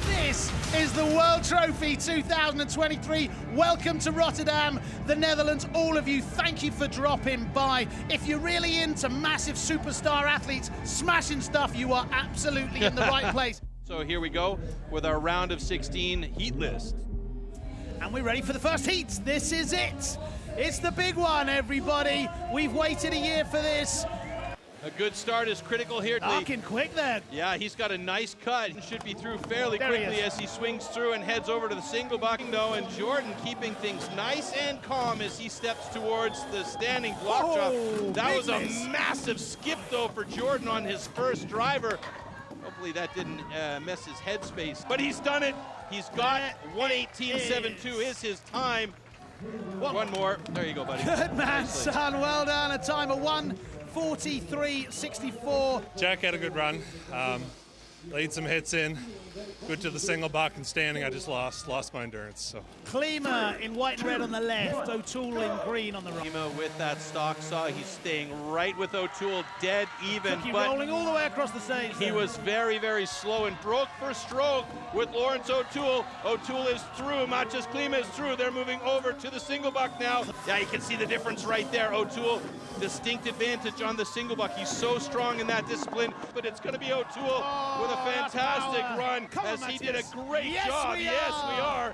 This is the World Trophy 2023. Welcome to Rotterdam, the Netherlands. All of you, thank you for dropping by. If you're really into massive superstar athletes smashing stuff, you are absolutely in the right place. So here we go with our round of 16 heat list. And we're ready for the first heat. This is it. It's the big one, everybody. We've waited a year for this. A good start is critical here. Arcing quick then. Yeah, he's got a nice cut. He should be through fairly quickly as he swings through and heads over to the single bucking though. And Jordan keeping things nice and calm as he steps towards the standing block drop. That was a massive skip though for Jordan on his first driver. Hopefully that didn't mess his headspace. But he's done it. He's got 1:18.72 is his time. One more. There you go, buddy. Good man, son. Well done. A time of 1:43.64. Jack had a good run. Laid some hits in. Good to the single buck and standing. I just lost my endurance. So. Klima in white and red on the left. O'Toole in green on the right. Klima with that stock saw. He's staying right with O'Toole, dead even. But rolling all the way across the stage. He was very, very slow and broke for stroke with Lawrence O'Toole. O'Toole is through. Matches Klima is through. They're moving over to the single buck now. Yeah, you can see the difference right there. O'Toole, distinct advantage on the single buck. He's so strong in that discipline, but it's going to be O'Toole with a fantastic run as he did a great job. Yes, we are.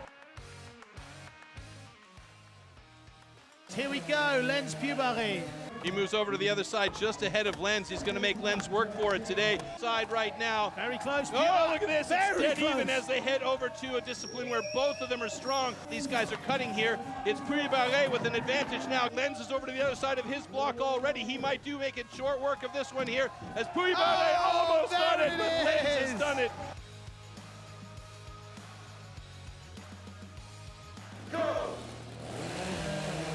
Here we go, Lens Pubaré. He moves over to the other side just ahead of Lens. He's going to make Lens work for it today. Side right now. Very close. Oh, look at this. It's dead even as they head over to a discipline where both of them are strong. These guys are cutting here. It's Pubaré with an advantage now. Lens is over to the other side of his block already. He might make it short work of this one here as Pubaré almost done it, but Lens has done it.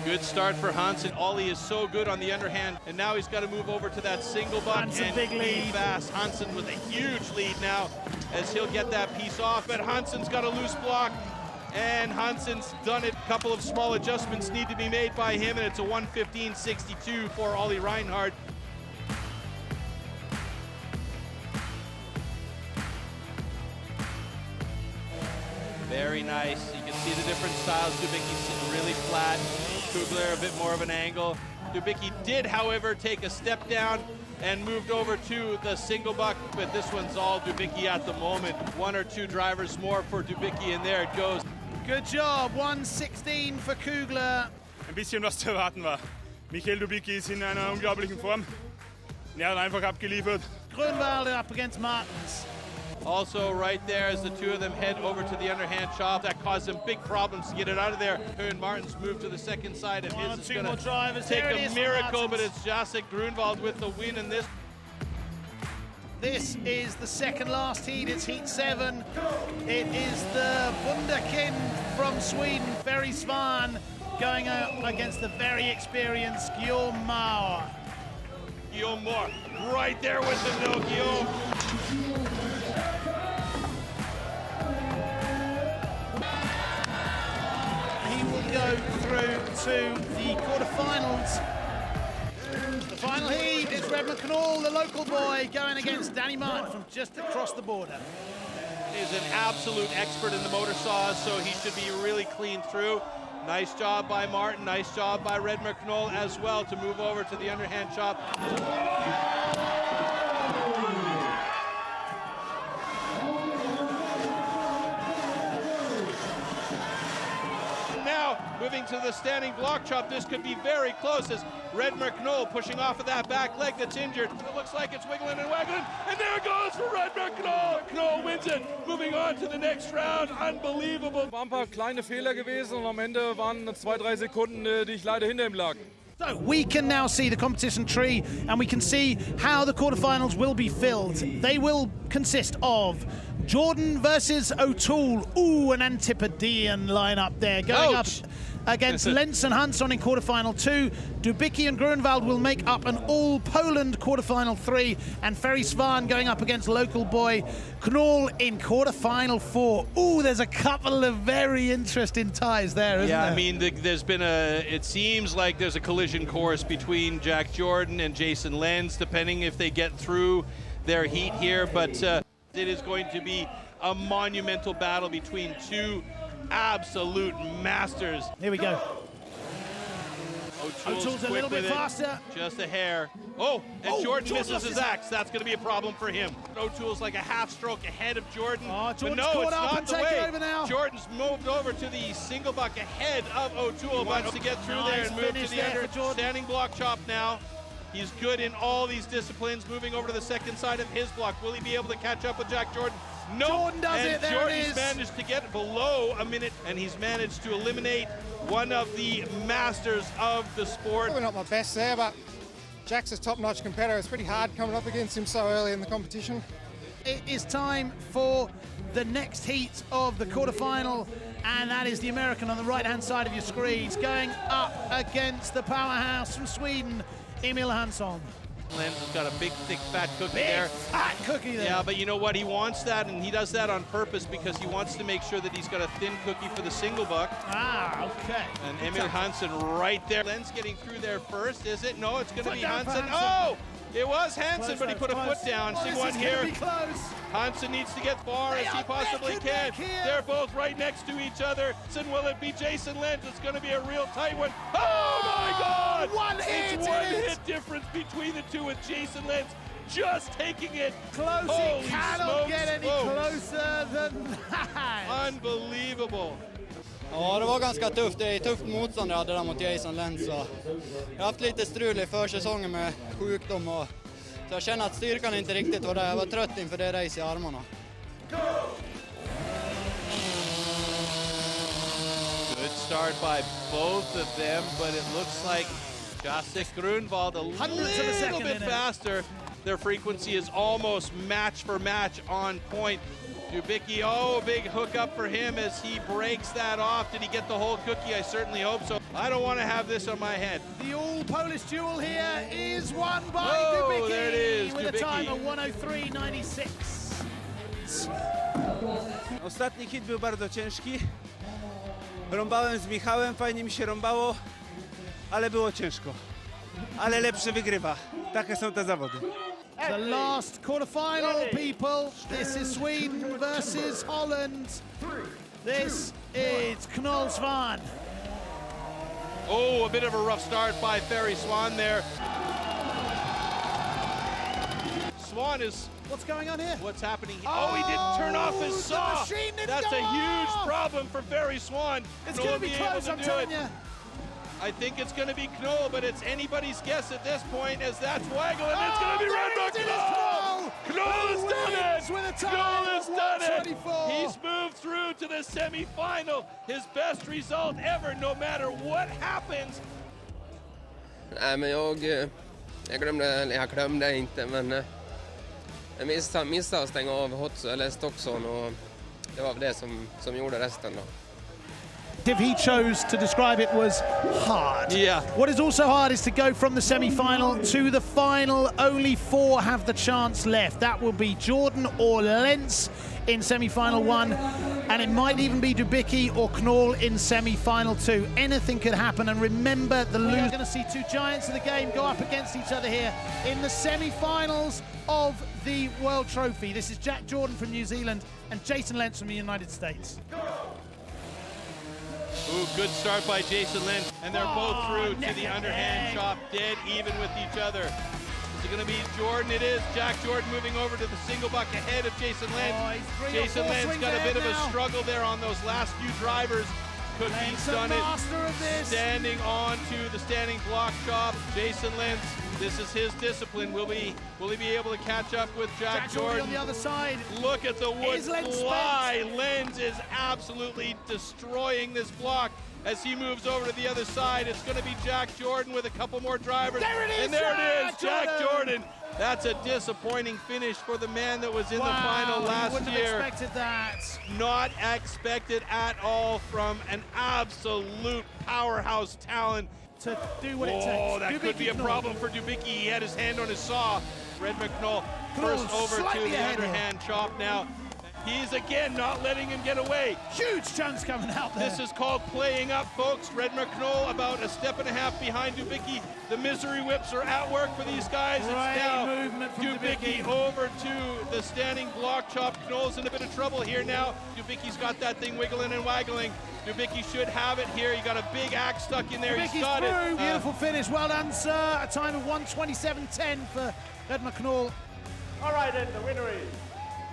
Good start for Hansen. Ollie is so good on the underhand, and now he's got to move over to that single buck and big lead. Fast. Hansen with a huge lead now as he'll get that piece off, but Hansen's got a loose block, and Hansen's done it. A couple of small adjustments need to be made by him, and it's a 1:15.62 for Ollie Reinhardt. Very nice. You can see the different styles. Dubicki's really flat. Kugler a bit more of an angle. Dubicki did, however, take a step down and moved over to the single buck, but this one's all Dubicki at the moment. 1 or 2 drivers more for Dubicki, and there it goes. Good job, 1:16 for Kugler. Ein bisschen was zu erwarten war. Michał Dubicki ist in einer unglaublichen Form. Er hat einfach abgeliefert. Grunwald up against Martens. Also right there as the two of them head over to the underhand chop. That caused them big problems to get it out of there. And Martens moved to the second side, and his is going to take a miracle, but it's Jacek Grunwald with the win in this. This is the second last heat. It's heat 7. It is the Wunderkind from Sweden, Ferry Svan, going out against the very experienced Guillaume Mauer. Guillaume Moore right there with him, though, Guillaume. Go through to the quarterfinals. The final heat is Redmond Knoll, the local boy, going against Danny Martin from just across the border. Is an absolute expert in the motor saws, so he should be really clean through. Nice job by Martin, nice job by Redmond Knoll as well to move over to the underhand chop. Now, moving to the standing block chop, this could be very close as Redmond Knoll pushing off of that back leg that's injured. It looks like it's wiggling and waggling, and there it goes for Redmond Knoll. Knoll wins it, moving on to the next round. Unbelievable. War ein paar kleine Fehler gewesen und am Ende waren 2-3 Sekunden, die ich leider hinter ihm lag. So we can now see the competition tree, and we can see how the quarterfinals will be filled. They will consist of Jordan versus O'Toole. Ooh, an Antipodean lineup there. Going up against Lenz and Hansson in quarterfinal 2. Dubicki and Grunwald will make up an all-Poland quarterfinal 3. And Ferry Svan going up against local boy Knoll in quarterfinal 4. Ooh, there's a couple of very interesting ties there, isn't there? Yeah, I mean, there's been it seems like there's a collision course between Jack Jordan and Jason Lenz, depending if they get through their heat here. But it is going to be a monumental battle between two absolute masters. Here we go. O'Toole's a little bit faster. Just a hair. Oh, and Jordan misses his axe. That's going to be a problem for him. O'Toole's like a half stroke ahead of Jordan. Oh, but Jordan's no, caught it's up not and the taken way. over now. Jordan's moved over to the single buck ahead of O'Toole. Wants to get through there and move to the under. Standing block chop now. He's good in all these disciplines, moving over to the second side of his block. Will he be able to catch up with Jack Jordan? No. Jordan does it, there Jordan's it is. managed to get below a minute, and he's managed to eliminate one of the masters of the sport. Probably not my best there, but Jack's a top-notch competitor. It's pretty hard coming up against him so early in the competition. It is time for the next heat of the quarterfinal, and that is the American on the right-hand side of your screens, going up against the powerhouse from Sweden, Emil Hansson. Lenz has got a big, thick, fat cookie there. Fat cookie there. Yeah, but you know what? He wants that, and he does that on purpose because he wants to make sure that he's got a thin cookie for the single buck. Ah, okay. And Emil Hansson right there. Lenz getting through there first, is it? No, it's going to be Hansson. Hansson. Oh! It was Hansson, but he put a foot down. Oh, See this one is here. gonna be close. Hansson needs to get far as he possibly can. They're both right next to each other. Will it be Jason Lenz? It's going to be a real tight one. Oh my God! It's one hit difference between the two with Jason Lenz just taking it. Close. Holy It cannot smokes, get any folks. closer than that. Unbelievable. Ja, det var ganska tufft. Det är tufft motstånd jag hade där mot Jason Lenz. Jag har haft lite strul i försäsongen med sjukdom. Så jag känner att styrkan inte riktigt var där. Jag var trött inför det race i armarna. Good start by both of them, but it looks like Jacek Grunwald a little bit faster. Their frequency is almost match for match on point. Dubicki, oh, big hook up for him as he breaks that off. Did he get the whole cookie? I certainly hope so. I don't want to have this on my head. The all-Polish duel here is won by Oh, Dubicki there it is, with a time of Dubicki. 1:03.96. Ostatni hit był bardzo ciężki. Rąbałem z Michałem, fajnie mi się rąbało, ale było ciężko. Ale lepszy wygrywa. Takie są te zawody. The last quarterfinal, people. This is Sweden versus Holland. This is Knoll Svan. Oh, a bit of a rough start by Ferry Swan there. Swan is... What's going on here? What's happening? Oh, he didn't turn off his saw. That's a huge problem for Ferry Swan. It's going to be close, I'm telling you. I think it's going to be Knoll, but it's anybody's guess at this point as that's waggling. It's going to be Redmond Knoll. Knoll has done it. Knoll has done it. He's moved through to the semi-final. His best result ever, no matter what happens. Nej, men jag glömde inte, men jag missade att stänga av Stockson och det var det som gjorde resten då. He chose to describe it was hard. Yeah. What is also hard is to go from the semi-final to the final. Only 4 have the chance left. That will be Jordan or Lenz in semi-final 1. and it might even be Dubicki or Knoll in semi-final 2. Anything could happen, and remember, the loser. We're going to see two giants of the game go up against each other here in the semi-finals of the World Trophy. This is Jack Jordan from New Zealand and Jason Lentz from the United States. Ooh, good start by Jason Lentz, and they're both through to the underhand chop, dead even with each other. Is it going to be Jordan? It is. Jack Jordan moving over to the single buck ahead of Jason Lentz. Jason Lentz got a bit of a struggle there on those last few drivers. Cookie's done it, standing on to the standing block chop. Jason Lentz, this is his discipline. Will he be able to catch up with Jack Jordan? On the other side. Look at the wood fly. Lentz is absolutely destroying this block as he moves over to the other side. It's going to be Jack Jordan with a couple more drivers. There it is, and there it is, Jack Jordan. That's a disappointing finish for the man that was in the final last wouldn't year. Have expected that. Not expected at all from an absolute powerhouse talent. To do what it takes. Oh, that could be a problem for Dubicki. He had his hand on his saw. Red McNull first over to the underhand chop now. He's again not letting him get away. Huge chance coming out there. This is called playing up, folks. Red McNull about a step and a half behind Dubicki. The misery whips are at work for these guys. It's now movement from Dubicki over to the standing block chop. Knoll's in a bit of trouble here now. Dubicki's got that thing wiggling and waggling. Dubicki should have it here. He got a big axe stuck in there. Dubicki's He's got through. it. Beautiful finish. Well done, sir. A time of 1:27.10 for Red McNull. All right, and the winner is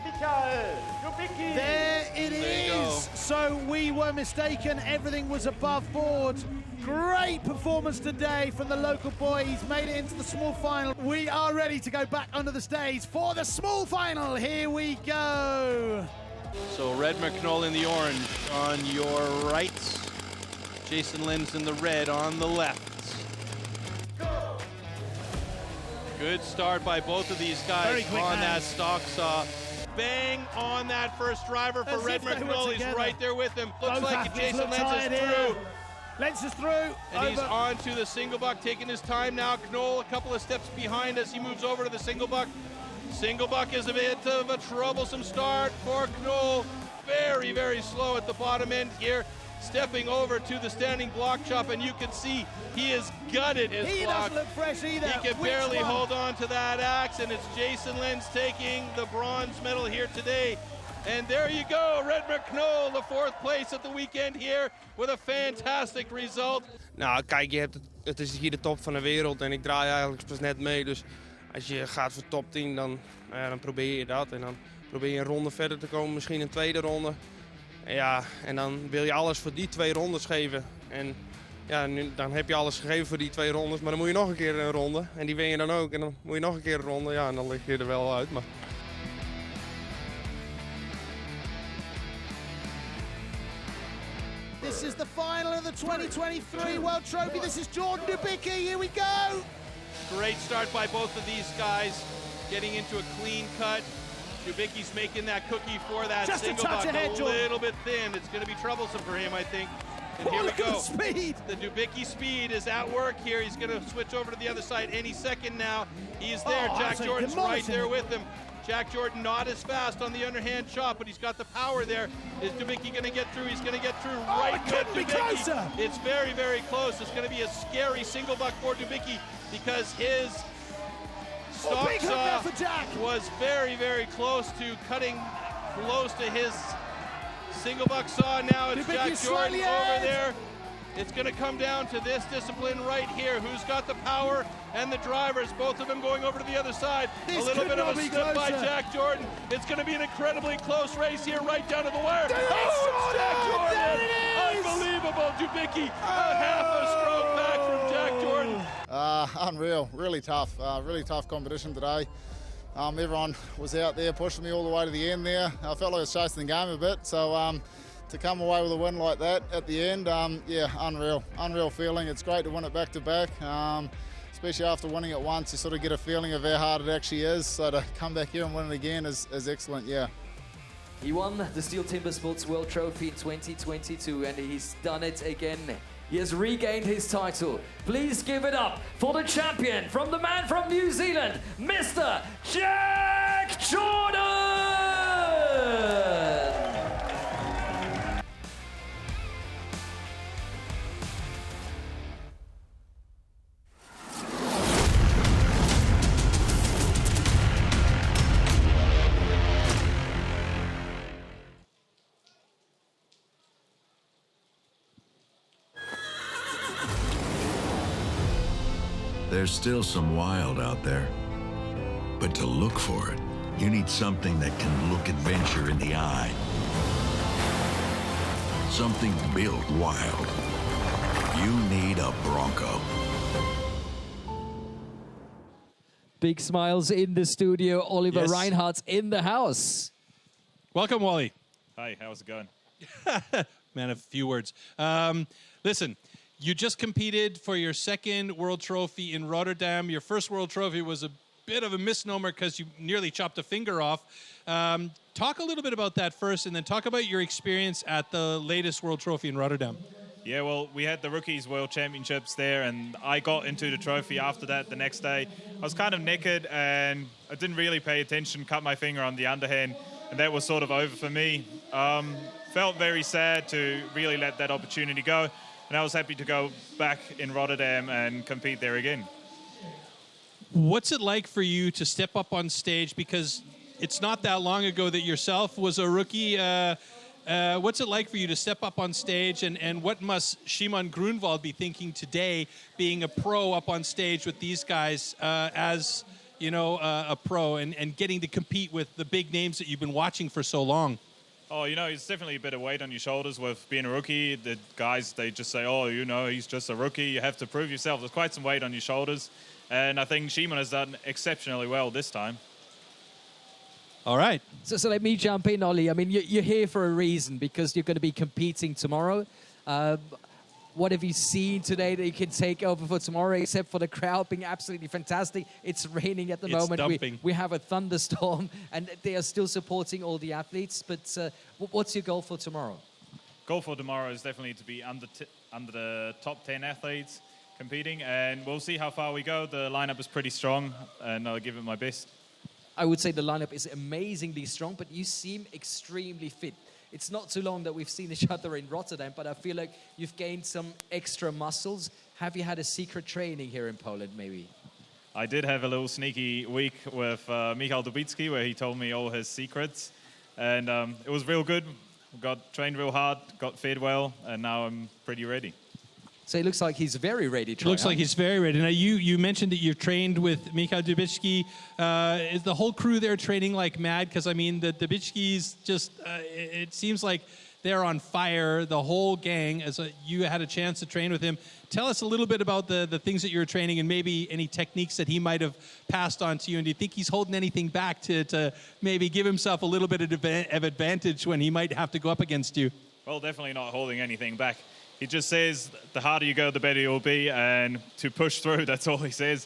Michał Dubicki. There it is. So we were mistaken. Everything was above board. Great performance today from the local boy. He's made it into the small final. We are ready to go back under the stage for the small final. Here we go. So Red McNull in the orange on your right. Jason Lentz in the red on the left. Good start by both of these guys on that stock saw. Bang on that first driver for Red McNull. He's right there with him. Looks like Jason Lentz is through. Lentz is through. And he's on to the single buck, taking his time now. Knoll a couple of steps behind as he moves over to the single buck. Single buck is a bit of a troublesome start for Knoll. Very, very slow at the bottom end here. Stepping over to the standing block chop, and you can see he is gutted his block. He doesn't look fresh either. He can barely hold on to that axe, and it's Jason Lentz taking the bronze medal here today. And there you go, Red McNull, the fourth place at the weekend here with a fantastic result. Nou, kijk, het is hier de top van de wereld en ik draai eigenlijk pas net mee. Dus als je gaat voor top 10, dan probeer je dat. En dan probeer je een ronde verder te komen, misschien een tweede ronde. Ja, en dan wil je alles voor die 2 rondes geven. En ja, dan heb je alles gegeven voor die 2 rondes, maar dan moet je nog een keer een ronde. En die win je dan ook. En dan moet je nog een keer een ronde. Ja, en dan lig je er wel uit. Maar... This is the final of the 2023 World Trophy. This is Jordan Dubicki. Here we go. Great start by both of these guys, getting into a clean cut. Dubicki's making that cookie for that single buck a little bit thin. It's going to be troublesome for him, I think. And here we go. Speed. The Dubicki speed is at work here. He's going to switch over to the other side any second now. He's there. Jack Jordan's right there with him. Jack Jordan not as fast on the underhand chop, but he's got the power there. Is Dubicki going to get through? He's going to get through right with Dubicki. It's very, very close. It's going to be a scary single buck for Dubicki because his stock saw was very, very close to cutting close to his single buck saw. Now it's Jack Jordan over there. It's going to come down to this discipline right here. Who's got the power and the drivers? Both of them going over to the other side. A little bit of a slip by Jack Jordan. It's going to be an incredibly close race here, right down to the wire. Oh, it's Jack Jordan! Unbelievable. Dubicki, a half a stroke back from Jack Jordan. Unreal. Really tough competition today. Everyone was out there pushing me all the way to the end there. I felt like I was chasing the game a bit, so to come away with a win like that at the end, yeah, unreal feeling. It's great to win it back to back, especially after winning it once. You sort of get a feeling of how hard it actually is. So to come back here and win it again is excellent, yeah. He won the STIHL TIMBERSPORTS World Trophy in 2022, and he's done it again. He has regained his title. Please give it up for the champion, from the man from New Zealand, Mr. Jack Jordan! There's still some wild out there. But to look for it, you need something that can look adventure in the eye. Something built wild. You need a Bronco. Big smiles in the studio. Oliver Yes. Reinhardt's in the house. Welcome, Wally. Hi, how's it going? Man, a few words. Listen, you just competed for your second World Trophy in Rotterdam. Your first World Trophy was a bit of a misnomer because you nearly chopped a finger off. Talk a little bit about that first, and then talk about your experience at the latest World Trophy in Rotterdam. Yeah, well, we had the Rookies World Championships there, and I got into the trophy after that the next day. I was kind of naked, and I didn't really pay attention, cut my finger on the underhand, and that was sort of over for me. Felt very sad to really let that opportunity go, and I was happy to go back in Rotterdam and compete there again. What's it like for you to step up on stage? Because it's not that long ago that yourself was a rookie. What's it like for you to step up on stage, and what must Shimon Grunwald be thinking today, being a pro up on stage with these guys as, you know, a pro and getting to compete with the big names that you've been watching for so long? Oh, you know, it's definitely a bit of weight on your shoulders with being a rookie. The guys, they just say, oh, you know, he's just a rookie. You have to prove yourself. There's quite some weight on your shoulders. And I think Shimon has done exceptionally well this time. All right. So let me jump in, Ollie. I mean, you're here for a reason, because you're going to be competing tomorrow. What have you seen today that you can take over for tomorrow, except for the crowd being absolutely fantastic? It's raining at the moment. Dumping. We have a thunderstorm, and they are still supporting all the athletes. But what's your goal for tomorrow? Goal for tomorrow is definitely to be under the top 10 athletes competing, and we'll see how far we go. The lineup is pretty strong, and I'll give it my best. I would say the lineup is amazingly strong, but you seem extremely fit. It's not too long that we've seen each other in Rotterdam, but I feel like you've gained some extra muscles. Have you had a secret training here in Poland, maybe? I did have a little sneaky week with Michał Dubicki, where he told me all his secrets, and it was real good. Got trained real hard, got fed well, and now I'm pretty ready. So it looks like he's very ready. Looks like he's very ready. Now, you mentioned that you've trained with Michał Dubicki. Is the whole crew there training like mad? Because, I mean, the Dubickis just, it seems like they're on fire, the whole gang, as you had a chance to train with him. Tell us a little bit about the things that you're training and maybe any techniques that he might have passed on to you. And do you think he's holding anything back to maybe give himself a little bit of advantage when he might have to go up against you? Well, definitely not holding anything back. He just says the harder you go, the better you'll be, and to push through, that's all he says.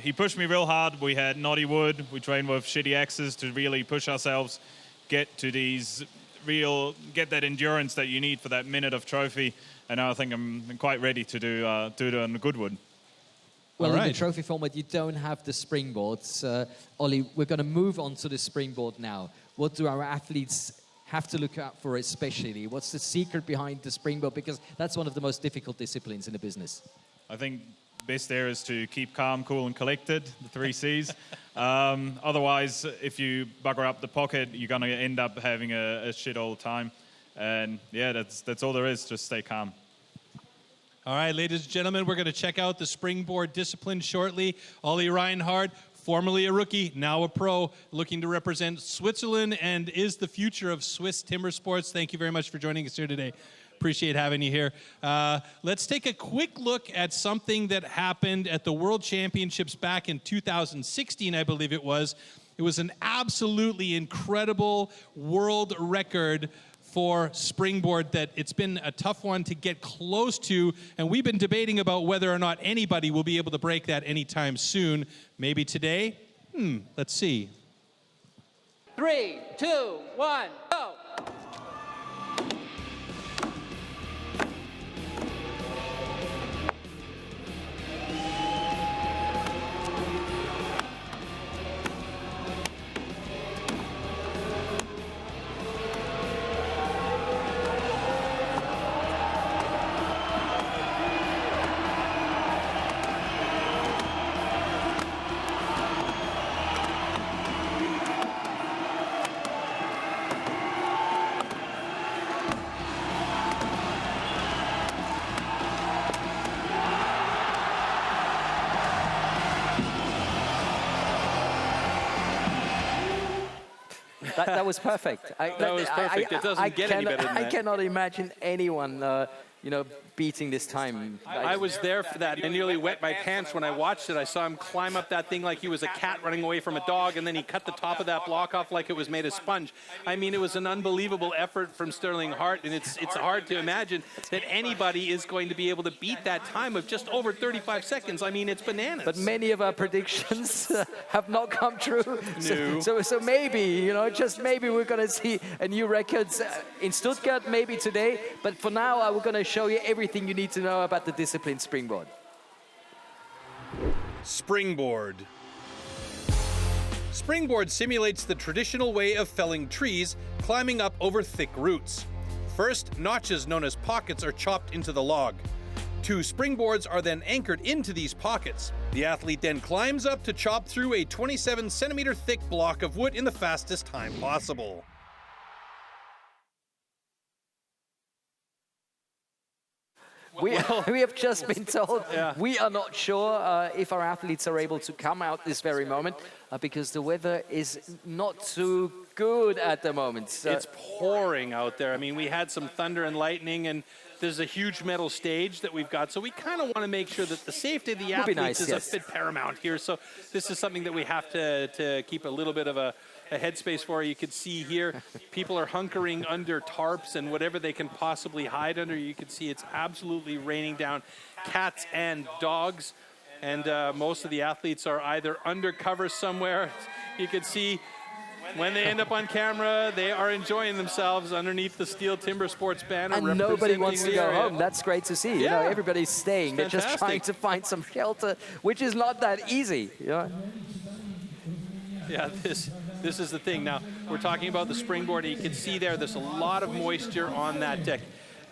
He pushed me real hard. We had knotty wood. We trained with shitty axes to really push ourselves, get to these get that endurance that you need for that minute of trophy. And now I think I'm quite ready to do it on the good wood. Well, in the trophy format, you don't have the springboards. Ollie, we're going to move on to the springboard now. What do our athletes have to look out for especially? What's the secret behind the springboard? Because that's one of the most difficult disciplines in the business. I think best there is to keep calm, cool, and collected, the 3 C's. Otherwise, if you bugger up the pocket, you're going to end up having a shit all the time. And yeah, that's all there is, just stay calm. All right, ladies and gentlemen, we're going to check out the springboard discipline shortly. Ollie Reinhardt, formerly a rookie, now a pro, looking to represent Switzerland and is the future of Swiss timber sports. Thank you very much for joining us here today. Appreciate having you here. Let's take a quick look at something that happened at the World Championships back in 2016, I believe it was. It was an absolutely incredible world record for springboard that it's been a tough one to get close to, and we've been debating about whether or not anybody will be able to break that anytime soon. Maybe today? Let's see. 3, 2, 1, go! That was perfect. That was perfect. It doesn't get any better than that. I cannot imagine anyone, beating this time. I was there for that. I nearly wet my pants when I watched it. I saw him climb up that thing like he was a cat running away from a dog, and then he cut the top of that block off like it was made of sponge. I mean, it was an unbelievable effort from Sterling Hart, and it's hard to imagine that anybody is going to be able to beat that time of just over 35 seconds. I mean, it's bananas. But many of our predictions have not come true. No. So maybe, just maybe we're going to see a new record in Stuttgart, maybe today. But for now, we're going to show you everything you need to know about the discipline springboard. Springboard. Springboard simulates the traditional way of felling trees, climbing up over thick roots. First, notches known as pockets are chopped into the log. 2 springboards are then anchored into these pockets. The athlete then climbs up to chop through a 27-centimeter thick block of wood in the fastest time possible. We have just been told we are not sure if our athletes are able to come out this very moment because the weather is not too good at the moment. So it's pouring out there. I mean, we had some thunder and lightning, and there's a huge metal stage that we've got. So we kind of want to make sure that the safety of the athletes is a bit paramount here. So this is something that we have to keep a little bit of a headspace for. You can see here, people are hunkering under tarps and whatever they can possibly hide under. You can see it's absolutely raining down cats and dogs. And most of the athletes are either undercover somewhere. You can see when they end up on camera, they are enjoying themselves underneath the STIHL TIMBERSPORTS banner. And nobody wants to go home. That's great to see. Yeah. Everybody's staying. They're just trying to find some shelter, which is not that easy. Yeah, this is the thing. Now, we're talking about the springboard, and you can see there's a lot of moisture on that deck.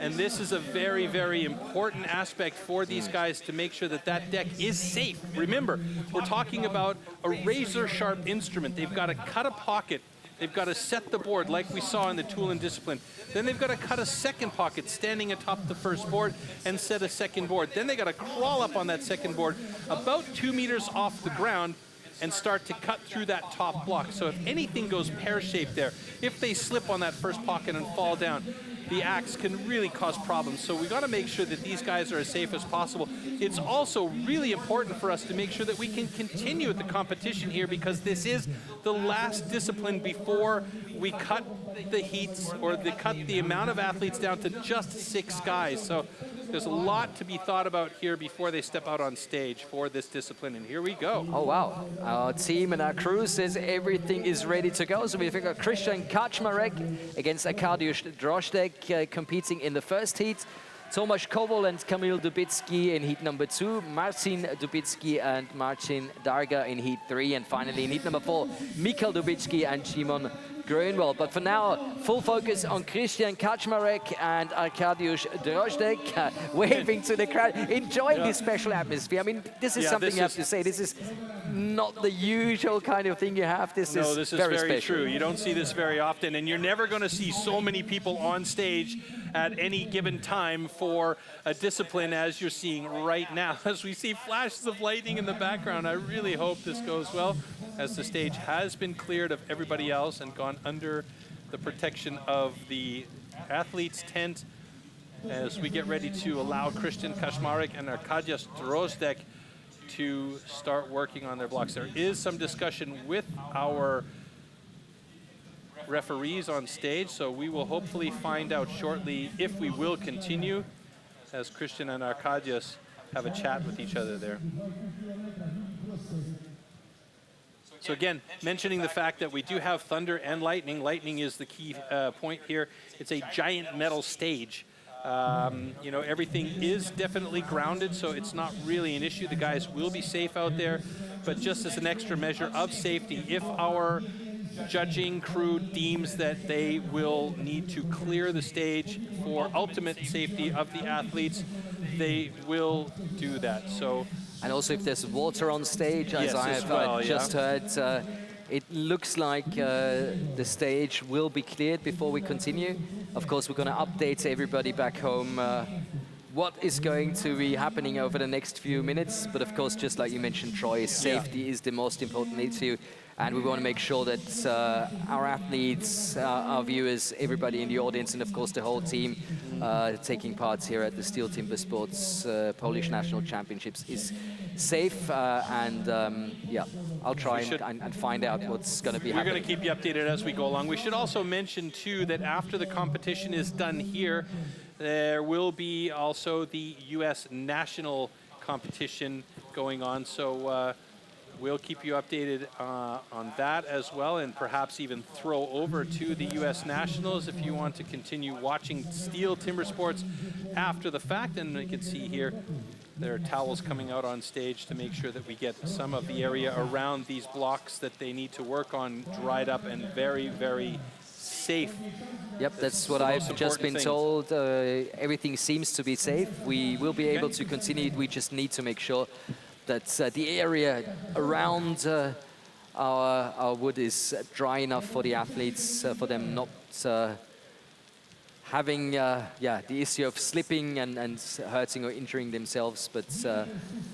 And this is a very, very important aspect for these guys to make sure that that deck is safe. Remember, we're talking about a razor-sharp instrument. They've got to cut a pocket. They've got to set the board like we saw in the tool and discipline. Then they've got to cut a second pocket standing atop the first board and set a second board. Then they've got to crawl up on that second board about 2 meters off the ground and start to cut through that top block. So if anything goes pear-shaped there, if they slip on that first pocket and fall down, the axe can really cause problems. So we got to make sure that these guys are as safe as possible. It's also really important for us to make sure that we can continue with the competition here, because this is the last discipline before we cut the heats or cut the amount of athletes down to just 6 guys. So there's a lot to be thought about here before they step out on stage for this discipline, and here we go. Oh, wow. Our team and our crew says everything is ready to go. So we've got Christian Kaczmarek against Arkadiusz Drozdek competing in the first heat. Tomasz Kowal and Kamil Dubicki in heat number 2, Marcin Dubicki and Marcin Darga in heat 3, and finally in heat number 4, Michał Dubicki and Szymon Grönwald. But for now, full focus on Christian Kaczmarek and Arkadiusz Drozdek, waving to the crowd, enjoying this special atmosphere. I mean, this is something you have to say. This is not the usual kind of thing you have. This is very special. True. You don't see this very often, and you're never going to see so many people on stage at any given time for a discipline as you're seeing right now. As we see flashes of lightning in the background, I really hope this goes well, as the stage has been cleared of everybody else and gone under the protection of the athletes' tent as we get ready to allow Christian Kaczmarek and Arkadiusz Drozdek to start working on their blocks. There is some discussion with our referees on stage, so we will hopefully find out shortly if we will continue, as Christian and Arkadiusz have a chat with each other there. So again, mentioning the fact that we do have thunder and lightning. Lightning is the key point here. It's a giant metal stage. You know, everything is definitely grounded, so it's not really an issue. The guys will be safe out there, but just as an extra measure of safety, if our judging crew deems that they will need to clear the stage for ultimate safety of the athletes, they will do that. So, and also if there's water on stage, as I have just heard, it looks like the stage will be cleared before we continue. Of course, we're going to update everybody back home what is going to be happening over the next few minutes. But of course, just like you mentioned, Troy, safety is the most important issue. And we want to make sure that our athletes, our viewers, everybody in the audience, and of course the whole team taking part here at the STIHL TIMBERSPORTS Polish National Championships is safe. Yeah, I'll try and find out what's going to be happening. We're going to keep you updated as we go along. We should also mention, too, that after the competition is done here, there will be also the U.S. national competition going on. So we'll keep you updated on that as well, and perhaps even throw over to the U.S. Nationals if you want to continue watching STIHL Timbersports after the fact. And you can see here there are towels coming out on stage to make sure that we get some of the area around these blocks that they need to work on dried up and very, very safe. Yep, that's what I've just been told. Everything seems to be safe. We will be able to continue. We just need to make sure that the area around our wood is dry enough for the athletes, for them not having the issue of slipping and hurting or injuring themselves. But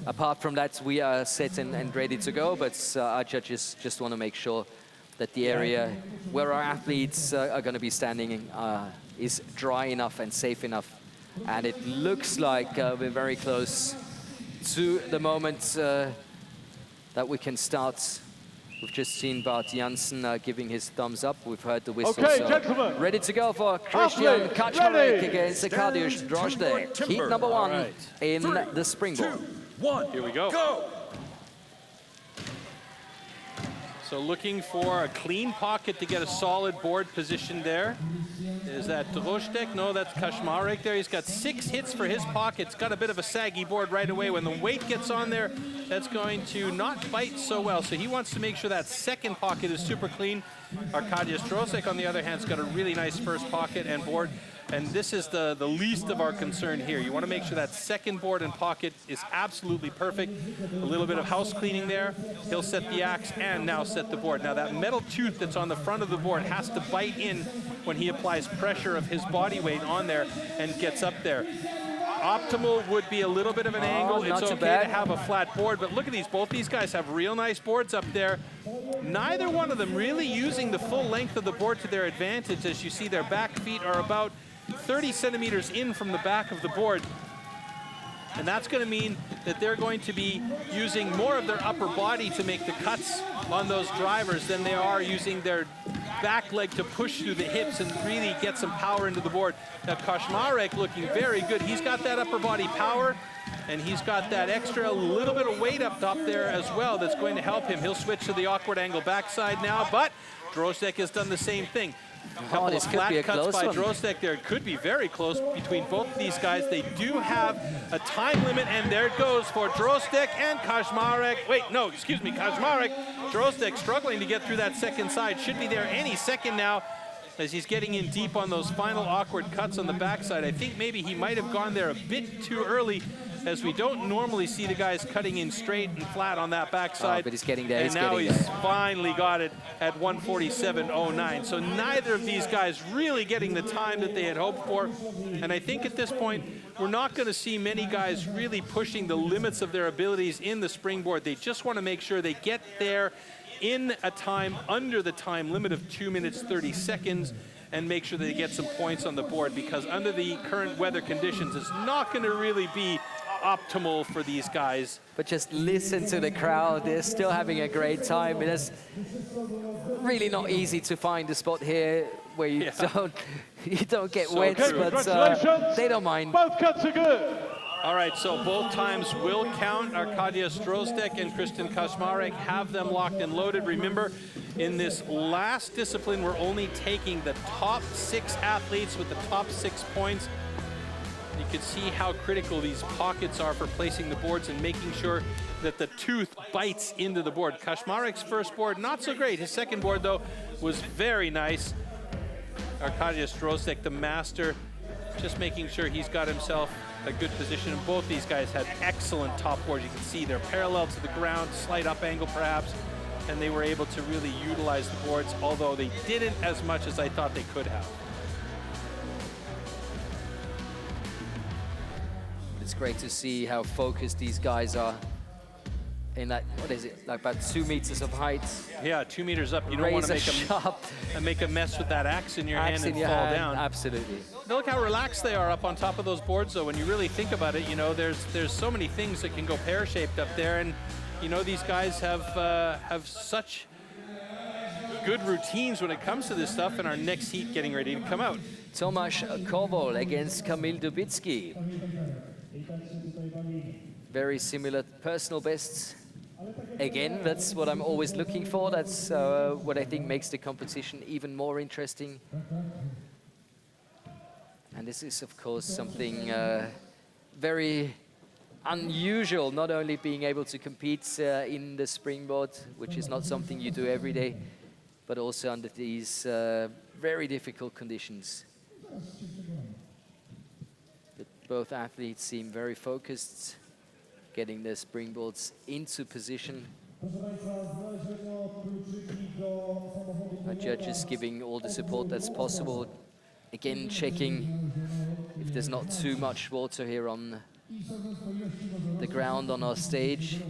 apart from that, we are set and ready to go. But our judges just want to make sure that the area where our athletes are going to be standing is dry enough and safe enough. And it looks like we're very close to the moment that we can start. We've just seen Bart Janssen giving his thumbs up. We've heard the whistle. Okay, so gentlemen. ready to go for Christian Kaczmarek against Arkadiusz Drozdek. Heat number one in the springboard. 2, 1, here we go. So looking for a clean pocket to get a solid board position there. Is that Drozdek? No, that's Kaczmarek there. He's got 6 hits for his pockets. Got a bit of a saggy board right away. When the weight gets on there, that's going to not bite so well. So he wants to make sure that second pocket is super clean. Arkadiusz Drozdek, on the other hand, has got a really nice first pocket and board. And this is the least of our concern here. You want to make sure that second board and pocket is absolutely perfect. A little bit of house cleaning there. He'll set the axe and now set the board. Now that metal tooth that's on the front of the board has to bite in when he applies pressure of his body weight on there and gets up there. Optimal would be a little bit of an angle. It's okay to have a flat board, but look at these. Both these guys have real nice boards up there. Neither one of them really using the full length of the board to their advantage. As you see, their back feet are about 30 centimeters in from the back of the board. And that's going to mean that they're going to be using more of their upper body to make the cuts on those drivers than they are using their back leg to push through the hips and really get some power into the board. Now Kaczmarek looking very good. He's got that upper body power, and he's got that extra little bit of weight up top there as well that's going to help him. He'll switch to the awkward angle backside now, but Drozdek has done the same thing. A couple of flat cuts by Drozdek there. It could be very close between both of these guys. They do have a time limit, and there it goes for Drozdek and Kaczmarek. Wait, no, excuse me, Kaczmarek. Drozdek struggling to get through that second side. Should be there any second now as he's getting in deep on those final awkward cuts on the backside. I think maybe he might have gone there a bit too early, as we don't normally see the guys cutting in straight and flat on that backside. But he's getting there. And now he's finally got it at 1:47.09. So neither of these guys really getting the time that they had hoped for. And I think at this point, we're not going to see many guys really pushing the limits of their abilities in the springboard. They just want to make sure they get there in a time under the time limit of 2 minutes 30 seconds and make sure they get some points on the board, because under the current weather conditions, it's not going to really be optimal for these guys. But just listen to the crowd. They're still having a great time. It is really not easy to find a spot here where you don't get wet, but they don't mind. Both cuts are good. All right, so both times will count. Arkadiusz Drozdek and Christian Kaczmarek have them locked and loaded. Remember, in this last discipline, we're only taking the top 6 athletes with the top 6 points. You can see how critical these pockets are for placing the boards and making sure that the tooth bites into the board. Kaczmarek's first board, not so great. His second board, though, was very nice. Arkadiusz Drozdek, the master, just making sure he's got himself a good position. And both these guys had excellent top boards. You can see they're parallel to the ground, slight up angle perhaps, and they were able to really utilize the boards, although they didn't as much as I thought they could have. It's great to see how focused these guys are in that, what is it, like about 2 meters of height. Yeah, 2 meters up. You don't want to make a mess with that axe in your hand and fall down. Absolutely. Now look how relaxed they are up on top of those boards, though. When you really think about it, you know, there's so many things that can go pear-shaped up there, and you know these guys have such good routines when it comes to this stuff. And our next heat getting ready to come out. Tomasz Kowal against Kamil Dubicki. Very similar personal bests. Again, that's what I'm always looking for. That's what I think makes the competition even more interesting. And this is, of course, something very unusual, not only being able to compete in the springboard, which is not something you do every day, but also under these very difficult conditions. But both athletes seem very focused, getting their springboards into position. Our judges giving all the support that's possible. Again, checking if there's not too much water here on the ground on our stage.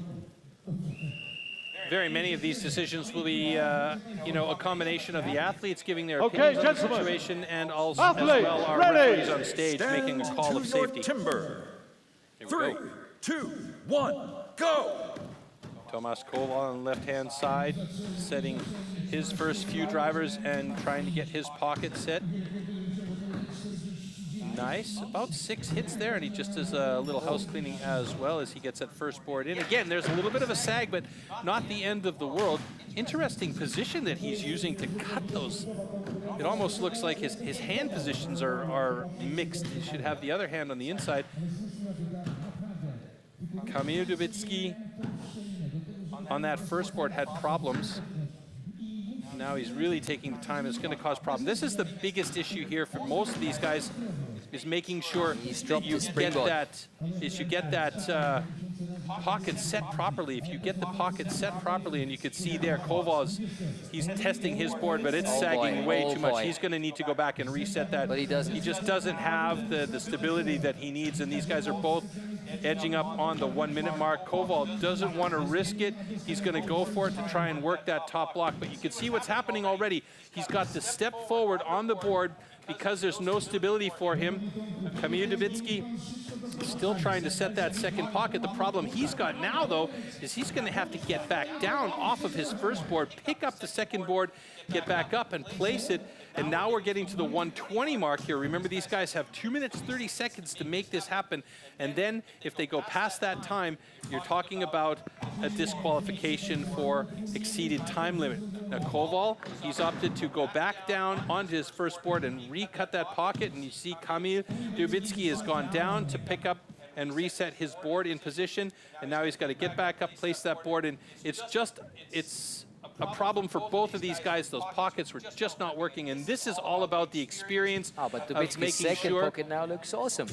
Very many of these decisions will be, you know, a combination of the athletes giving their opinions on the situation, and also as well our referees on stage making a call of safety. Timber. 3, 2, 1, go! Tomasz Kowal on the left-hand side, setting his first few drivers and trying to get his pocket set. Nice, about 6 hits there, and he just does a little house cleaning as well as he gets that first board in. Again, there's a little bit of a sag, but not the end of the world. Interesting position that he's using to cut those. It almost looks like his hand positions are mixed. He should have the other hand on the inside. Kamil Dubicki on that first board had problems. Now he's really taking the time. It's going to cause problems. This is the biggest issue here for most of these guys, is making sure that you get that pocket set properly. If you get the pocket set properly, and you could see there, Kowal's, he's testing his board, but it's sagging way too much. He's going to need to go back and reset that. But he doesn't. He just doesn't have the stability that he needs, and these guys are both edging up on the 1 minute mark. Kowal doesn't want to risk it. He's going to go for it to try and work that top block, but you can see what's happening already. He's got to step forward on the board because there's no stability for him. Kamil Dubicki still trying to set that second pocket. The problem he's got now, though, is he's going to have to get back down off of his first board, pick up the second board, get back up and place it. And now we're getting to the 120 mark here. Remember, these guys have 2 minutes, 30 seconds to make this happen. And then if they go past that time, you're talking about a disqualification for exceeded time limit. Now, Kowal, he's opted to go back down onto his first board and recut that pocket. And you see Kamil Dubicki has gone down to pick up and reset his board in position. And now he's got to get back up, place that board. And it's a problem for both of these guys. Those pockets were just not working, and this is all about the experience but of Dubicki's making second sure. pocket now looks awesome.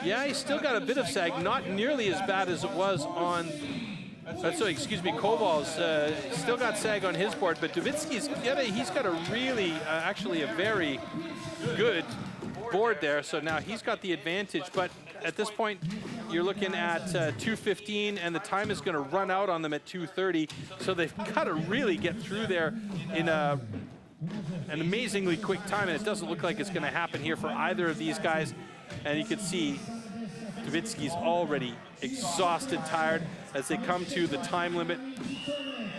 Yeah, he's still got a bit of sag, not nearly as bad as it was on. Excuse me, Kowal's still got sag on his board, but Dubicki's he's got a really, actually a very good board there. So now he's got the advantage, but at this point, you're looking at 2:15, and the time is going to run out on them at 2:30. So they've got to really get through there in an amazingly quick time, and it doesn't look like it's going to happen here for either of these guys. And you can see Dubicki's already exhausted, tired, as they come to the time limit.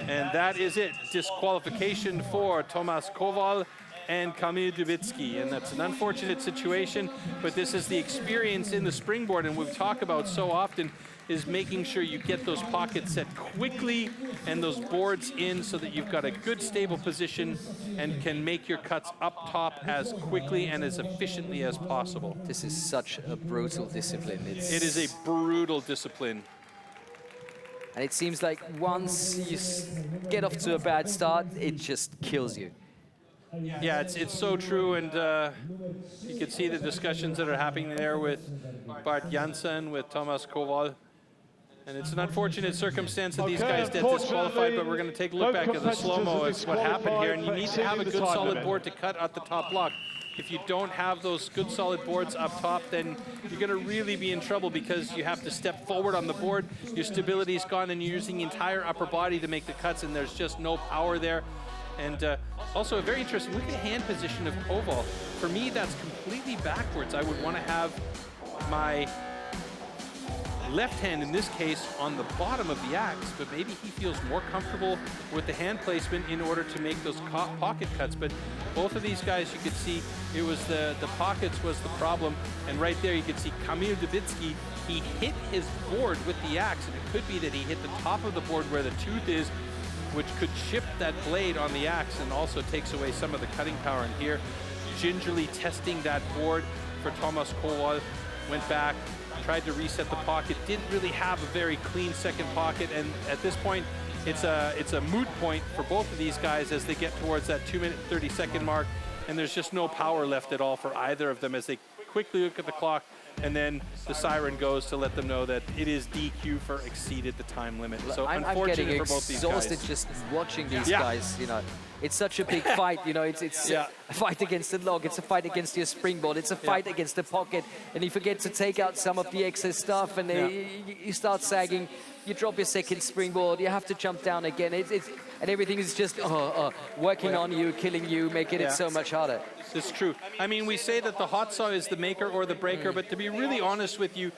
And that is it. Disqualification for Tomasz Kowal and Kamil Dubicki, and that's an unfortunate situation, but this is the experience in the springboard, and we've talked about so often is making sure you get those pockets set quickly and those boards in so that you've got a good stable position and can make your cuts up top as quickly and as efficiently as possible. This is such a brutal discipline. It is a brutal discipline. And it seems like once you get off to a bad start, it just kills you. Yeah, it's so true, and you can see the discussions that are happening there with Bart Janssen, with Tomasz Kowal. And it's an unfortunate circumstance that these guys get disqualified, but we're going to take a look back at the slow-mo at what happened here. And you need to have a good solid board to cut at the top block. if you don't have those good solid boards up top, then you're going to really be in trouble because you have to step forward on the board, your stability's gone, and you're using the entire upper body to make the cuts, and there's just no power there. And also, a very interesting, look at the hand position of Koval. For me, that's completely backwards. I would want to have my left hand, in this case, on the bottom of the axe, but maybe he feels more comfortable with the hand placement in order to make those pocket cuts. But both of these guys, you could see, it was the pockets was the problem. And right there, you could see Michał Dubicki, he hit his board with the axe, and it could be that he hit the top of the board where the tooth is, which could chip that blade on the axe and also takes away some of the cutting power. And here, gingerly testing that board for Tomasz Koval, went back, tried to reset the pocket, didn't really have a very clean second pocket, and at this point, it's a moot point for both of these guys as they get towards that 2-minute 30-second mark, and there's just no power left at all for either of them as they quickly look at the clock, and then the siren goes to let them know that it is DQ for exceeded the time limit. So I'm unfortunate getting for both these exhausted guys. just watching these guys, you know. It's such a big fight, you know, it's a fight against the log, it's a fight against your springboard, it's a fight against the pocket, and you forget to take out some of the excess stuff, and you start sagging, you drop your second springboard, you have to jump down again, and everything is just working on you, killing you, making it so much harder. It's true. I mean, we say that the hot saw is the maker or the breaker, but to be really honest with you,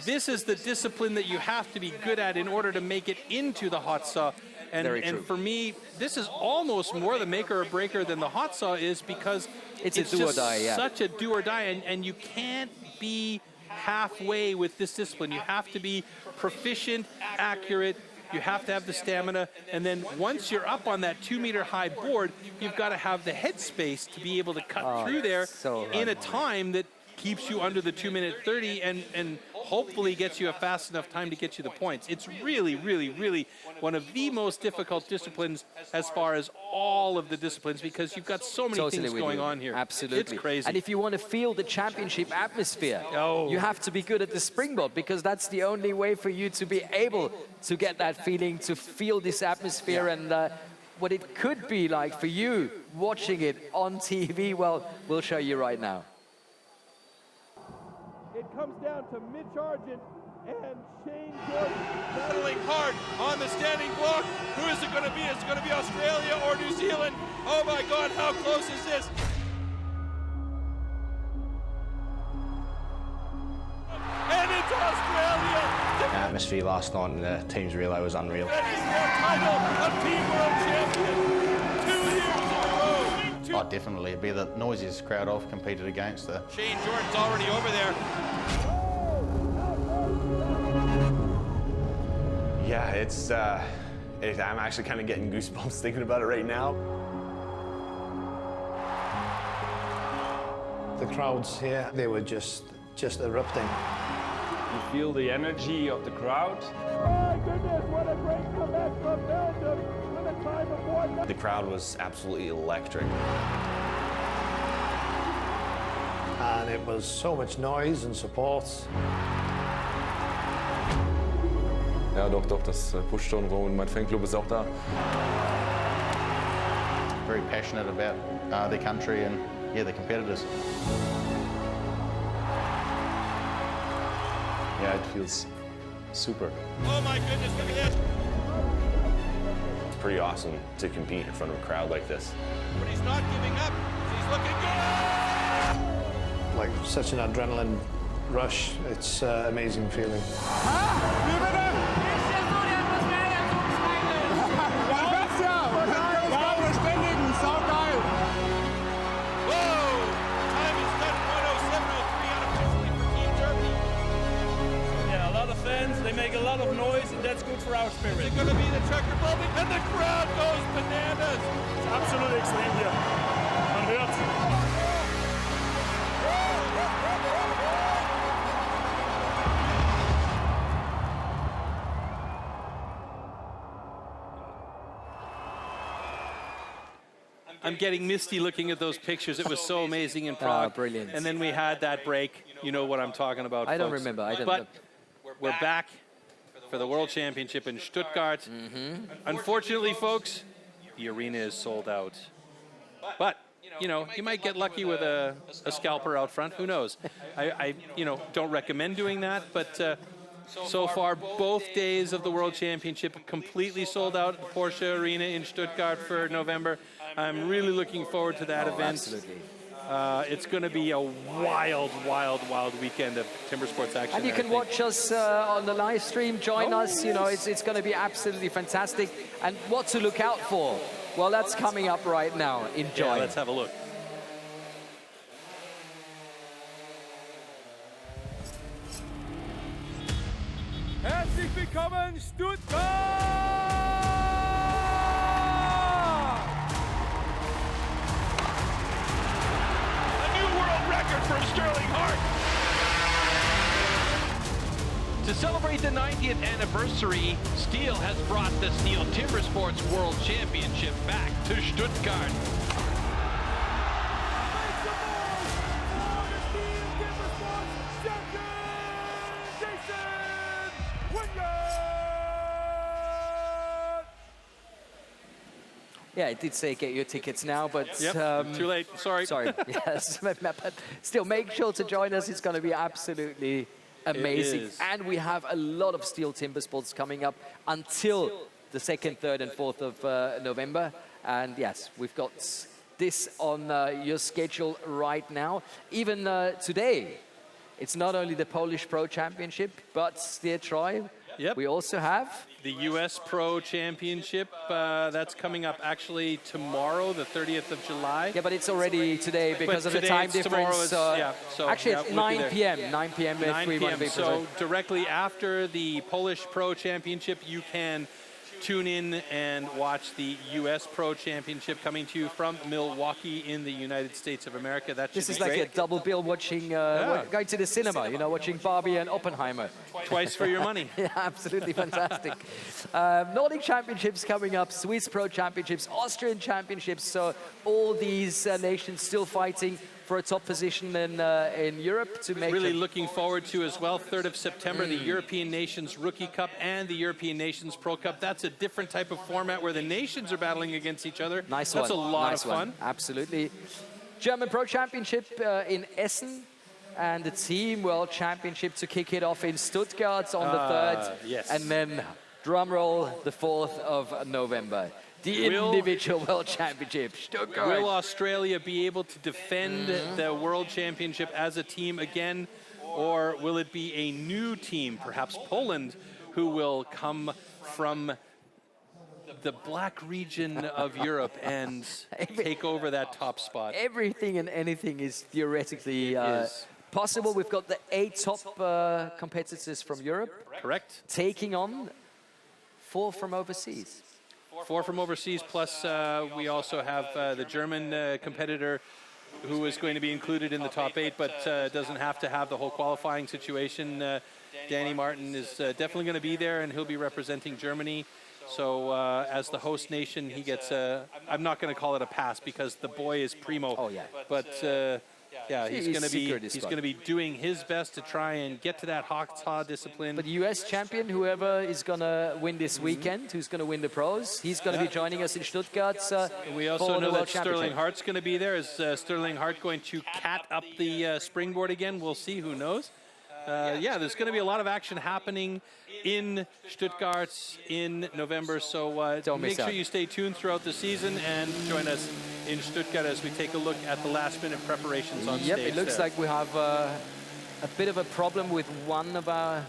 this is the discipline that you have to be good at in order to make it into the hot saw. And for me, this is almost more the maker or breaker than the hot saw is, because it's a do or die, such a do or die, and you can't be halfway with this discipline. You have to be proficient, accurate, you have to have the stamina, and then once you're up on that 2-meter high board, you've got to have the headspace to be able to cut through there in a time that keeps you under the 2-minute 30 and hopefully gets you a fast enough time to get you the points. It's really, really, really one of the most difficult disciplines as far as all of the disciplines, because you've got so many things going on here. Absolutely. It's crazy. And if you want to feel the championship atmosphere, you have to be good at the springboard, because that's the only way for you to be able to get that feeling, to feel this atmosphere and what it could be like for you watching it on TV. Well, we'll show you right now. It comes down to Mitch Argent and Shane Jordan battling hard on the standing block. Who is it going to be? Is it going to be Australia or New Zealand? Oh my God, how close is this? And it's Australia! The atmosphere last night in the team's relay was unreal. That is their title of Team World Champion 2 years in a row. Oh, definitely. It'd be the noisiest crowd I've competed against. Shane Jordan's already over there. Yeah, I'm actually kind of getting goosebumps thinking about it right now. The crowds here, they were just erupting. You feel the energy of the crowd. My goodness, what a great comeback from Belgium with a time of 1. The crowd was absolutely electric. And it was so much noise and support. Ja, doch, das pusht schon rum. Mein Fanclub ist auch da. Very passionate about their country and, their competitors. Yeah, it feels super. Oh my goodness, look at this. It's pretty awesome to compete in front of a crowd like this. But he's not giving up. He's looking good. Like such an adrenaline rush. It's an amazing feeling. They make a lot of noise, and that's good for our spirit. Is it going to be the Czech Republic? And the crowd goes bananas. It's absolutely extreme here. Man hört's. I'm getting misty looking at those pictures. It was so amazing in Prague. Brilliant. And then we had that break. You know what I'm talking about, I don't folks. remember. I don't but know. We're back for the World Championship in Stuttgart. Unfortunately, folks, the arena is sold out. But you know, you might get lucky with a scalper out front. Who knows? I you know, don't recommend doing that, but so far, both days of the World Championship completely sold out at the Porsche Arena in Stuttgart for November. I'm really looking forward to that event. Absolutely. It's going to be a wild, wild, wild weekend of Timbersports action. And you can watch us on the live stream, join us. You know, it's going to be absolutely fantastic. And what to look out for? Well, that's coming up right now. Enjoy. Yeah, let's have a look. Herzlich willkommen, Stuttgart! A new world record from Sterling Hart! To celebrate the 90th anniversary, STIHL has brought the STIHL Timbersports World Championship back to Stuttgart. Yeah, it did say get your tickets now, but yep, too late. Sorry. Sorry. Yes, but still, make sure to join us. It's going to be absolutely amazing, and we have a lot of STIHL Timbersports coming up until the 2nd, 3rd, and 4th of November. And yes, we've got this on your schedule right now. Even today, it's not only the Polish Pro Championship, but STIHL Troy. Yep. We also have the US Pro Championship. That's coming up actually tomorrow, the 30th of July. Yeah, but it's already today because of the time difference. Yeah, so actually, yeah, it's 9 p.m. 9 p.m. 9 p.m. So directly after the Polish Pro Championship, you can tune in and watch the US Pro Championship coming to you from Milwaukee in the United States of America. This is like a double bill watching, going to the cinema, you know, watching Barbie and Oppenheimer. Twice for your money. Yeah, absolutely fantastic. Nordic Championships coming up, Swiss Pro Championships, Austrian Championships. So all these nations still fighting for a top position in Europe to make really looking forward to as well. 3rd of September, the European Nations Rookie Cup and the European Nations Pro Cup. That's a different type of format where the nations are battling against each other. Nice That's one. a lot nice of fun. One. Absolutely. German Pro Championship in Essen, and the Team World Championship to kick it off in Stuttgart on the 3rd. Yes. And then, drum roll, the 4th of November. The individual World Championship, Stuttgart. Will Australia be able to defend the World Championship as a team again, or will it be a new team, perhaps Poland, who will come from the black region of Europe and take over that top spot? Everything and anything is theoretically possible. We've got the 8 top competitors from Europe. Correct. Taking on 4 from overseas. 4 from overseas, plus we also have the German competitor who is going to be included in the top 8, but doesn't have to have the whole qualifying situation. Danny Martin is definitely going to be there, and he'll be representing Germany. So as the host nation, he gets I'm not going to call it a pass because the boy is primo. Oh, yeah. But yeah, he's going to be doing his best to try and get to that Hacksaw discipline. But the US champion, whoever is going to win this weekend, who's going to win the pros, he's going to be joining us in Stuttgart. We also know that Sterling Hart's going to be there. Is Sterling Hart going to cat up the springboard again? We'll see. Who knows? Yeah, there's going to be a lot of action happening in Stuttgart in November, so make sure you stay tuned throughout the season and join us in Stuttgart as we take a look at the last-minute preparations on stage. Yep, it looks like we have a bit of a problem with one of our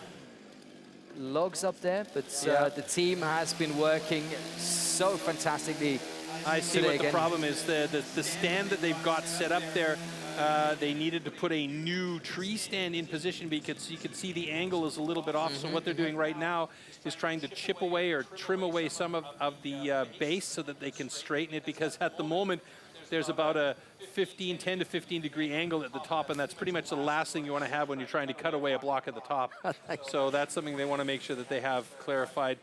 logs up there, but the team has been working so fantastically. I see what the problem is. The stand that they've got set up there, they needed to put a new tree stand in position because you can see the angle is a little bit off. So what they're doing right now is trying to chip away or trim away some of the base so that they can straighten it, because at the moment there's about a 10 to 15 degree angle at the top, and that's pretty much the last thing you want to have when you're trying to cut away a block at the top. So that's something they want to make sure that they have clarified.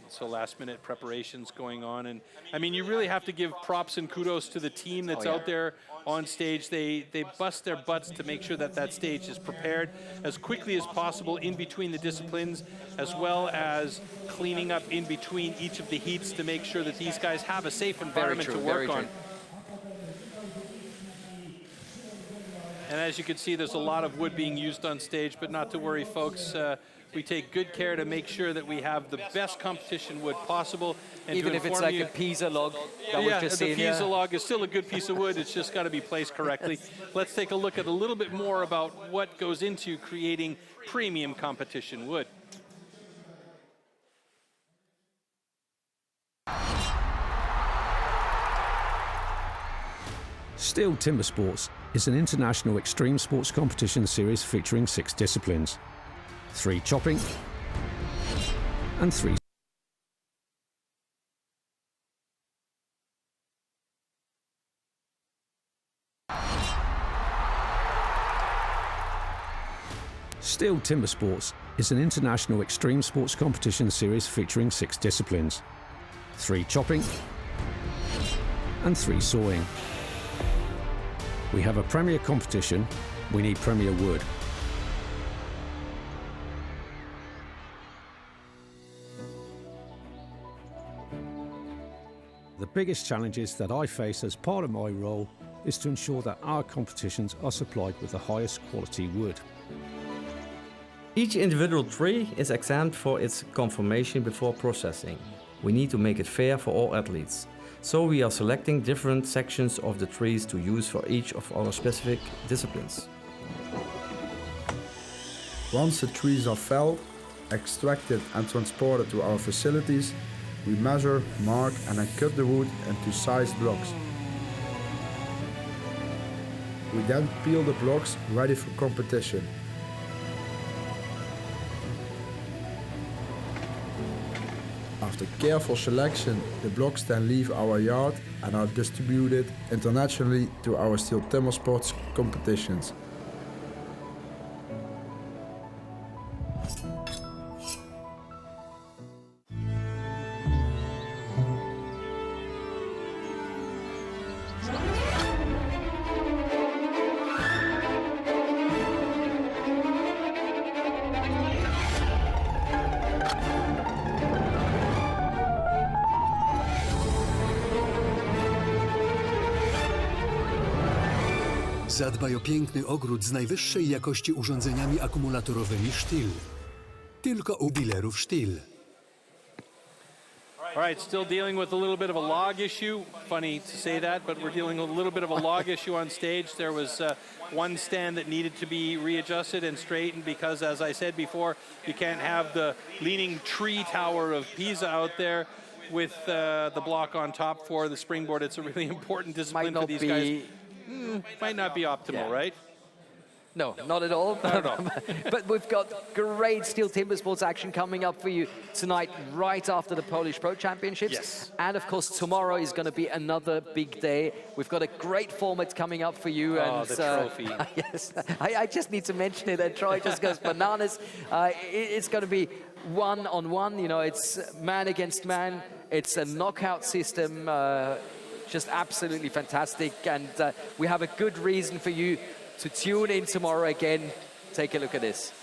So last-minute preparations going on, and I mean, you really have to give props and kudos to the team that's out there on stage. They bust their butts to make sure that that stage is prepared as quickly as possible in between the disciplines, as well as cleaning up in between each of the heats to make sure that these guys have a safe environment to work on. And as you can see, there's a lot of wood being used on stage, but not to worry, folks. We take good care to make sure that we have the best competition wood possible. And even if it's like a Pisa log that we've just seen. The Pisa log is still a good piece of wood. It's just got to be placed correctly. Let's take a look at a little bit more about what goes into creating premium competition wood. STIHL TIMBERSPORTS is an international extreme sports competition series featuring 6 disciplines: 3 chopping and 3 STIHL TIMBERSPORTS is an international extreme sports competition series featuring 6 disciplines: 3 chopping and 3 sawing. We have a premier competition, we need premier wood. The biggest challenges that I face as part of my role is to ensure that our competitions are supplied with the highest quality wood. Each individual tree is examined for its conformation before processing. We need to make it fair for all athletes. So we are selecting different sections of the trees to use for each of our specific disciplines. Once the trees are felled, extracted and transported to our facilities, we measure, mark and then cut the wood into sized blocks. We then peel the blocks ready for competition. After careful selection, the blocks then leave our yard and are distributed internationally to our STIHL TIMBERSPORTS competitions. Zadbaj o piękny ogród z najwyższej jakości urządzeniami akumulatorowymi STIHL. Tylko u dealerów STIHL. All right, still dealing with a little bit of a log issue. Funny to say that, but we're dealing with a little bit of a log issue on stage. There was one stand that needed to be readjusted and straightened because, as I said before, you can't have the leaning tree tower of Pisa out there with the block on top for the springboard. It's a really important discipline for these guys. Might not be optimal, right? No, not at all. Not at all. But we've got great STIHL TIMBERSPORTS action coming up for you tonight, right after the Polish Pro Championships. Yes. And of course, tomorrow is going to be another big day. We've got a great format coming up for you. Oh, and, the trophy. Yes, I just need to mention it, and Troy just goes bananas. It's going to be one-on-one, you know, it's man against man. It's a knockout system. Just absolutely fantastic, and we have a good reason for you to tune in tomorrow again. Take a look at this.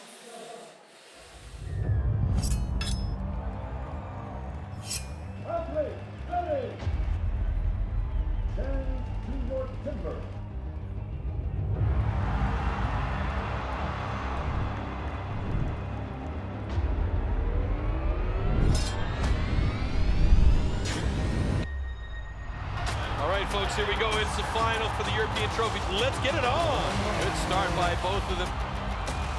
Folks, here we go. It's the final for the European trophy. Let's get it on. Good start by both of them.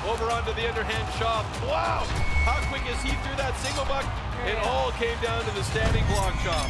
Over onto the underhand chop. Wow! How quick is he through that single buck? It all came down to the standing block chop.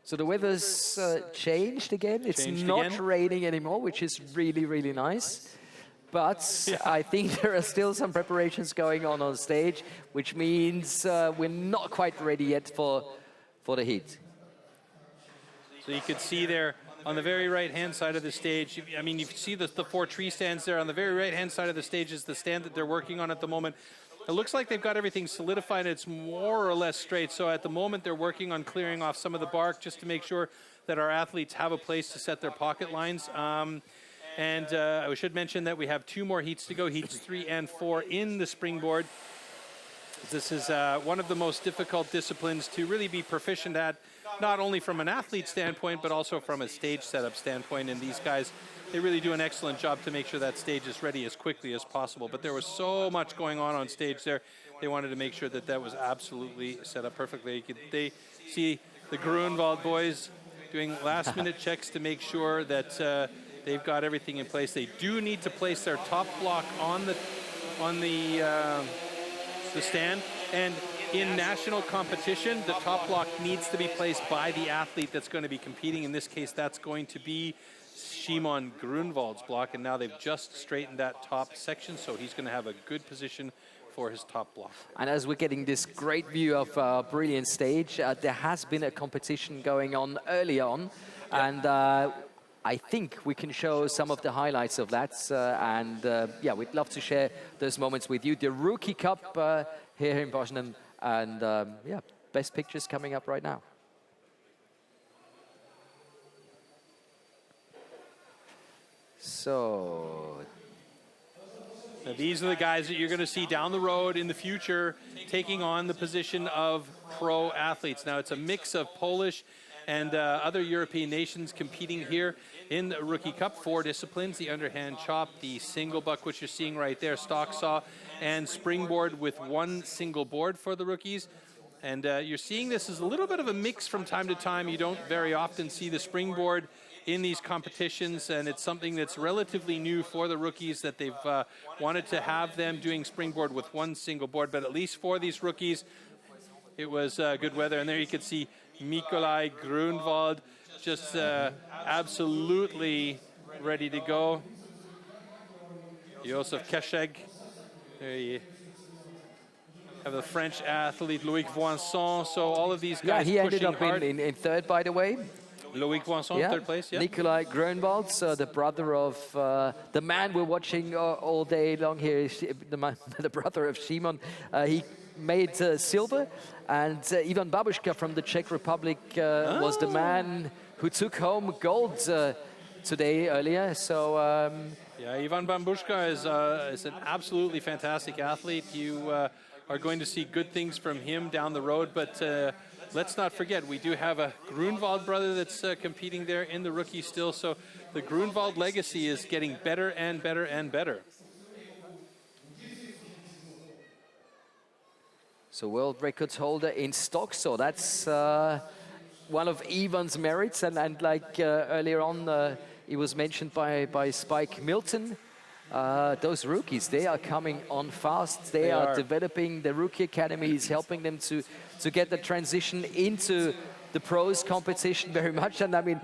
So the weather's changed again. It's not raining anymore, which is really, really nice. But I think there are still some preparations going on stage, which means we're not quite ready yet for the heat. So you could see there on the very right-hand side of the stage, I mean, you see the 4 tree stands there. On the very right-hand side of the stage is the stand that they're working on at the moment. It looks like they've got everything solidified. It's more or less straight. So at the moment, they're working on clearing off some of the bark just to make sure that our athletes have a place to set their pocket lines. And I should mention that we have 2 more heats to go, heats 3 and 4 in the springboard. This is one of the most difficult disciplines to really be proficient at, not only from an athlete standpoint, but also from a stage setup standpoint. And these guys, they really do an excellent job to make sure that stage is ready as quickly as possible. But there was so much going on stage there. They wanted to make sure that that was absolutely set up perfectly. They see the Grunwald boys doing last-minute checks to make sure that they've got everything in place. They do need to place their top block on the stand. And in national competition, the top block needs to be placed by the athlete that's going to be competing. In this case, that's going to be Shimon Grunwald's block. And now they've just straightened that top section, so he's going to have a good position for his top block. And as we're getting this great view of a brilliant stage, there has been a competition going on early on. And I think we can show some of the highlights of that. Yeah, we'd love to share those moments with you. The Rookie Cup here in Poznań. And yeah, best pictures coming up right now. So now these are the guys that you're going to see down the road in the future taking on the position of pro athletes. Now it's a mix of Polish and other European nations competing here in the Rookie Cup. 4 disciplines: the underhand chop, the single buck, which you're seeing right there, stock saw, and springboard with 1 single board for the rookies. And you're seeing this as a little bit of a mix from time to time. You don't very often see the springboard in these competitions, and it's something that's relatively new for the rookies, that they've wanted to have them doing springboard with 1 single board. But at least for these rookies, it was good weather. And there you can see Mikolaj Grunwald just absolutely ready to go. Josef Keszeg. There you have the French athlete Loïc Voinson. So all of these guys he ended up hard. in 3rd, by the way. Loïc Voinson, 3rd place, yeah. Nikolaj Grunwald, so the brother of the man we're watching all day long here, the brother of Shimon. He made silver, and Ivan Babuška from the Czech Republic was the man who took home gold today earlier. So yeah, Ivan Babuška is an absolutely fantastic athlete. You are going to see good things from him down the road, but let's not forget, we do have a Grunwald brother that's competing there in the rookie still, so the Grunwald legacy is getting better and better and better. So world records holder in stock saw, that's one of Ivan's merits, and like earlier on, it was mentioned by Spike Milton, those rookies, they are coming on fast. They are developing. The rookie academy is helping them to get the transition into the pros competition very much. And I mean,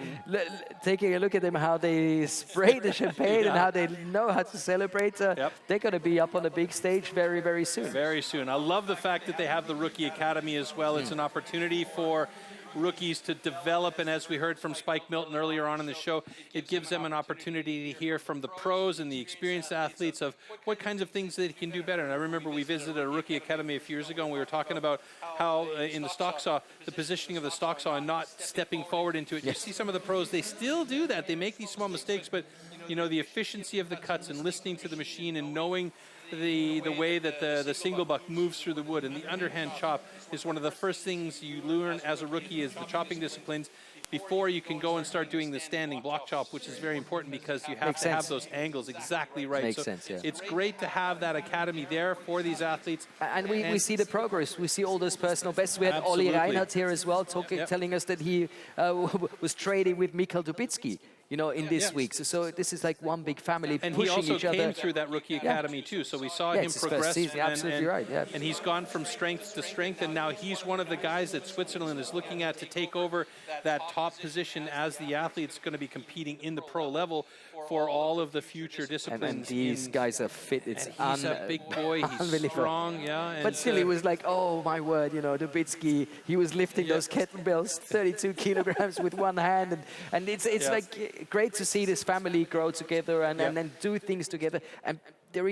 taking a look at them, how they spray the champagne and how they know how to celebrate, they're going to be up on the big stage very, very soon. Very soon. I love the fact that they have the rookie academy as well. It's an opportunity for rookies to develop, and as we heard from Spike Milton earlier on in the show, it gives them an opportunity to hear from the pros and the experienced athletes of what kinds of things they can do better. And I remember we visited a rookie academy a few years ago, and we were talking about how in the stock saw, the positioning of the stock saw and not stepping forward into it. You see some of the pros, they still do that. They make these small mistakes, but you know, the efficiency of the cuts and listening to the machine and knowing the way that the single buck moves through the wood, and the underhand chop is one of the first things you learn as a rookie, is the chopping disciplines before you can go and start doing the standing block chop, which is very important because you have to have those angles exactly right. Makes sense, yeah. It's great to have that academy there for these athletes. And we see the progress. We see all those personal bests. We had Olli Reinhardt here as well, telling us that he was training with Michał Dubicki, you know, in this week. So this is like one big family and pushing each other. And he also came through that rookie academy too. So we saw him progress. Absolutely right. Yeah. And he's gone from strength to strength, and now he's one of the guys that Switzerland is looking at to take over that top position as the athlete's going to be competing in the pro level for all of the future disciplines. And these guys are fit. It's he's a big boy. He's strong, yeah. And but still, he was like, oh my word, you know, Dubicki. He was lifting those kettlebells, 32 kilograms with one hand, and it's like great to see this family grow together and then do things together. And they're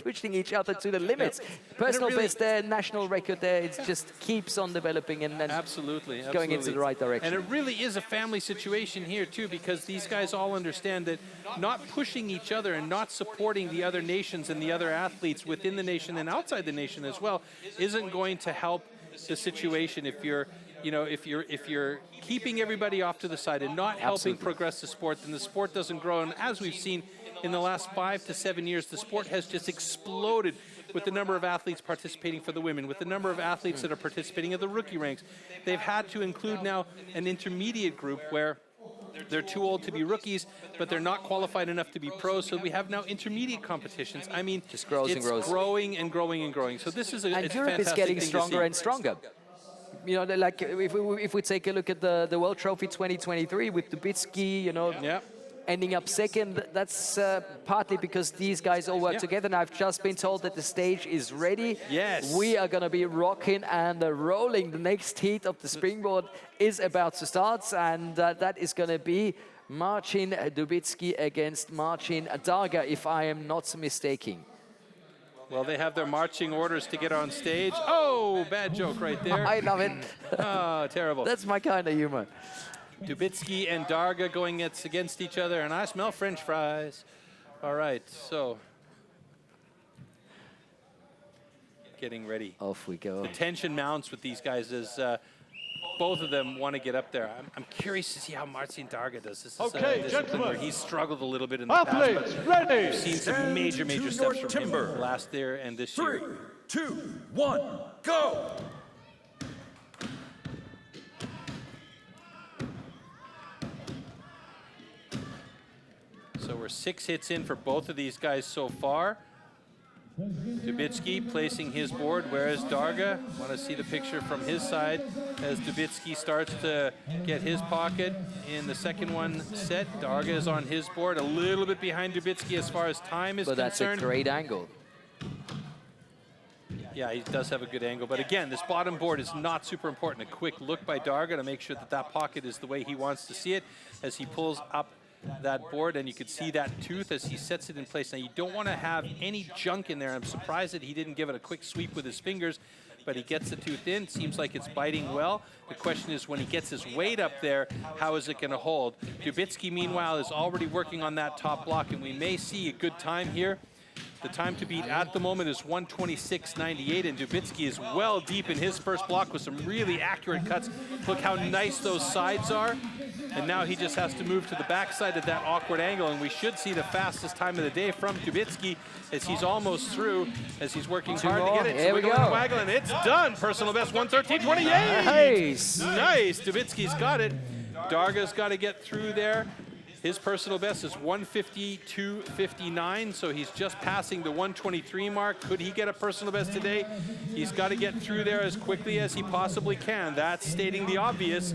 pushing each other to the limits. Personal best there, national record there. It just keeps on developing and absolutely going into the right direction. And it really is a family situation here too, because these guys all understand that not pushing each other and not supporting the other nations and the other athletes within the nation and outside the nation as well isn't going to help the situation if you're if you're keeping everybody off to the side and not helping progress the sport, then the sport doesn't grow. And as we've seen in the last 5 to 7 years, the sport has just exploded with the number of athletes participating for the women, with the number of athletes that are participating at the rookie ranks. They've had to include now an intermediate group where they're too old to be rookies, but they're not qualified enough to be pros. So we have now intermediate competitions. I mean, just grows it's growing and growing and growing. So this is and Europe is getting stronger and stronger. You know, like if we take a look at the World Trophy 2023 with Dubicki, you know, ending up second, that's partly because these guys all work together. And I've just been told that the stage is ready. Yes. We are going to be rocking and rolling. The next heat of the springboard is about to start, and that is going to be Marcin Dubicki against Marcin Darga, if I am not mistaken. Well, they have their marching orders to get on stage. Oh, bad joke right there. I love it. Oh, terrible. That's my kind of humor. Dubicki and Darga going against each other, and I smell French fries. All right, so getting ready. Off we go. The tension mounts with these guys as both of them want to get up there. I'm curious to see how Marcin Darga does. This is a discipline where he's struggled a little bit in the past, but ready. we've seen some major steps from him last year and this year. 3, 2, 1, go! So we're 6 hits in for both of these guys so far. Dubicki placing his board, whereas Darga, want to see the picture from his side as Dubicki starts to get his pocket in the second one set. Darga is on his board, a little bit behind Dubicki as far as time is concerned. But that's a great angle. Yeah, he does have a good angle, but again, this bottom board is not super important. A quick look by Darga to make sure that that pocket is the way he wants to see it as he pulls up that board, and you can see that tooth as he sets it in place. Now, you don't want to have any junk in there. I'm surprised that he didn't give it a quick sweep with his fingers, but he gets the tooth in. Seems like it's biting well. The question is, when he gets his weight up there, how is it going to hold? Dubicki, meanwhile, is already working on that top block, and we may see a good time here. The time to beat at the moment is 1:26.98, and Dubicki is well deep in his first block with some really accurate cuts. Look how nice those sides are. And now he just has to move to the backside at that awkward angle, and we should see the fastest time of the day from Dubicki as he's almost through, as he's working hard to get it. Here we go. Waggle, and it's done. Personal best 1:13.28. Nice. Nice. Dubicki's got it. Darga's got to get through there. His personal best is 1:52.59, so he's just passing the 1:23 mark. Could he get a personal best today? He's got to get through there as quickly as he possibly can. That's stating the obvious,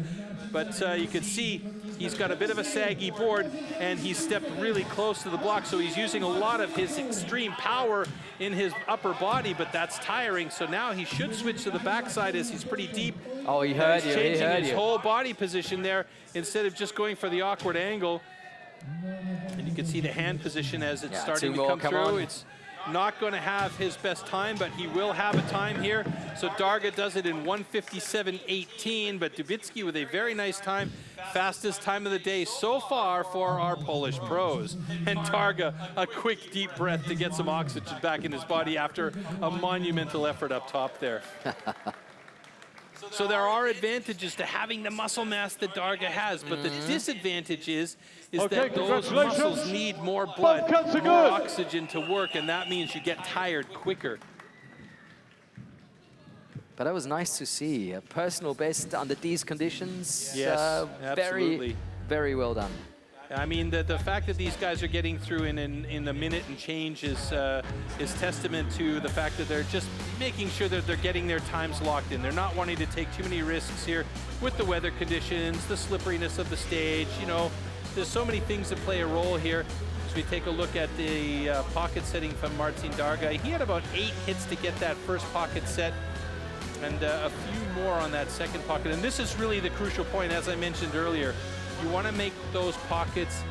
but you can see he's got a bit of a saggy board, and he's stepped really close to the block, so he's using a lot of his extreme power in his upper body, but that's tiring. So now he should switch to the backside as he's pretty deep. Oh, he heard you. He's changing his whole body position there instead of just going for the awkward angle. And you can see the hand position as it's starting to come through. It's not going to have his best time, but he will have a time here. So Darga does it in 1:57.18, but Dubicki with a very nice time. Fastest time of the day so far for our Polish pros. And Darga, a quick deep breath to get some oxygen back in his body after a monumental effort up top there. So there are advantages to having the muscle mass that Darga has, but the disadvantage is that those muscles need more blood, more oxygen to work, and that means you get tired quicker. But that was nice to see. A personal best under these conditions. Yes, absolutely. Very well done. I mean, the fact that these guys are getting through in a minute and change is testament to the fact that they're just making sure that they're getting their times locked in. They're not wanting to take too many risks here with the weather conditions, the slipperiness of the stage, you know. there's so many things that play a role here. As we take a look at the pocket setting from Marcin Darga, he had about 8 hits to get that first pocket set, and a few more on that second pocket. And this is really the crucial point, as I mentioned earlier. You want to make those pockets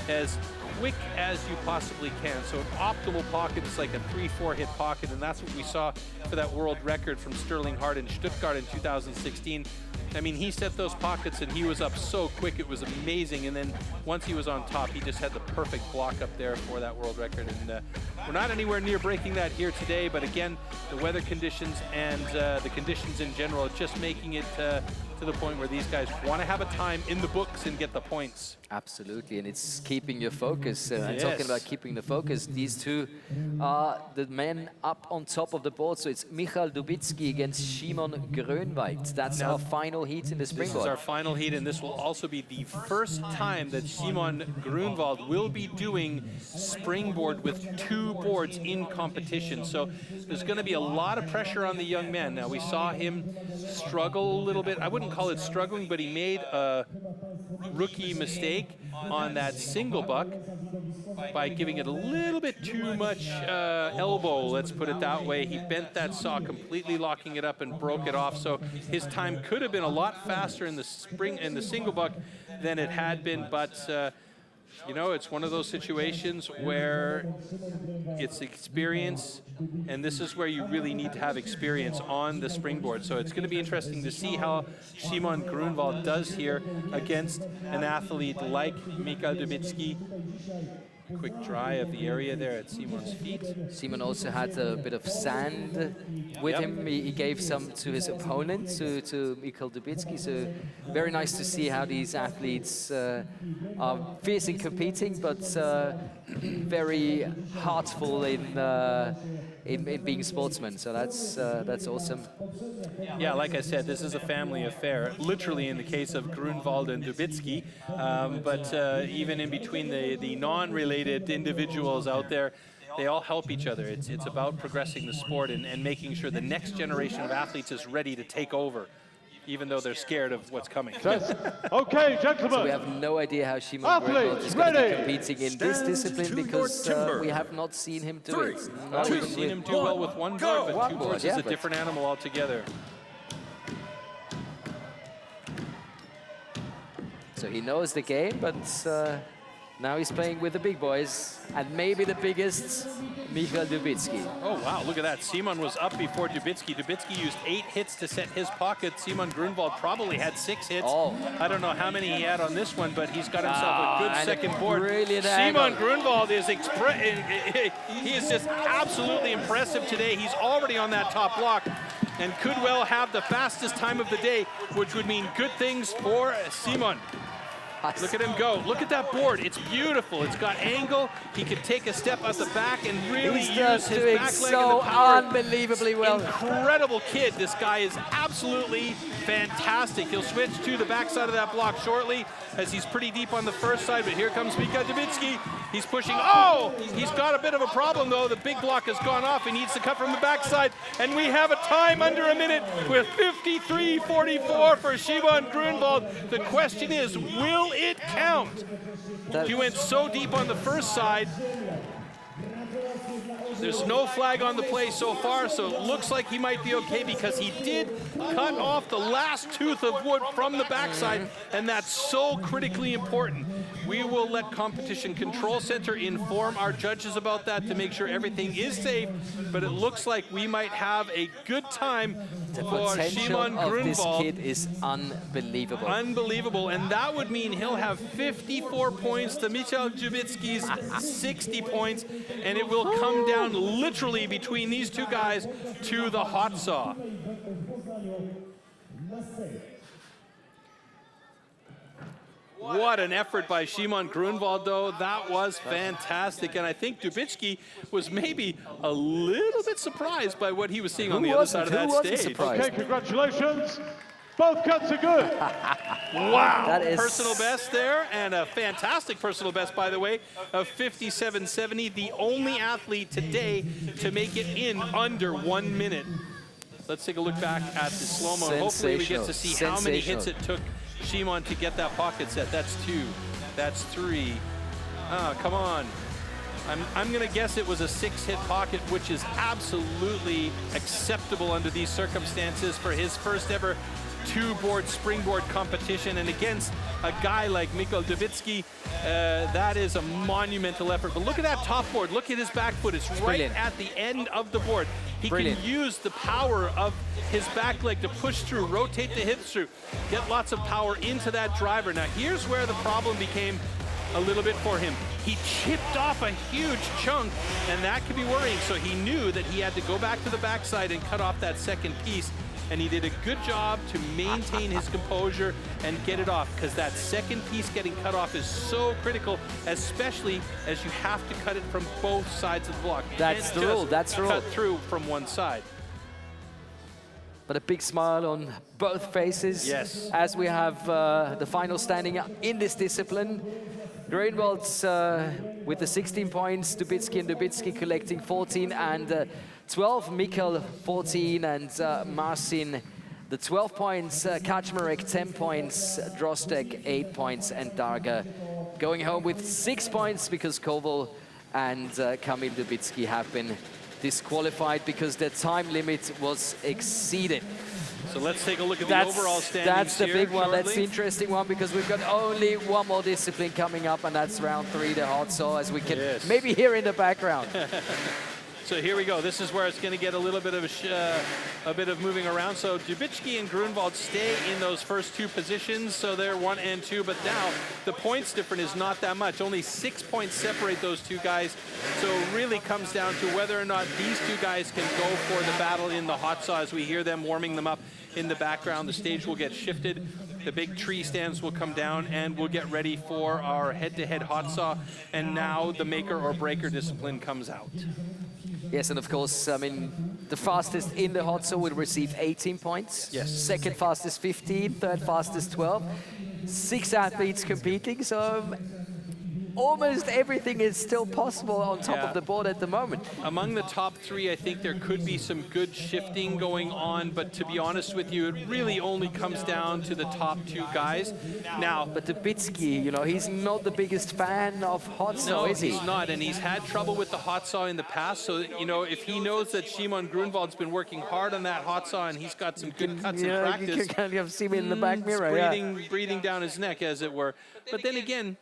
as quick as you possibly can. So an optimal pocket is like a 3-4 hit pocket, and that's what we saw for that world record from Sterling Hart in Stuttgart in 2016. I mean, he set those pockets and he was up so quick, it was amazing. And then once he was on top, he just had the perfect block up there for that world record. And we're not anywhere near breaking that here today, but again, the weather conditions and the conditions in general, just making it to the point where these guys want to have a time in the books and get the points. Absolutely, and it's keeping your focus. And Yes. talking about keeping the focus, these two are the men up on top of the board. So it's Michał Dubicki against Szymon Grönwald. That's our final heat in the springboard. This is our final heat, and this will also be the first time that Szymon Grönwald will be doing springboard with 2 boards in competition. So there's going to be a lot of pressure on the young man. Now, we saw him struggle a little bit. I wouldn't call it struggling, but he made a rookie mistake on that single buck by giving it a little bit too much elbow, let's put it that way. He bent that saw, completely locking it up and broke it off. So his time could have been a lot faster in the single buck than it had been, but you know, it's one of those situations where it's experience, and this is where you really need to have experience on the springboard. So it's going to be interesting to see how Szymon Grönwald does here against an athlete like Michał Dubicki. Quick dry of the area there at Szymon's feet. Szymon also had a bit of sand with him. He gave some to his opponent, to Michał Dubicki. So very nice to see how these athletes are fierce in competing, but very heartful in being sportsmen. So that's awesome. Yeah, like I said, this is a family affair, literally in the case of Grönwald and Dubicki, but even in between the non-related individuals out there, they all help each other. It's about progressing the sport and making sure the next generation of athletes is ready to take over, even though they're scared of what's coming. Okay, gentlemen. So we have no idea how Szymon Grönwald is going to be competing in this discipline, because we have not seen him do it. We've seen him do well with one board, but 2 boards is a but different animal altogether. So he knows the game, but now he's playing with the big boys, and maybe the biggest, Michał Dubicki. Oh, wow, look at that. Szymon was up before Dubicki. Dubicki used 8 hits to set his pocket. Szymon Grönwald probably had 6 hits. Oh. I don't know how many he had on this one, but he's got himself a good second board. Brilliant Szymon angle. Grönwald is he is just absolutely impressive today. He's already on that top block and could well have the fastest time of the day, which would mean good things for Szymon. Look at him go. Look at that board. It's beautiful. It's got angle. He could take a step at the back and really He's use his doing back leg so and the power. unbelievably well. Incredible kid. This guy is absolutely fantastic. He'll switch to the backside of that block shortly, as he's pretty deep on the first side, but here comes Michał Dubicki. He's pushing. Oh! He's got a bit of a problem, though. The big block has gone off. He needs to cut from the backside, and we have a time under a minute with 53:44 for Szymon Grönwald. The question is, will it count? He went so deep on the first side. There's no flag on the play so far, so it looks like he might be okay, because he did cut off the last tooth of wood from the backside, and that's so critically important. We will let Competition Control Center inform our judges about that to make sure everything is safe, but it looks like we might have a good time The for potential Szymon of this Grönwald. kid is unbelievable. Unbelievable, and that would mean he'll have 54 points to Michał Dubicki's 60 points, and it will come down literally between these two guys to the hot saw. What an effort by Szymon Grönwald, though. That was fantastic. And I think Dubicki was maybe a little bit surprised by what he was seeing on the other side of that stage. Okay, congratulations. Both cuts are good. Wow. That is personal best there, and a fantastic personal best, by the way, of 57.70. The only athlete today to make it in under 1 minute. Let's take a look back at the slow-mo. Hopefully we get to see how many hits it took Szymon to get that pocket set. That's 2, That's 3. Come on. I'm going to guess it was a 6-hit pocket, which is absolutely acceptable under these circumstances for his first ever 2-board springboard competition. And against a guy like Michał Dubicki, that is a monumental effort. But look at that top board. Look at his back foot. It's right at the end of the board. He can use the power of his back leg to push through, rotate the hips through, get lots of power into that driver. Now, here's where the problem became a little bit for him. He chipped off a huge chunk, and that could be worrying. So he knew that he had to go back to the backside and cut off that second piece. And he did a good job to maintain his composure and get it off, because that second piece getting cut off is so critical, especially as you have to cut it from both sides of the block. That's the rule. That's the rule. Cut through from one side. But a big smile on both faces. Yes. As we have the final standing in this discipline. Grunwald's with the 16 points, Dubicki and Dubicki collecting 14 and 12, Michał 14 and Marcin the 12 points, Kaczmarek 10 points, Drostek 8 points, and Darga going home with 6 points because Koval and Kamil Dubicki have been disqualified because their time limit was exceeded. So let's take a look at the overall standings. That's the big one. Shortly. That's the interesting one, because we've got only one more discipline coming up, and that's round 3, the hot saw, as we can maybe hear in the background. So here we go. This is where it's going to get a little bit of a bit of moving around. So Dubicki and Grunwald stay in those first 2 positions, so they're 1 and 2. But now the points difference is not that much. Only 6 points separate those 2 guys. So it really comes down to whether or not these 2 guys can go for the battle in the hot saw. As we hear them warming them up in the background, the stage will get shifted. The big tree stands will come down, and we'll get ready for our head-to-head hot saw. And now the maker or breaker discipline comes out. Yes, and of course, I mean, the fastest in the hot saw will receive 18 points. Yes. Second fastest 15, third fastest 12. 6 athletes competing, so almost everything is still possible on top of the board at the moment. Among the top 3, I think there could be some good shifting going on, but to be honest with you, it really only comes down to the top 2 guys. Now, but Dubicki, you know, he's not the biggest fan of hot saw, is he? No, he's not, and he's had trouble with the hot saw in the past. So, you know, if he knows that Szymon Grunwald's been working hard on that hot saw and he's got some good cuts in practice, you can kind of see him in the back mirror, breathing down his neck, as it were. But then again,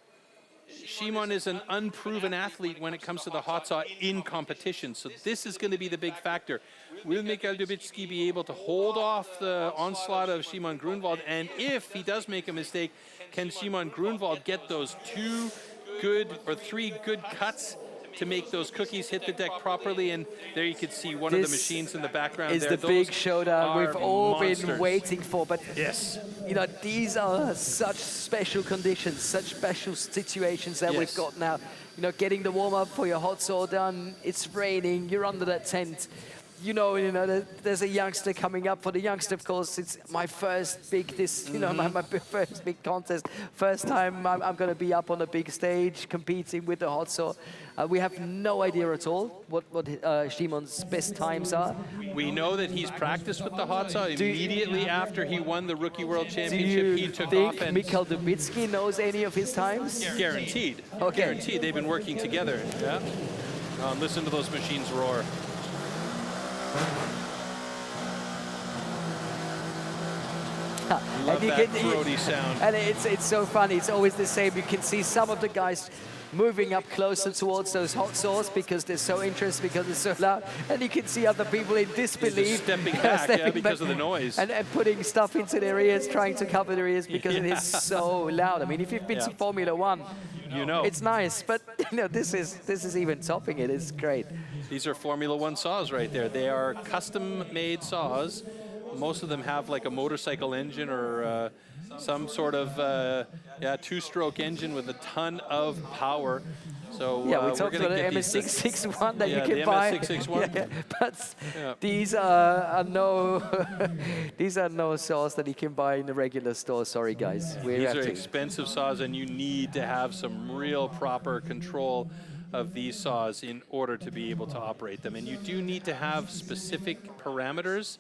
Szymon is an unproven athlete when it comes to the hot saw in competition. So this is going to be the big factor. Will Michał Dubicki be able to hold off the onslaught of Szymon Grunwald? And if he does make a mistake, can Szymon Grunwald get those 3 good cuts to make those cookies hit the deck properly? And there you can see one of the machines in the background. Is the big showdown we've all been waiting for. But yes, you know, these are such special conditions, such special situations that we've got now. You know, getting the warm-up for your hot saw done, it's raining, you're under that tent. You know, there's a youngster coming up. For the youngster, of course, it's my first big, my first big contest. First time I'm going to be up on a big stage competing with the hot saw. We have no idea at all what Szymon's best times are. We know that he's practiced with the hot saw. Immediately after he won the Rookie World Championship, he took off. Do you think Michał Dubicki knows any of his times? Guaranteed. Okay. Guaranteed. They've been working together. Yeah. Listen to those machines roar. Love that throaty sound. And it's so funny. It's always the same. You can see some of the guys moving up closer towards those hot saws because they're so interested, because it's so loud. And you can see other people in disbelief. Stepping back, because of the noise. And putting stuff into their ears, trying to cover their ears because it is so loud. I mean, if you've been to Formula One, you know. It's nice, but you know, this is even topping it. It's great. These are Formula One saws right there. They are custom-made saws. Most of them have like a motorcycle engine or some sort of 2-stroke engine with a ton of power. So we talked about the MS661 that you can buy. MS661. But these are no these are no saws that you can buy in the regular store. Sorry, guys. These are expensive saws, and you need to have some real proper control of these saws in order to be able to operate them. And you do need to have specific parameters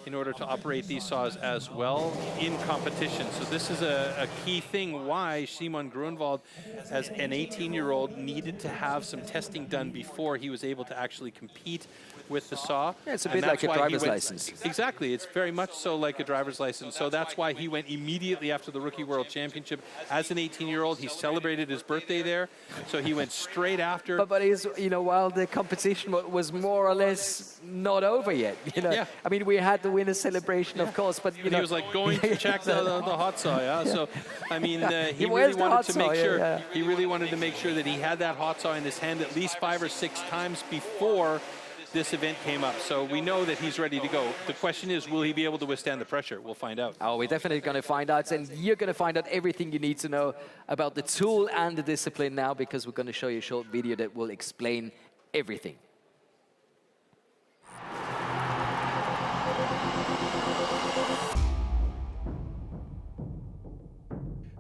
in order to operate these saws as well in competition. So this is a key thing why Simon Grunwald, as an 18-year-old, needed to have some testing done before he was able to actually compete with the saw. Yeah, it's a bit like a driver's license. Exactly, it's very much so like a driver's license. So that's why he went immediately after the Rookie World Championship. As an 18-year-old, he celebrated his birthday there, so he went straight after. But he's, you know, while the competition was more or less not over yet, you know. Yeah. I mean, we had the winner's celebration, of course, but you know, he was like going to check the hot saw, yeah. So, I mean, he wears really the wanted to hot make saw, sure. yeah. He really wanted to make sure that he had that hot saw in his hand at least 5 or 6 times before this event came up. So we know that he's ready to go. The question is, will he be able to withstand the pressure? We'll find out. Oh, we're definitely going to find out, and you're going to find out everything you need to know about the tool and the discipline now, because we're going to show you a short video that will explain everything.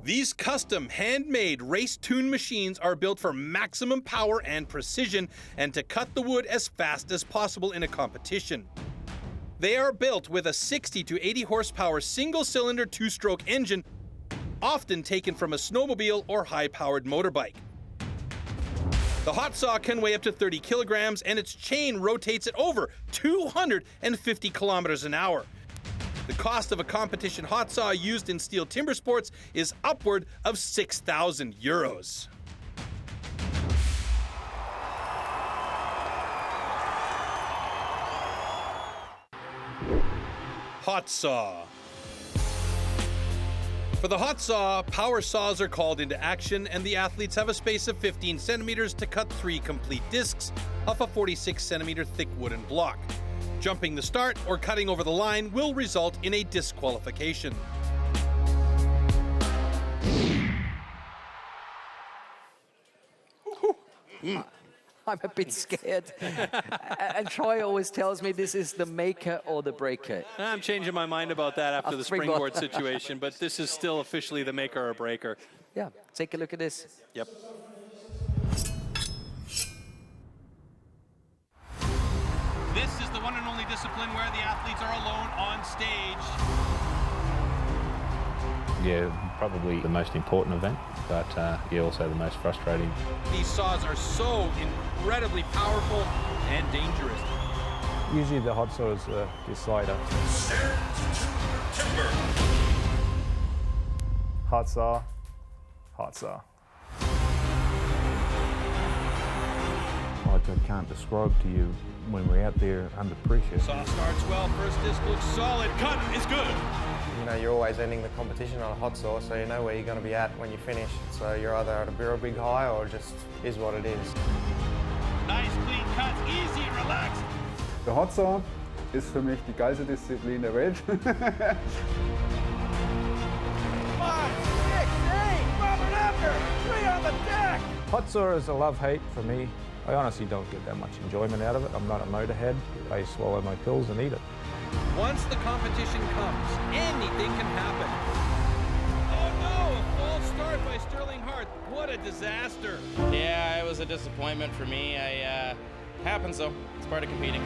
These custom, handmade race-tuned machines are built for maximum power and precision and to cut the wood as fast as possible in a competition. They are built with a 60 to 80 horsepower single-cylinder 2-stroke engine, often taken from a snowmobile or high-powered motorbike. The hot saw can weigh up to 30 kilograms and its chain rotates at over 250 kilometers an hour. The cost of a competition hot saw used in steel timber sports is upward of 6,000 euros. Hot saw. For the hot saw, power saws are called into action and the athletes have a space of 15 centimeters to cut 3 complete discs off a 46 centimeter thick wooden block. Jumping the start or cutting over the line will result in a disqualification. I'm a bit scared. And Troy always tells me this is the maker or the breaker. I'm changing my mind about that after the springboard situation, but this is still officially the maker or breaker. Yeah, take a look at this. Yep. This is the one and only discipline where the athletes are alone on stage. Yeah, probably the most important event, but yeah, also the most frustrating. These saws are so incredibly powerful and dangerous. Usually the hot saw is the slider. Hot saw, hot saw. Like I can't describe to you when we're out there under pressure. Saw starts well, first disc looks solid, cut is good. You know, you're always ending the competition on a hot saw, so you know where you're going to be at when you finish. So you're either at a real big high or just is what it is. Nice clean cuts, easy, relaxed. Der Hot Saw ist für mich die geilste Disziplin der Welt. 5, 6, 8, Robert Abner, 3 on the deck. Hot saw is a love-hate for me. I honestly don't get that much enjoyment out of it. I'm not a motorhead. I swallow my pills and eat it. Once the competition comes, anything can happen. Oh no, a false start by Sterling Hart. What a disaster. Yeah, it was a disappointment for me. Happens though, it's part of competing.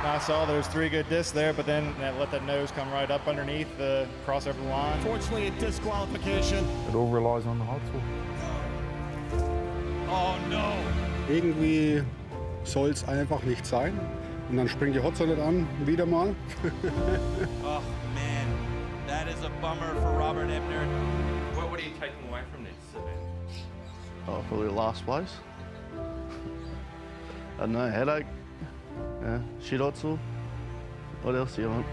I saw there's 3 good discs there, but then let that nose come right up underneath the crossover line. Fortunately, a disqualification. It all relies on the hot saw. Oh no. Irgendwie soll es einfach nicht sein. Und dann springt die Hot Saw nicht an, wieder mal. Oh man, that is a bummer for Robert Ebner. What are you taking away from this event? Oh, probably last place. I don't know, headache. Yeah, shit hot saw. What else do you want?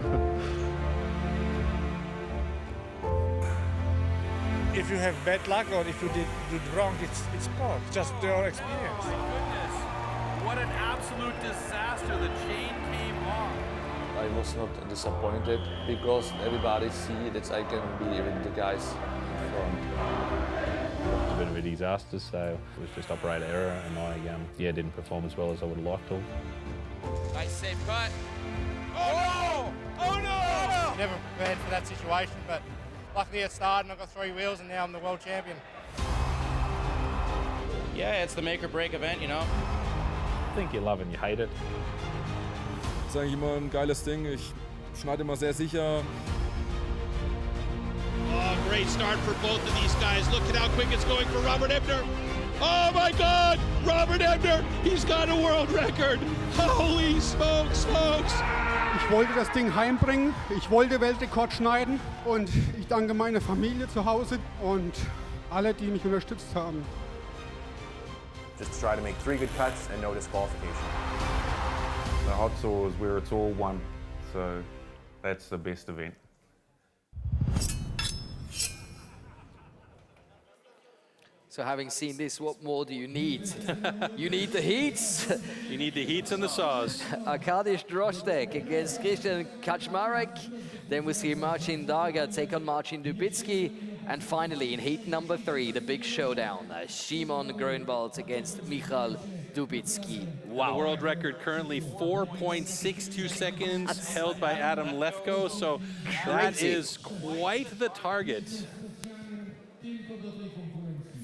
If you have bad luck or if you did wrong, it's part, just your experience. Oh my goodness, what an absolute disaster. The chain came off. I was not disappointed because everybody see that I can be with the guys in front. It was a bit of a disaster, so it was just operator error, and I didn't perform as well as I would have liked to. Nice safe cut. Oh no! Oh no! Never prepared for that situation, but luckily it started and I got 3 wheels and now I'm the world champion. Yeah, it's the make or break event, you know. I think you love it and you hate it. Das ist eigentlich immer ein geiles Ding. Ich schneide immer sehr sicher. Oh, great start for both of these guys. Look at how quick it's going for Robert Ebner. Oh my God, Robert Ebner, he's got a world record. Holy smokes, folks. Ich wollte das Ding heimbringen, ich wollte Weltrekord schneiden und ich danke meiner Familie zu Hause und alle, die mich unterstützt haben. Just try to make 3 good cuts and no disqualification. The hot saw is where it's all won, so that's the best event. So having seen this, what more do you need? You need the heats. You need the heats and the saws. Arkadiusz Drozdek against Christian Kaczmarek. Then we see Marcin Darga take on Marcin Dubicki. And finally, in heat number 3, the big showdown, Szymon Grönwald against Michał Dubicki. Wow. The world record currently 4.62 seconds, held by Adam Lefko. So that is quite the target.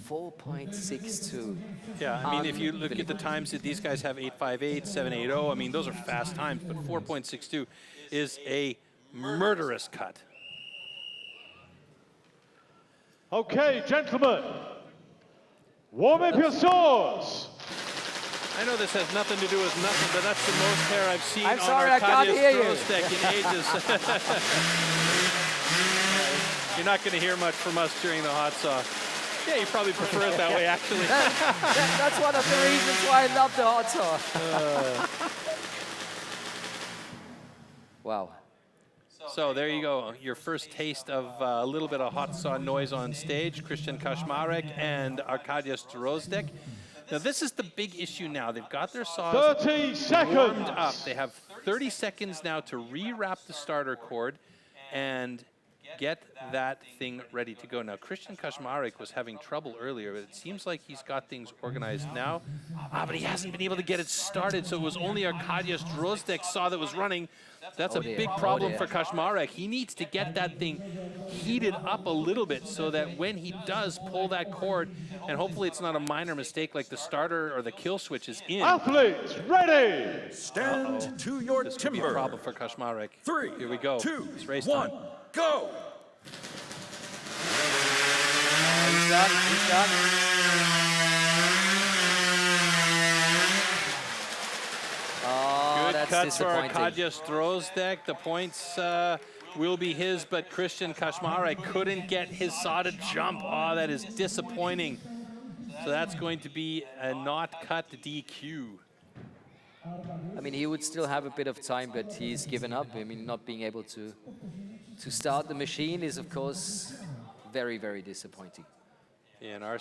4.62. Yeah, I mean, if you look at the times that these guys have 8.58, 7.80, I mean, those are fast times, but 4.62 is a murderous cut. Okay, gentlemen, warm up your saws. I know this has nothing to do with nothing, but that's the most hair I've seen I'm on sorry, I can't Arkadiusz hear you. Drozdek in ages. You're not going to hear much from us during the hot saw. Yeah, you probably prefer it that way, actually. That's one of the reasons why I love the hot saw. Wow. So there you go, your first taste of a little bit of hot saw noise on stage, Christian Kaczmarek and Arkadiusz Drozdek. Now this is the big issue now. They've got their saws 30 seconds. warmed up. They have 30 seconds now to rewrap the starter cord and get that thing ready to go. Now, Christian Kaczmarek was having trouble earlier, but it seems like he's got things organized now. But he hasn't been able to get it started, so it was only Arkadiusz Drozdek's saw that was running. That's a big problem for Kaczmarek. He needs to get that thing heated up a little bit so that when he does pull that cord, and hopefully it's not a minor mistake like the starter or the kill switch is in. Athletes, ready! Stand to your This could be a timber. problem for Kaczmarek. 3, Here we go. 2, It's race 1, time. go! He's done, he's done. Oh, Good that's cut for disappointing. Arkadiusz Drozdek. The points will be his, but Christian Kaczmarek couldn't get his saw to jump. Oh, that is disappointing. So that's going to be a not cut DQ. I mean, he would still have a bit of time, but he's given up. I mean, not being able to start the machine is, of course, very, very disappointing. Yeah, and our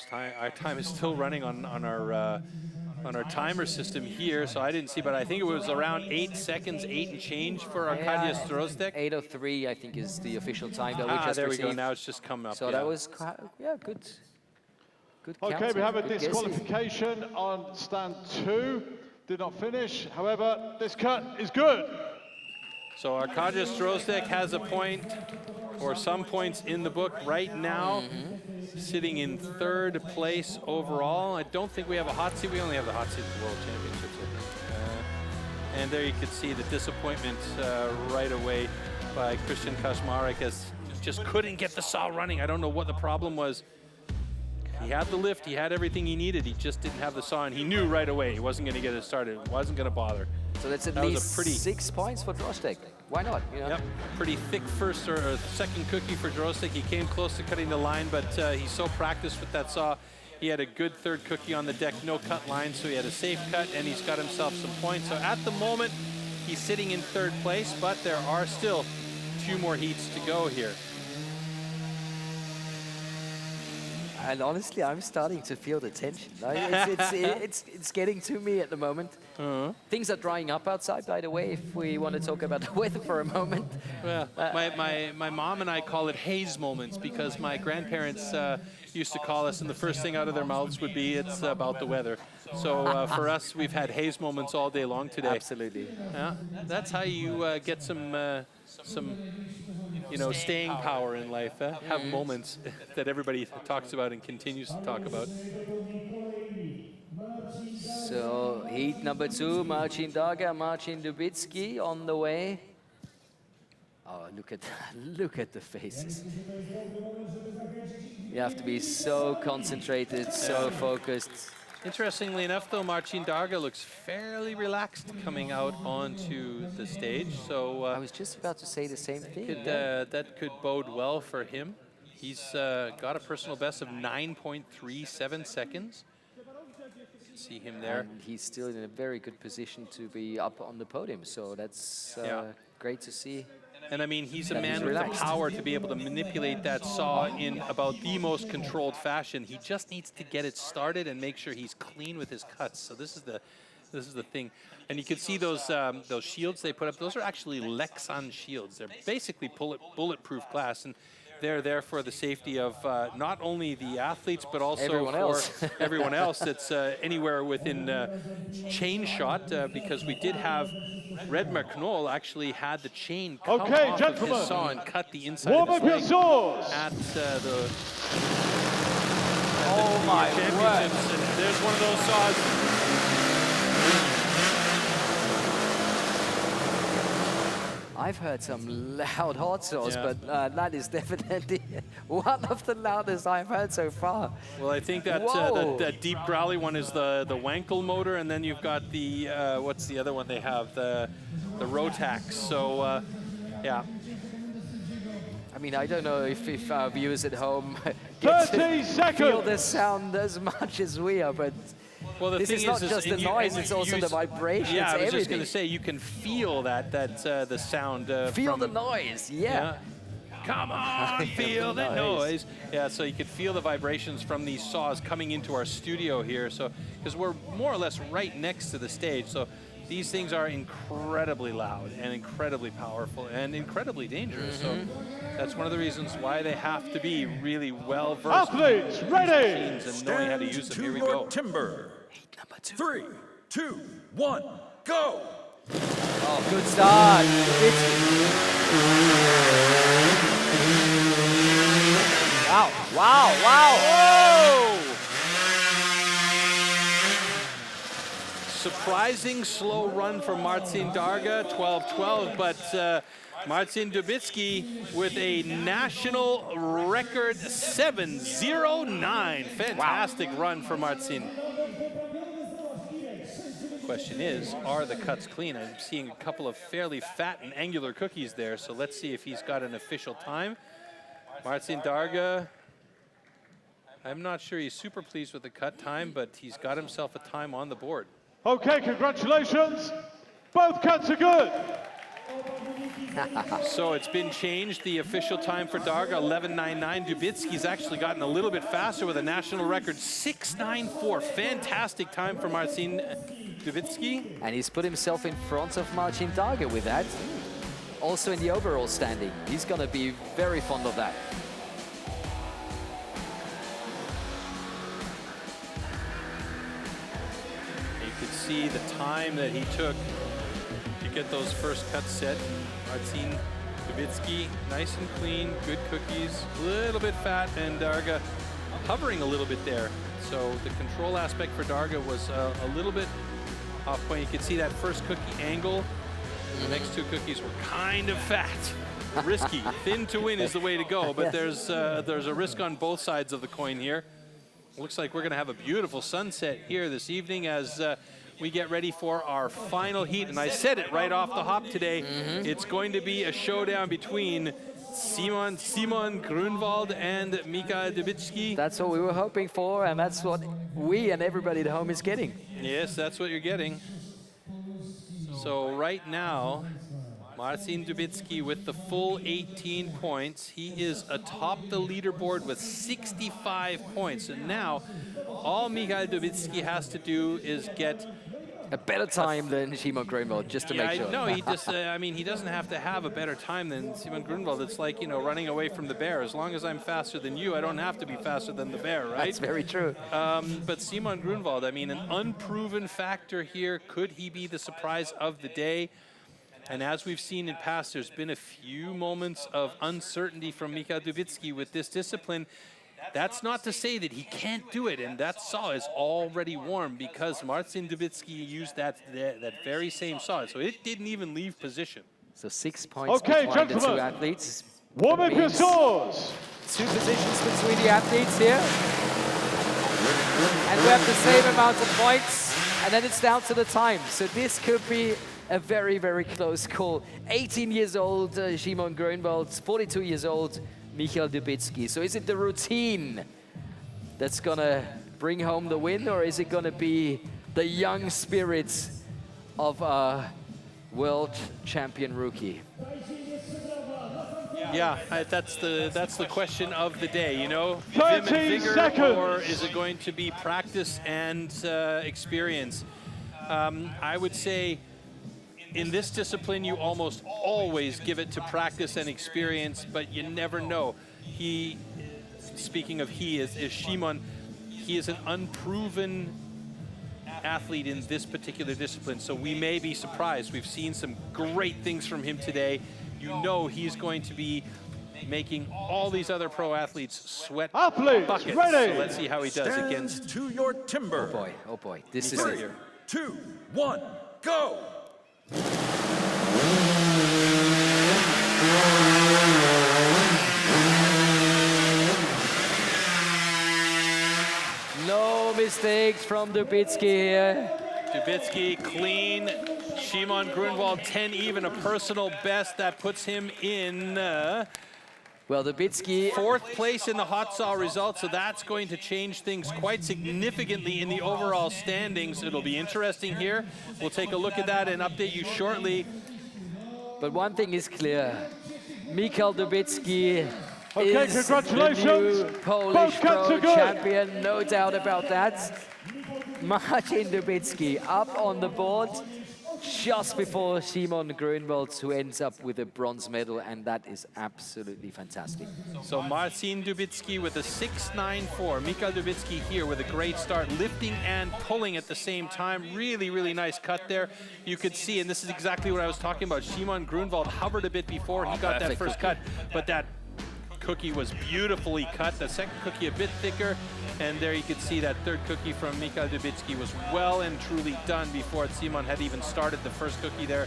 time is still running on our timer system here, so I didn't see, but I think it was around 8 seconds, 8 and change for Arkadiusz Drozdek. 8:03, I think, is the official time that we just there received. we go. Now it's just come up. So that was, good. Good Okay, counting, we have a good guessing. disqualification on stand 2. Did not finish. However, this cut is good. So Arkadiusz Drozdek has a point, or some points in the book right now, sitting in 3rd place overall. I don't think we have a hot seat. We only have the hot seat at the World Championships, I think. And there you can see the disappointment right away by Christian Kaczmarek, as just couldn't get the saw running. I don't know what the problem was. He had the lift, he had everything he needed, he just didn't have the saw, and he knew right away he wasn't going to get it started, wasn't going to bother. So that's at That was least a pretty 6 points for Drozdek. Why not? You know? Yep, pretty thick first or second cookie for Drozdek. He came close to cutting the line, but he's so practiced with that saw. He had a good 3rd cookie on the deck, no cut line, so he had a safe cut, and he's got himself some points. So at the moment, he's sitting in 3rd place, but there are still 2 more heats to go here. And honestly, I'm starting to feel the tension. Like, it's getting to me at the moment. Things are drying up outside, by the way, if we want to talk about the weather for a moment. Well, my mom and I call it haze moments, because my grandparents used to call us, and the first thing out of their mouths would be, it's about the weather. So for us, we've had haze moments all day long today. Absolutely. Yeah, that's how you get some staying power in life. Have moments that everybody talks about and continues to talk about. So heat number 2, Marcin Darga, Marcin Dubicki on the way. Oh, look at the faces. You have to be so concentrated, so focused. Interestingly enough, though, Marcin Darga looks fairly relaxed coming out onto the stage. So I was just about to say the same thing. That could bode well for him. He's got a personal best of 9.37 seconds. See him there. And he's still in a very good position to be up on the podium. So that's great to see. And I mean, he's a man with the power to be able to manipulate that saw in about the most controlled fashion. He just needs to get it started and make sure he's clean with his cuts. So this is the thing. And you can see those shields they put up. Those are actually Lexan shields. They're basically bulletproof glass, and they're there for the safety of not only the athletes, but also everyone else that's anywhere within chain shot, because we did have Red McNoll actually had the chain come off of his saw and cut the inside of his leg at the championships. And there's one of those saws. I've heard some loud hot saws, but that is definitely one of the loudest I've heard so far. Well, I think that that deep growly one is the Wankel motor, and then you've got the what's the other one they have, the Rotax. So yeah. I mean, I don't know if our viewers at home get to feel the sound as much as we are, but well, this is not just the noise, it's also the vibration. Yeah, I was just going to say, you can feel the sound. Feel the noise, yeah. Come on, feel the noise. Yeah, so you could feel the vibrations from these saws coming into our studio here. So, because we're more or less right next to the stage, so these things are incredibly loud and incredibly powerful and incredibly dangerous. So that's one of the reasons why they have to be really well versed Athletes, in ready. machines and knowing how to use them. Here we go. Timber. 3, 2, 1, go! Oh, good start. Wow, wow, wow! Whoa! Surprising slow run from Marcin Darga, 12-12, but Marcin Dubicki with a national record 7:09. Fantastic run for Marcin. Question is, are the cuts clean? I'm seeing a couple of fairly fat and angular cookies there, so let's see if he's got an official time. Marcin Darga, I'm not sure he's super pleased with the cut time, but he's got himself a time on the board. Okay, congratulations. Both cuts are good. So it's been changed, the official time for Darga, 11:99. Dubicki's actually gotten a little bit faster with a national record, 6:94. Fantastic time for Marcin Dubicki. And he's put himself in front of Marcin Darga with that. Also in the overall standing. He's going to be very fond of that. You could see the time that he took to get those first cuts set. Marcin Dubicki, nice and clean, good cookies, a little bit fat, and Darga hovering a little bit there. So the control aspect for Darga was a little bit off point. You could see that first cookie angle. The next two cookies were kind of fat. Risky. Thin to win is the way to go, but there's a risk on both sides of the coin here. Looks like we're going to have a beautiful sunset here this evening as we get ready for our final heat. And I said it right off the hop today. It's going to be a showdown between Simon Grunwald and Michał Dubicki. That's what we were hoping for, and that's what we and everybody at home is getting. Yes, that's what you're getting. So right now, Marcin Dubicki with the full 18 points. He is atop the leaderboard with 65 points. And now, all Michał Dubicki has to do is get a better time than Simon Grunwald, just to make sure. No, he just, I mean, he doesn't have to have a better time than Simon Grunwald. It's like, you know, running away from the bear. As long as I'm faster than you, I don't have to be faster than the bear, right? That's very true. But Simon Grunwald, I mean, an unproven factor here. Could he be the surprise of the day? And as we've seen in past, there's been a few moments of uncertainty from Michał Dubicki with this discipline. That's not to say that he can't do it, and that saw is already warm because Marcin Dubicki used that very same saw, so it didn't even leave position. So 6 points Okay, behind the two gentlemen. athletes. Warm up your Means swords. 2 positions between the athletes here. And we have the same amount of points, and then it's down to the time. So this could be a very, very close call. 18 years old, Szymon Grönwald, 42 years old, Michał Dubicki. So is it the routine that's gonna bring home the win, or is it gonna be the young spirits of a world champion rookie? Yeah, that's the question of the day, you know? 30 Vim and vigor, seconds. or is it going to be practice and experience? I would say in this discipline, you almost always give it to practice and experience, but you never know. Speaking of is Szymon, he is an unproven athlete in this particular discipline, so we may be surprised. We've seen some great things from him today. You know he's going to be making all these other pro athletes sweat buckets. ready. So let's see how he does Stand against. to your timber. Oh boy, oh boy. This is 3, it. 2, 1, go! No mistakes from Dubicki here. Dubicki clean. Szymon Grönwald 10 even, a personal best that puts him in well, Dubicki 4th place in the hot saw results, so that's going to change things quite significantly in the overall standings. It'll be interesting here. We'll take a look at that and update you shortly. But one thing is clear. Michał Dubicki Okay, is congratulations. the new Polish Both cuts pro are good. champion, no doubt about that. Marcin Dubicki up on the board just before Szymon Grönwald, who ends up with a bronze medal, and that is absolutely fantastic. So Marcin Dubicki with a 6.94. Michał Dubicki here with a great start, lifting and pulling at the same time. Really, really nice cut there. You could see, and this is exactly what I was talking about. Szymon Grönwald hovered a bit before he got that first cut, but that cookie was beautifully cut. The second cookie a bit thicker, and there you could see that third cookie from Michał Dubicki was well and truly done before Szymon had even started the first cookie there,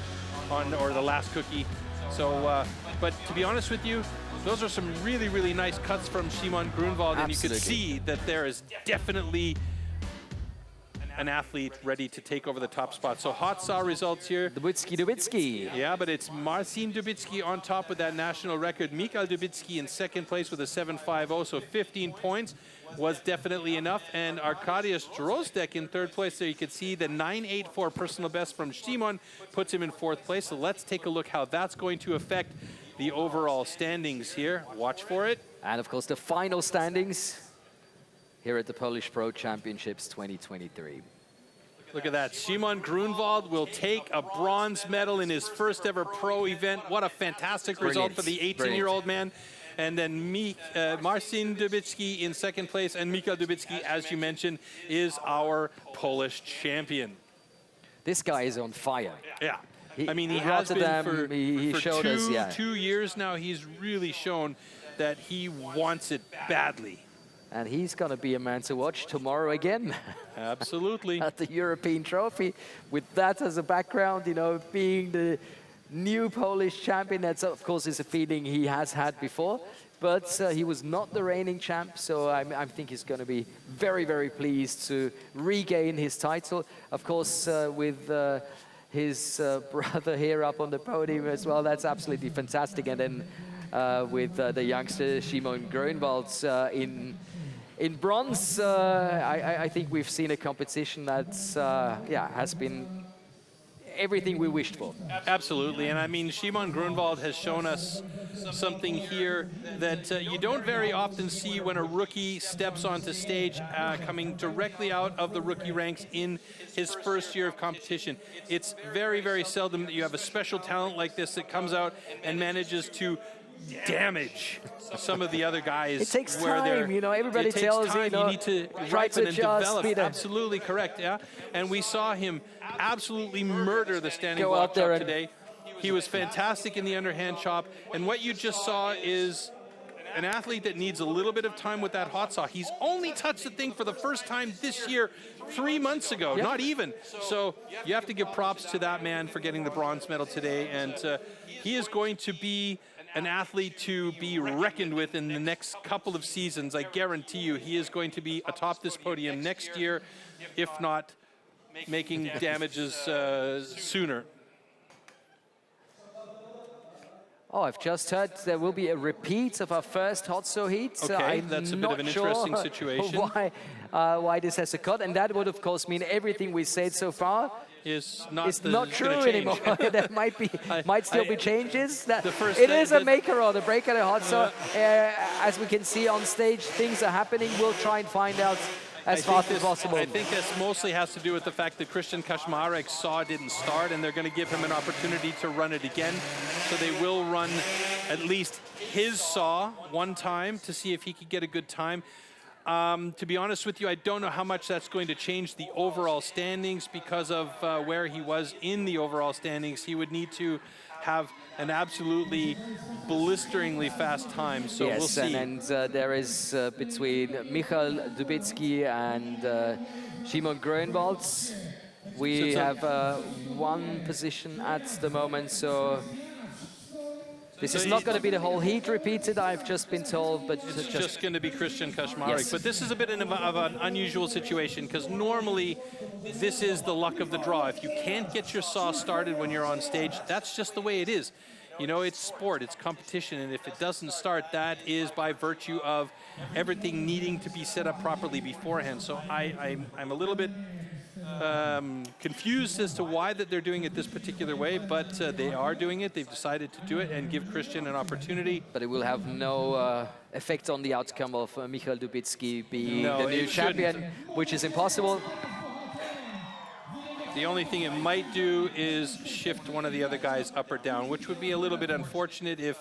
or the last cookie. So, but to be honest with you, those are some really, really nice cuts from Szymon Grönwald, and you could see that there is definitely an athlete ready to take over the top spot. So hot saw results here. Dubicki. Yeah, but it's Marcin Dubicki on top with that national record. Michał Dubicki in 2nd place with a 7.50, so 15 points was definitely enough. And Arkadiusz Drozdek in 3rd place. There you can see the 9.84 personal best from Szymon puts him in 4th place. So let's take a look how that's going to affect the overall standings here. Watch for it. And of course, the final standings here at the Polish Pro Championships 2023. Look at that. Szymon Grönwald will take a bronze medal in his first ever pro event. What a fantastic result for the 18-year-old man. And then Marcin Dubicki in 2nd place, and Michał Dubicki, as you mentioned, is our Polish champion. This guy is on fire. Yeah. I mean, he has been Rotterdam, for he showed us, yeah. 2 years now. He's really shown that he wants it badly. And he's going to be a man to watch tomorrow again. Absolutely. At the European Trophy. With that as a background, you know, being the new Polish champion, that's of course is a feeling he has had before. But he was not the reigning champ, so I think he's going to be very, very pleased to regain his title. Of course, with his brother here up on the podium as well, that's absolutely fantastic. And then with the youngster Szymon Grönwald in bronze, I think we've seen a competition that's has been everything we wished for. Absolutely, and I mean, Szymon Grönwald has shown us something here that you don't very often see when a rookie steps onto stage coming directly out of the rookie ranks in his first year of competition. It's very, very seldom that you have a special talent like this that comes out and manages to damage some of the other guys. It takes time, you know, everybody tells you, you need to try to ripen and develop. Speed Absolutely correct, yeah. And we saw him absolutely murder the standing block out there chop today. He was fantastic in the underhand chop, and what you just saw is an athlete that needs a little bit of time with that hot saw. He's only touched the thing for the first time this year, 3 months ago, not even. So you have to give props to that man for getting the bronze medal today, and he is going to be an athlete to be reckoned with in the next couple of seasons. I guarantee you he is going to be atop this podium next year, if not making damages sooner. Oh, I've just heard there will be a repeat of our first hot saw heat. Okay, that's a bit of an interesting situation. Why this has occurred, and that would of course mean everything we said so far is not true anymore. There might still be changes. It is a maker or the breaker, the hot saw. As we can see on stage, things are happening. We'll try and find out as fast as possible. I think this mostly has to do with the fact that Christian Kaczmarek's saw didn't start, and they're going to give him an opportunity to run it again. So they will run at least his saw one time to see if he could get a good time. To be honest with you, I don't know how much that's going to change the overall standings because of where he was in the overall standings. He would need to have an absolutely blisteringly fast time, so we'll see. And there is between Michał Dubicki and Szymon Grönwald, we have one position at the moment, so this is not going to be the whole heat repeated, I've just been told, but it's just going to be Christian Kaczmarek. Yes. But this is a bit of an unusual situation, because normally this is the luck of the draw. If you can't get your saw started when you're on stage, that's just the way it is. You know, it's sport, it's competition, and if it doesn't start, that is by virtue of everything needing to be set up properly beforehand. So I'm a little bit confused as to why that they're doing it this particular way, but they are doing it. They've decided to do it and give Christian an opportunity. But it will have no effect on the outcome of Michał Dubicki being the new champion, which is impossible. The only thing it might do is shift one of the other guys up or down, which would be a little bit unfortunate if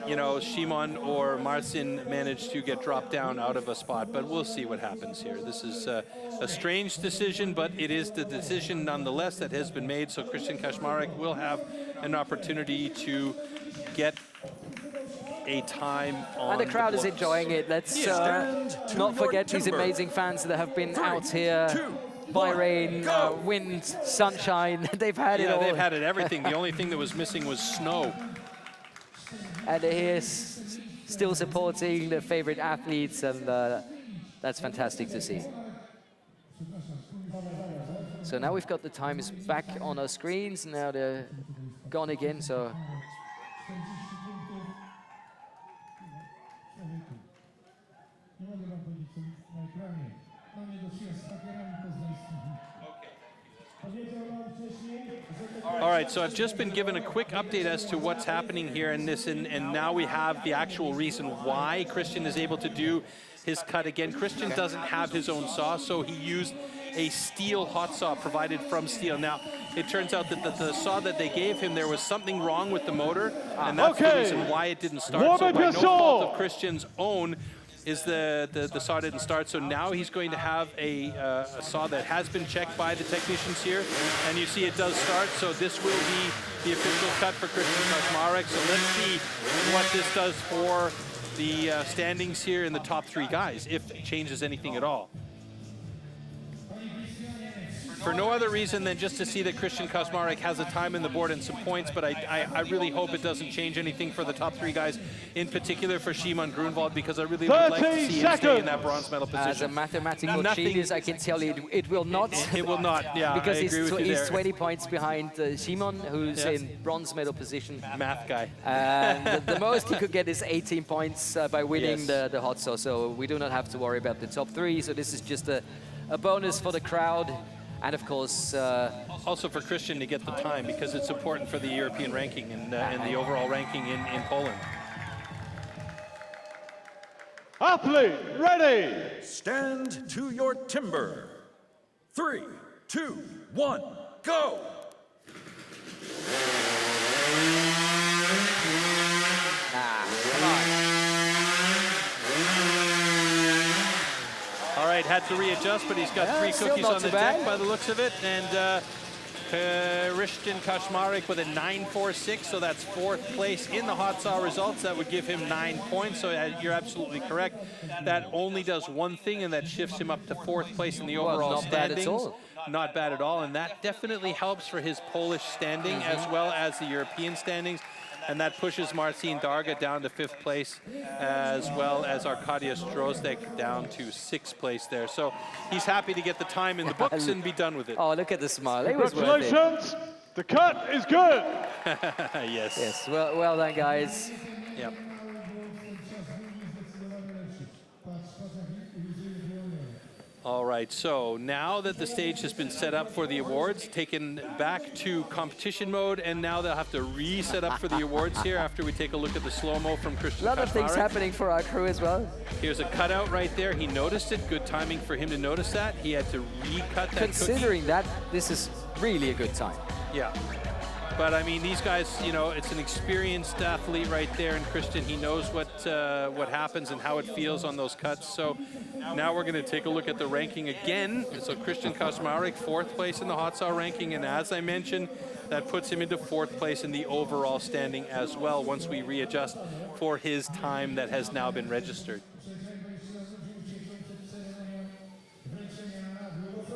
you know, Szymon or Marcin managed to get dropped down out of a spot, but we'll see what happens here. This is a strange decision, but it is the decision nonetheless that has been made, so Christian Kaczmarek will have an opportunity to get a time on. And the crowd is enjoying it. Let's not forget these amazing fans that have been out here by rain, wind, sunshine. They've had it all. They've had it, everything. The only thing that was missing was snow. And they're here still supporting their favorite athletes, and that's fantastic to see. So now we've got the times back on our screens. Now they're gone again, so. All right, so I've just been given a quick update as to what's happening here in this, and now we have the actual reason why Christian is able to do his cut again. Christian doesn't have his own saw, so he used a steel hot saw provided from steel. Now, it turns out that the saw that they gave him, there was something wrong with the motor, and that's the reason why it didn't start. So by no fault of Christian's own, is the saw didn't start, so now he's going to have a saw that has been checked by the technicians here, and you see it does start, so this will be the official cut for Christian Kaczmarek. So let's see what this does for the standings here in the top three guys, if it changes anything at all. For no other reason than just to see that Christian Kaczmarek has a time in the board and some points, but I really hope it doesn't change anything for the top three guys, in particular for Szymon Grönwald, because I really would like to see him stay in that bronze medal position. As a mathematical genius, I can tell you it will not. It will not, yeah, because I agree with you he's 20 points behind Szymon, who's in bronze medal position. Math guy. And the most he could get is 18 points by winning the hot saw, so we do not have to worry about the top three, so this is just a bonus for the crowd. And of course, also for Christian to get the time, because it's important for the European ranking and the overall ranking in Poland. Athlete, ready! Stand to your timber. 3, 2, 1, go! Come on. All right, had to readjust, but he's got three cookies on the deck by the looks of it, and Christian Kaczmarek with a 9.46, so that's 4th place in the hot saw results. That would give him 9 points, so you're absolutely correct. That only does one thing, and that shifts him up to 4th place in the overall standings. Bad at all. Not bad at all, and that definitely helps for his Polish standing as well as the European standings. And that pushes Marcin Darga down to 5th place, as well as Arkadiusz Drozdek down to 6th place there. So he's happy to get the time in the books and be done with it. Oh, look at the smile. It was worth it. Congratulations. The cut is good. Yes. Yes, well done, guys. Yep. All right, so now that the stage has been set up for the awards, taken back to competition mode, and now they'll have to reset up for the awards here after we take a look at the slow-mo from Christian A lot of things Kaczmarek. happening for our crew as well. Here's a cutout right there. He noticed it. Good timing for him to notice that. He had to recut that Considering that, this is really a good time. Yeah. But I mean, these guys, you know, it's an experienced athlete right there, and Christian, he knows what happens and how it feels on those cuts. So now we're going to take a look at the ranking again. So Christian Kaczmarek, 4th place in the hot saw ranking, and as I mentioned, that puts him into 4th place in the overall standing as well once we readjust for his time that has now been registered.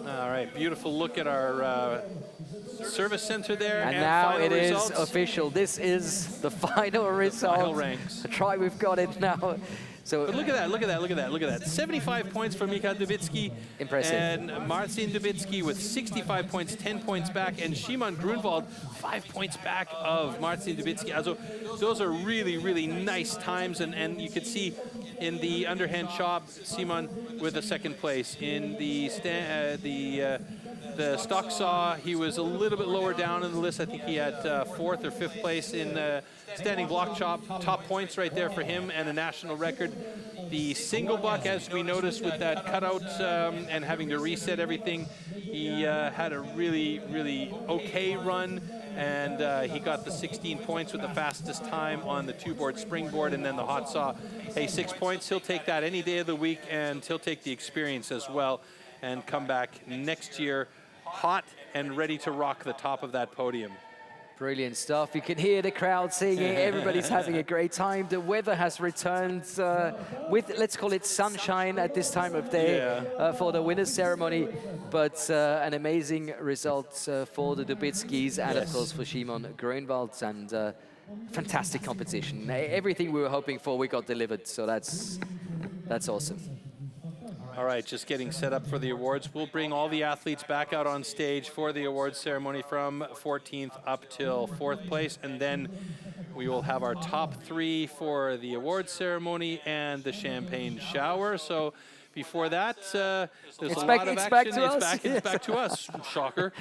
All right, beautiful look at our service center there. And now it is results. official. This is the final result. Final ranks. Try, we've got it now. So but look at that, look at that, look at that, look at that. 75 points for Michał Dubicki. Impressive. And Marcin Dubicki with 65 points, 10 points back. And Szymon Grunwald, 5 points back of Marcin Dubicki. Also, those are really, really nice times. And you can see in the underhand chop, Szymon with a 2nd place. In the stock saw, he was a little bit lower down in the list. I think he had 4th or 5th place in the standing block chop. Top points right there for him and a national record. The single buck, as we noticed with that cutout and having to reset everything, he had a really, really okay run. And he got the 16 points with the fastest time on the 2-board springboard, and then the hot saw. Hey, 6 points, he'll take that any day of the week, and he'll take the experience as well and come back next year hot and ready to rock the top of that podium. Brilliant stuff. You can hear the crowd singing. Everybody's having a great time. The weather has returned with, let's call it sunshine at this time of day for the winners ceremony. But an amazing result for the Dubickis and, of course, for Szymon Grunwald. And fantastic competition. Everything we were hoping for, we got delivered. So that's awesome. All right, just getting set up for the awards. We'll bring all the athletes back out on stage for the awards ceremony from 14th up till 4th place. And then we will have our top 3 for the awards ceremony and the champagne shower. So before that, there's a lot of action. It's back to us. Shocker.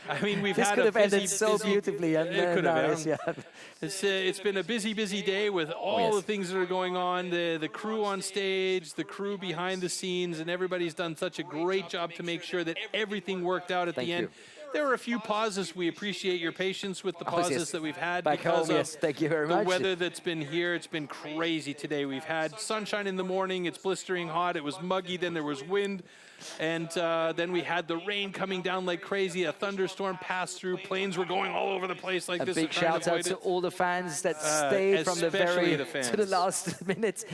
I mean, we've had a busy, so beautifully. And it could have. It's been a busy, busy day with all the things that are going on. The crew on stage, the crew behind the scenes, and everybody's done such a great job to make sure that everything worked out at the end. There were a few pauses. We appreciate your patience with the pauses that we've had because of thank you very much. The weather that's been here. It's been crazy today. We've had sunshine in the morning. It's blistering hot. It was muggy. Then there was wind. And then we had the rain coming down like crazy. A thunderstorm passed through. Planes were going all over the place like this. A big shout out to all the fans that stayed from the very to the last minute,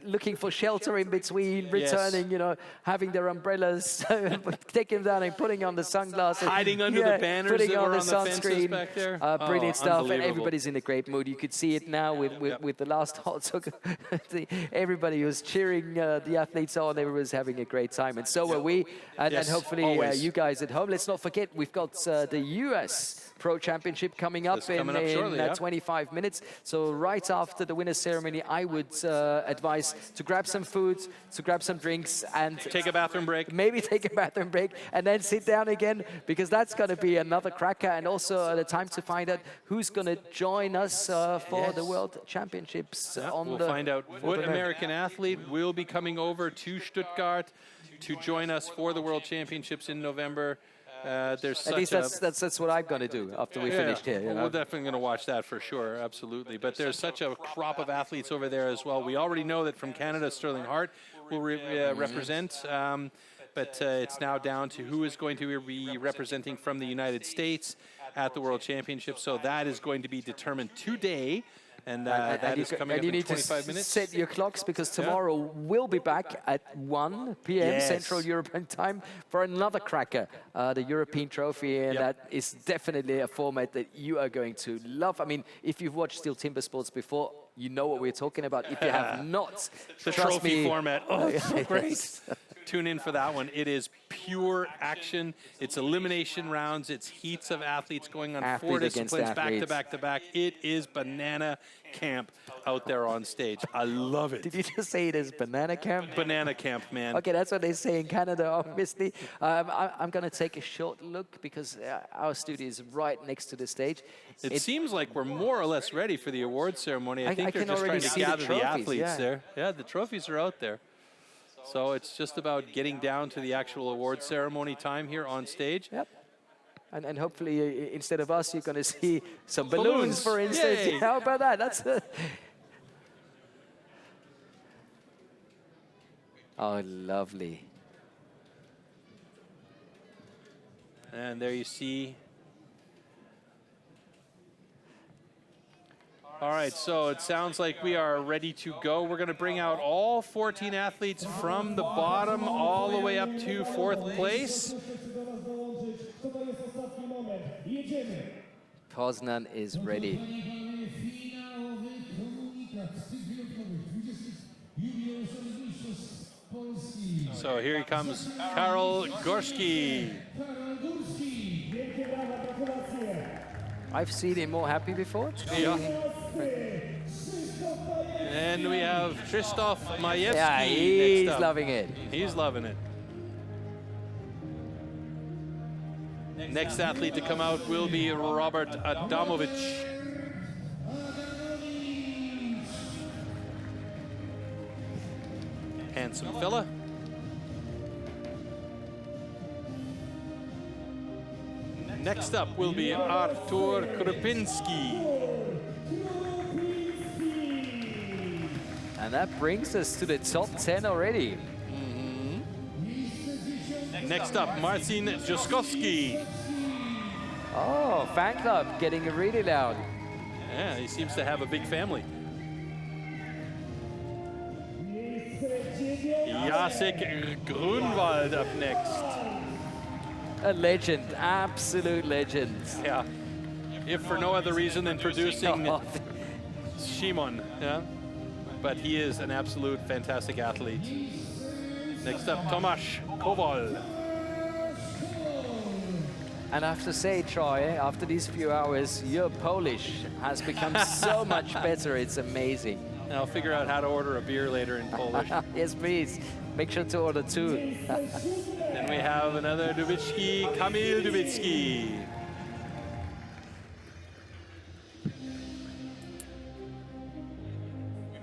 looking for shelter in between, returning, you know, having their umbrellas, taking them down and putting on the sunglasses. Hiding under the banners putting that on were the on the fences back there. Brilliant stuff, and everybody's in a great mood. You could see it now with the last hot dog. Everybody was cheering the athletes on. Everyone was having a great time, and so were we. And hopefully you guys at home. Let's not forget, we've got the US Pro Championship coming up in 25 minutes. So right after the winner's ceremony, I would advise to grab some food, to grab some drinks, and take a bathroom break. Maybe take a bathroom break, and then sit down again, because that's going to be another cracker, and also the time to find out who's going to join us for the World Championships. We'll find out what American athlete will be coming over to Stuttgart to join us for the World Championships in November. There's at least that's what I'm going to do after we finished here. You know? We're definitely going to watch that for sure, absolutely. But there's such a crop of athletes over there as well. We already know that from Canada, Sterling Hart will represent. but it's now down to who is going to be representing from the United States at the World Championship. So that is going to be determined today. And that is coming up in 25 minutes. Set your clocks, because tomorrow we'll be back at 1 p.m. Central European time for another cracker, the European Trophy, and that is definitely a format that you are going to love. I mean, if you've watched STIHL Timbersports before, you know what we're talking about. If you have not, the trust trophy me, format. Oh, it's so great. Tune in for that one. It is pure action. It's elimination rounds. It's heats of athletes going on 4 disciplines back to back to back. It is banana camp out there on stage. I love it. Did you just say it is banana camp? Banana camp, man. Okay, that's what they say in Canada, obviously. I'm going to take a short look, because our studio is right next to the stage. It seems like we're more or less ready for the award ceremony. I think they're just trying to gather the athletes there. Yeah, the trophies are out there. So it's just about getting down to the actual award ceremony time here on stage. Yep. And hopefully, instead of us, you're going to see some balloons, for instance. Yay. How about that? That's oh, lovely. And there you see. All right, so it sounds like we are ready to go. We're going to bring out all 14 athletes from the bottom all the way up to 4th place. Poznań is ready. So here he comes, Karol Górski. I've seen him more happy before. Yeah. And we have Krzysztof Majewski. Yeah, he's loving it. He's loving it. Next athlete to come out will be Robert Adamovich. Handsome fella. Next up will be Artur Krupinski. And that brings us to the top 10 already. Next up, Marcin Juskowski. Oh, fan club getting really loud. Yeah, he seems to have a big family. Jacek Grunwald up next. A legend, absolute legend. Yeah, if for no other reason than producing Szymon, yeah? But he is an absolute fantastic athlete. Next up, Tomasz Kowal. And I have to say, Troy, after these few hours, your Polish has become so much better, it's amazing. And I'll figure out how to order a beer later in Polish. Yes, please. Make sure to order 2. Then we have another Dubicki, Kamil Dubicki.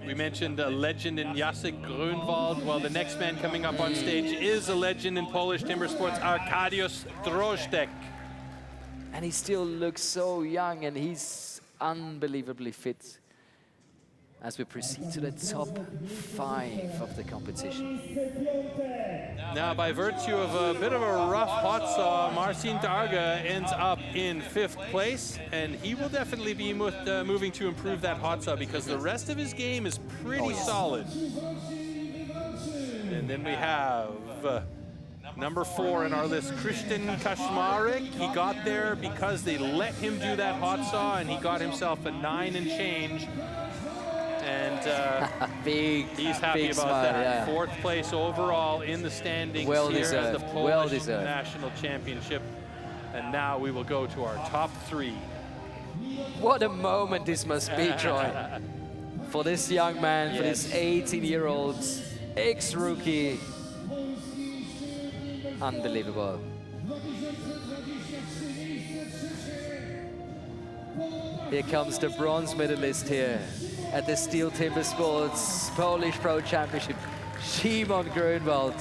We mentioned a legend in Jacek Grunwald. Well, the next man coming up on stage is a legend in Polish timber sports, Arkadiusz Drozdek. And he still looks so young, and he's unbelievably fit as we proceed to the top 5 of the competition. Now, by virtue of a bit of a rough hot saw, Marcin Targa ends up in 5th place, and he will definitely be moving to improve that hot saw, because the rest of his game is pretty solid. And then we have number 4 in our list, Christian Kaczmarek. He got there because they let him do that hot saw, and he got himself a 9 and change. And he's happy about that. Yeah. 4th place overall in the standings here at the Polish National Championship. And now we will go to our top 3. What a moment this must be, Troy. For this young man, for this 18-year-old ex-rookie. Unbelievable. Here comes the bronze medalist here at the STIHL Timbersports Polish Pro Championship, Szymon Grunwald.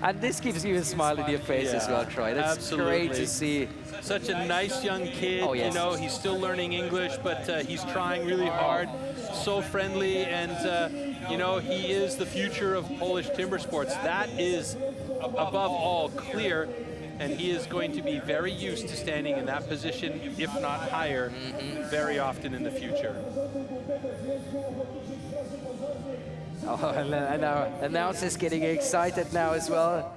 And this gives you a smile on your face as well, Troy. That's great to see. Such a nice young kid. You know, he's still learning English, but he's trying really hard. So friendly, and you know, he is the future of Polish timber sports. That is above all clear, and he is going to be very used to standing in that position, if not higher, very often in the future. Oh, and our announcer's getting excited now as well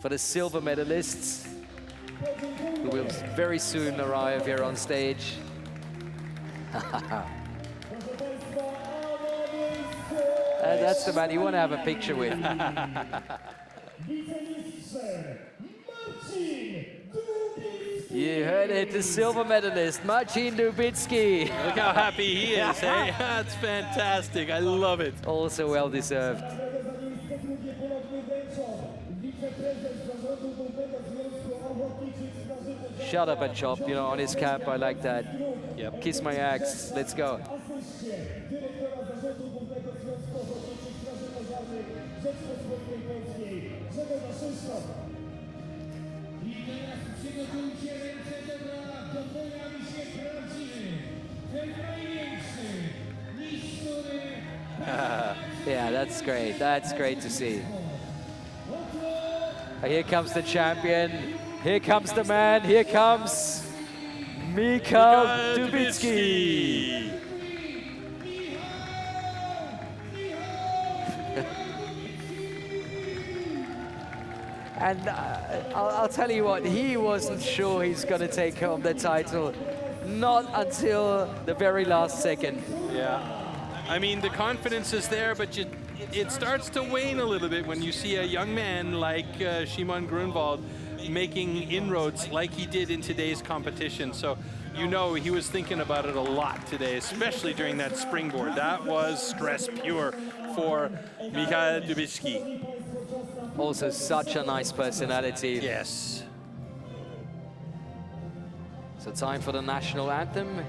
for the silver medalists, who will very soon arrive here on stage. That's the man you want to have a picture with. You heard it, the silver medalist, Michał Dubicki. Look how happy he is, hey? That's fantastic, I love it. Also well deserved. Shut up and chop, you know, on his cap, I like that. Yep. Kiss my axe, let's go. Yeah, that's great. That's great to see. Here comes the champion. Here comes the man. Here comes Michał Dubicki. And I'll tell you what, he wasn't sure he's going to take home the title. Not until the very last second. Yeah. I mean, the confidence is there, but it starts to wane a little bit when you see a young man like Szymon Grunwald making inroads like he did in today's competition. So you know he was thinking about it a lot today, especially during that springboard. That was stress pure for Michał Dubicki. Also such a nice personality. Yes. So time for the national anthem.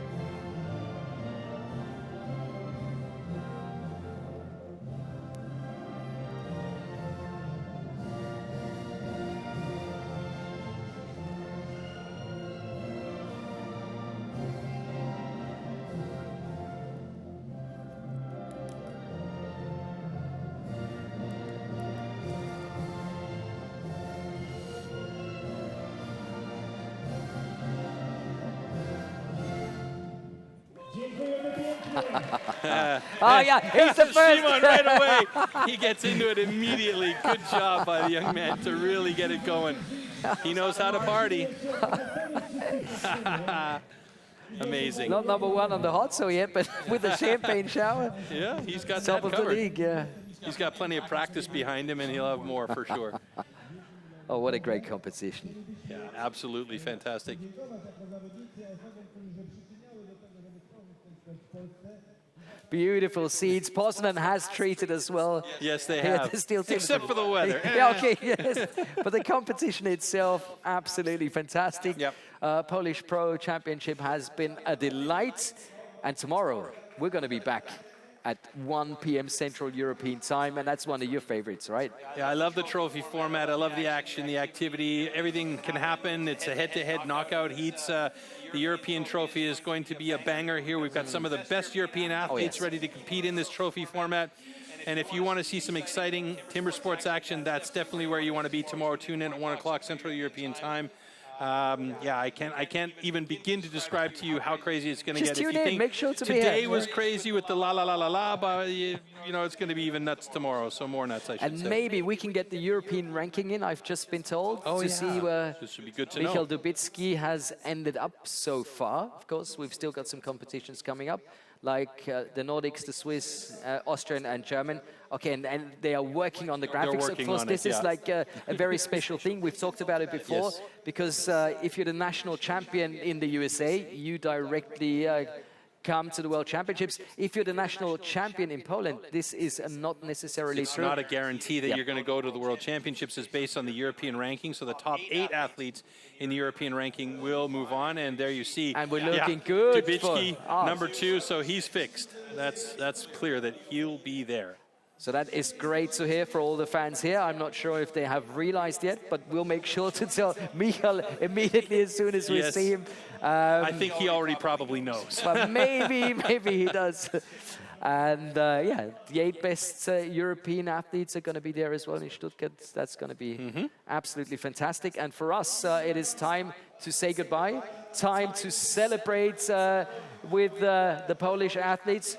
Oh yeah, he's the first. Szymon right away. He gets into it immediately. Good job by the young man to really get it going. He knows how to party. Amazing. Not #1 on the hot so yet, but with a champagne shower. Yeah, he's got top that of covered. the league. Yeah. He's got plenty of practice behind him, and he'll have more for sure. Oh, what a great competition. Yeah, absolutely fantastic. Beautiful seeds. Poznan has treated as well. Yes, they Here have. at the Steel Except for the weather. Yeah, okay, yes. But the competition itself, absolutely fantastic. Yep. Polish Pro Championship has been a delight. And tomorrow, we're going to be back at 1 p.m. Central European time, and that's one of your favorites, right? Yeah, I love the trophy format. I love the action, the activity. Everything can happen. It's a head-to-head knockout heats. The European trophy is going to be a banger here. We've got some of the best European athletes ready to compete in this trophy format. And if you want to see some exciting timber sports action, that's definitely where you want to be tomorrow. Tune in at 1 o'clock Central European time. Yeah, I can't even begin to describe to you how crazy it's going to get. Just tune if you in, think make sure to be here. today was crazy with the la la la la la, but you know it's going to be even nuts tomorrow. So more nuts, I should and say. maybe we can get the European ranking in. I've just been told to see where this would be good to Michał know. Dubicki has ended up so far. Of course, we've still got some competitions coming up, like the Nordics, the Swiss, Austrian, and German. Okay, and they are working on the graphics. Of course, this is like a very special thing. We've talked about it before, because if you're the national champion in the USA, you directly come to the World Championships. If you're the national champion in Poland, this is not necessarily It's true. not a guarantee that you're going to go to the World Championships. It's based on the European ranking. So the top 8 athletes in the European ranking will move on. And there you see. And we're looking good Dubicki, for number 2, so he's fixed. That's clear that he'll be there. So that is great to hear for all the fans here. I'm not sure if they have realized yet, but we'll make sure to tell Michał immediately as soon as we see him. I think he already probably knows. But maybe he does. And yeah, the 8 best European athletes are going to be there as well in Stuttgart. That's going to be absolutely fantastic. And for us, it is time to say goodbye. Time to celebrate with the Polish athletes.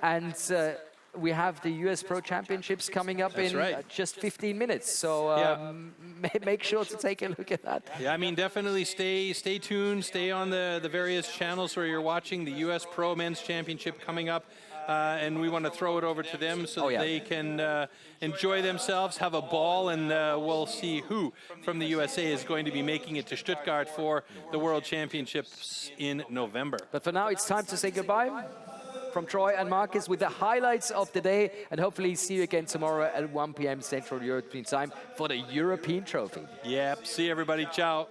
And we have the US Pro Championships coming up in just 15 minutes. So make sure to take a look at that. Yeah, I mean, definitely stay tuned. Stay on the various channels where you're watching the US Pro Men's Championship coming up. And we want to throw it over to them so that they can enjoy themselves, have a ball, and we'll see who from the USA is going to be making it to Stuttgart for the World Championships in November. But for now, it's time to say goodbye from Troy and Marcus with the highlights of the day, and hopefully see you again tomorrow at 1 p.m. Central European Time for the European Trophy. Yep, see everybody, ciao.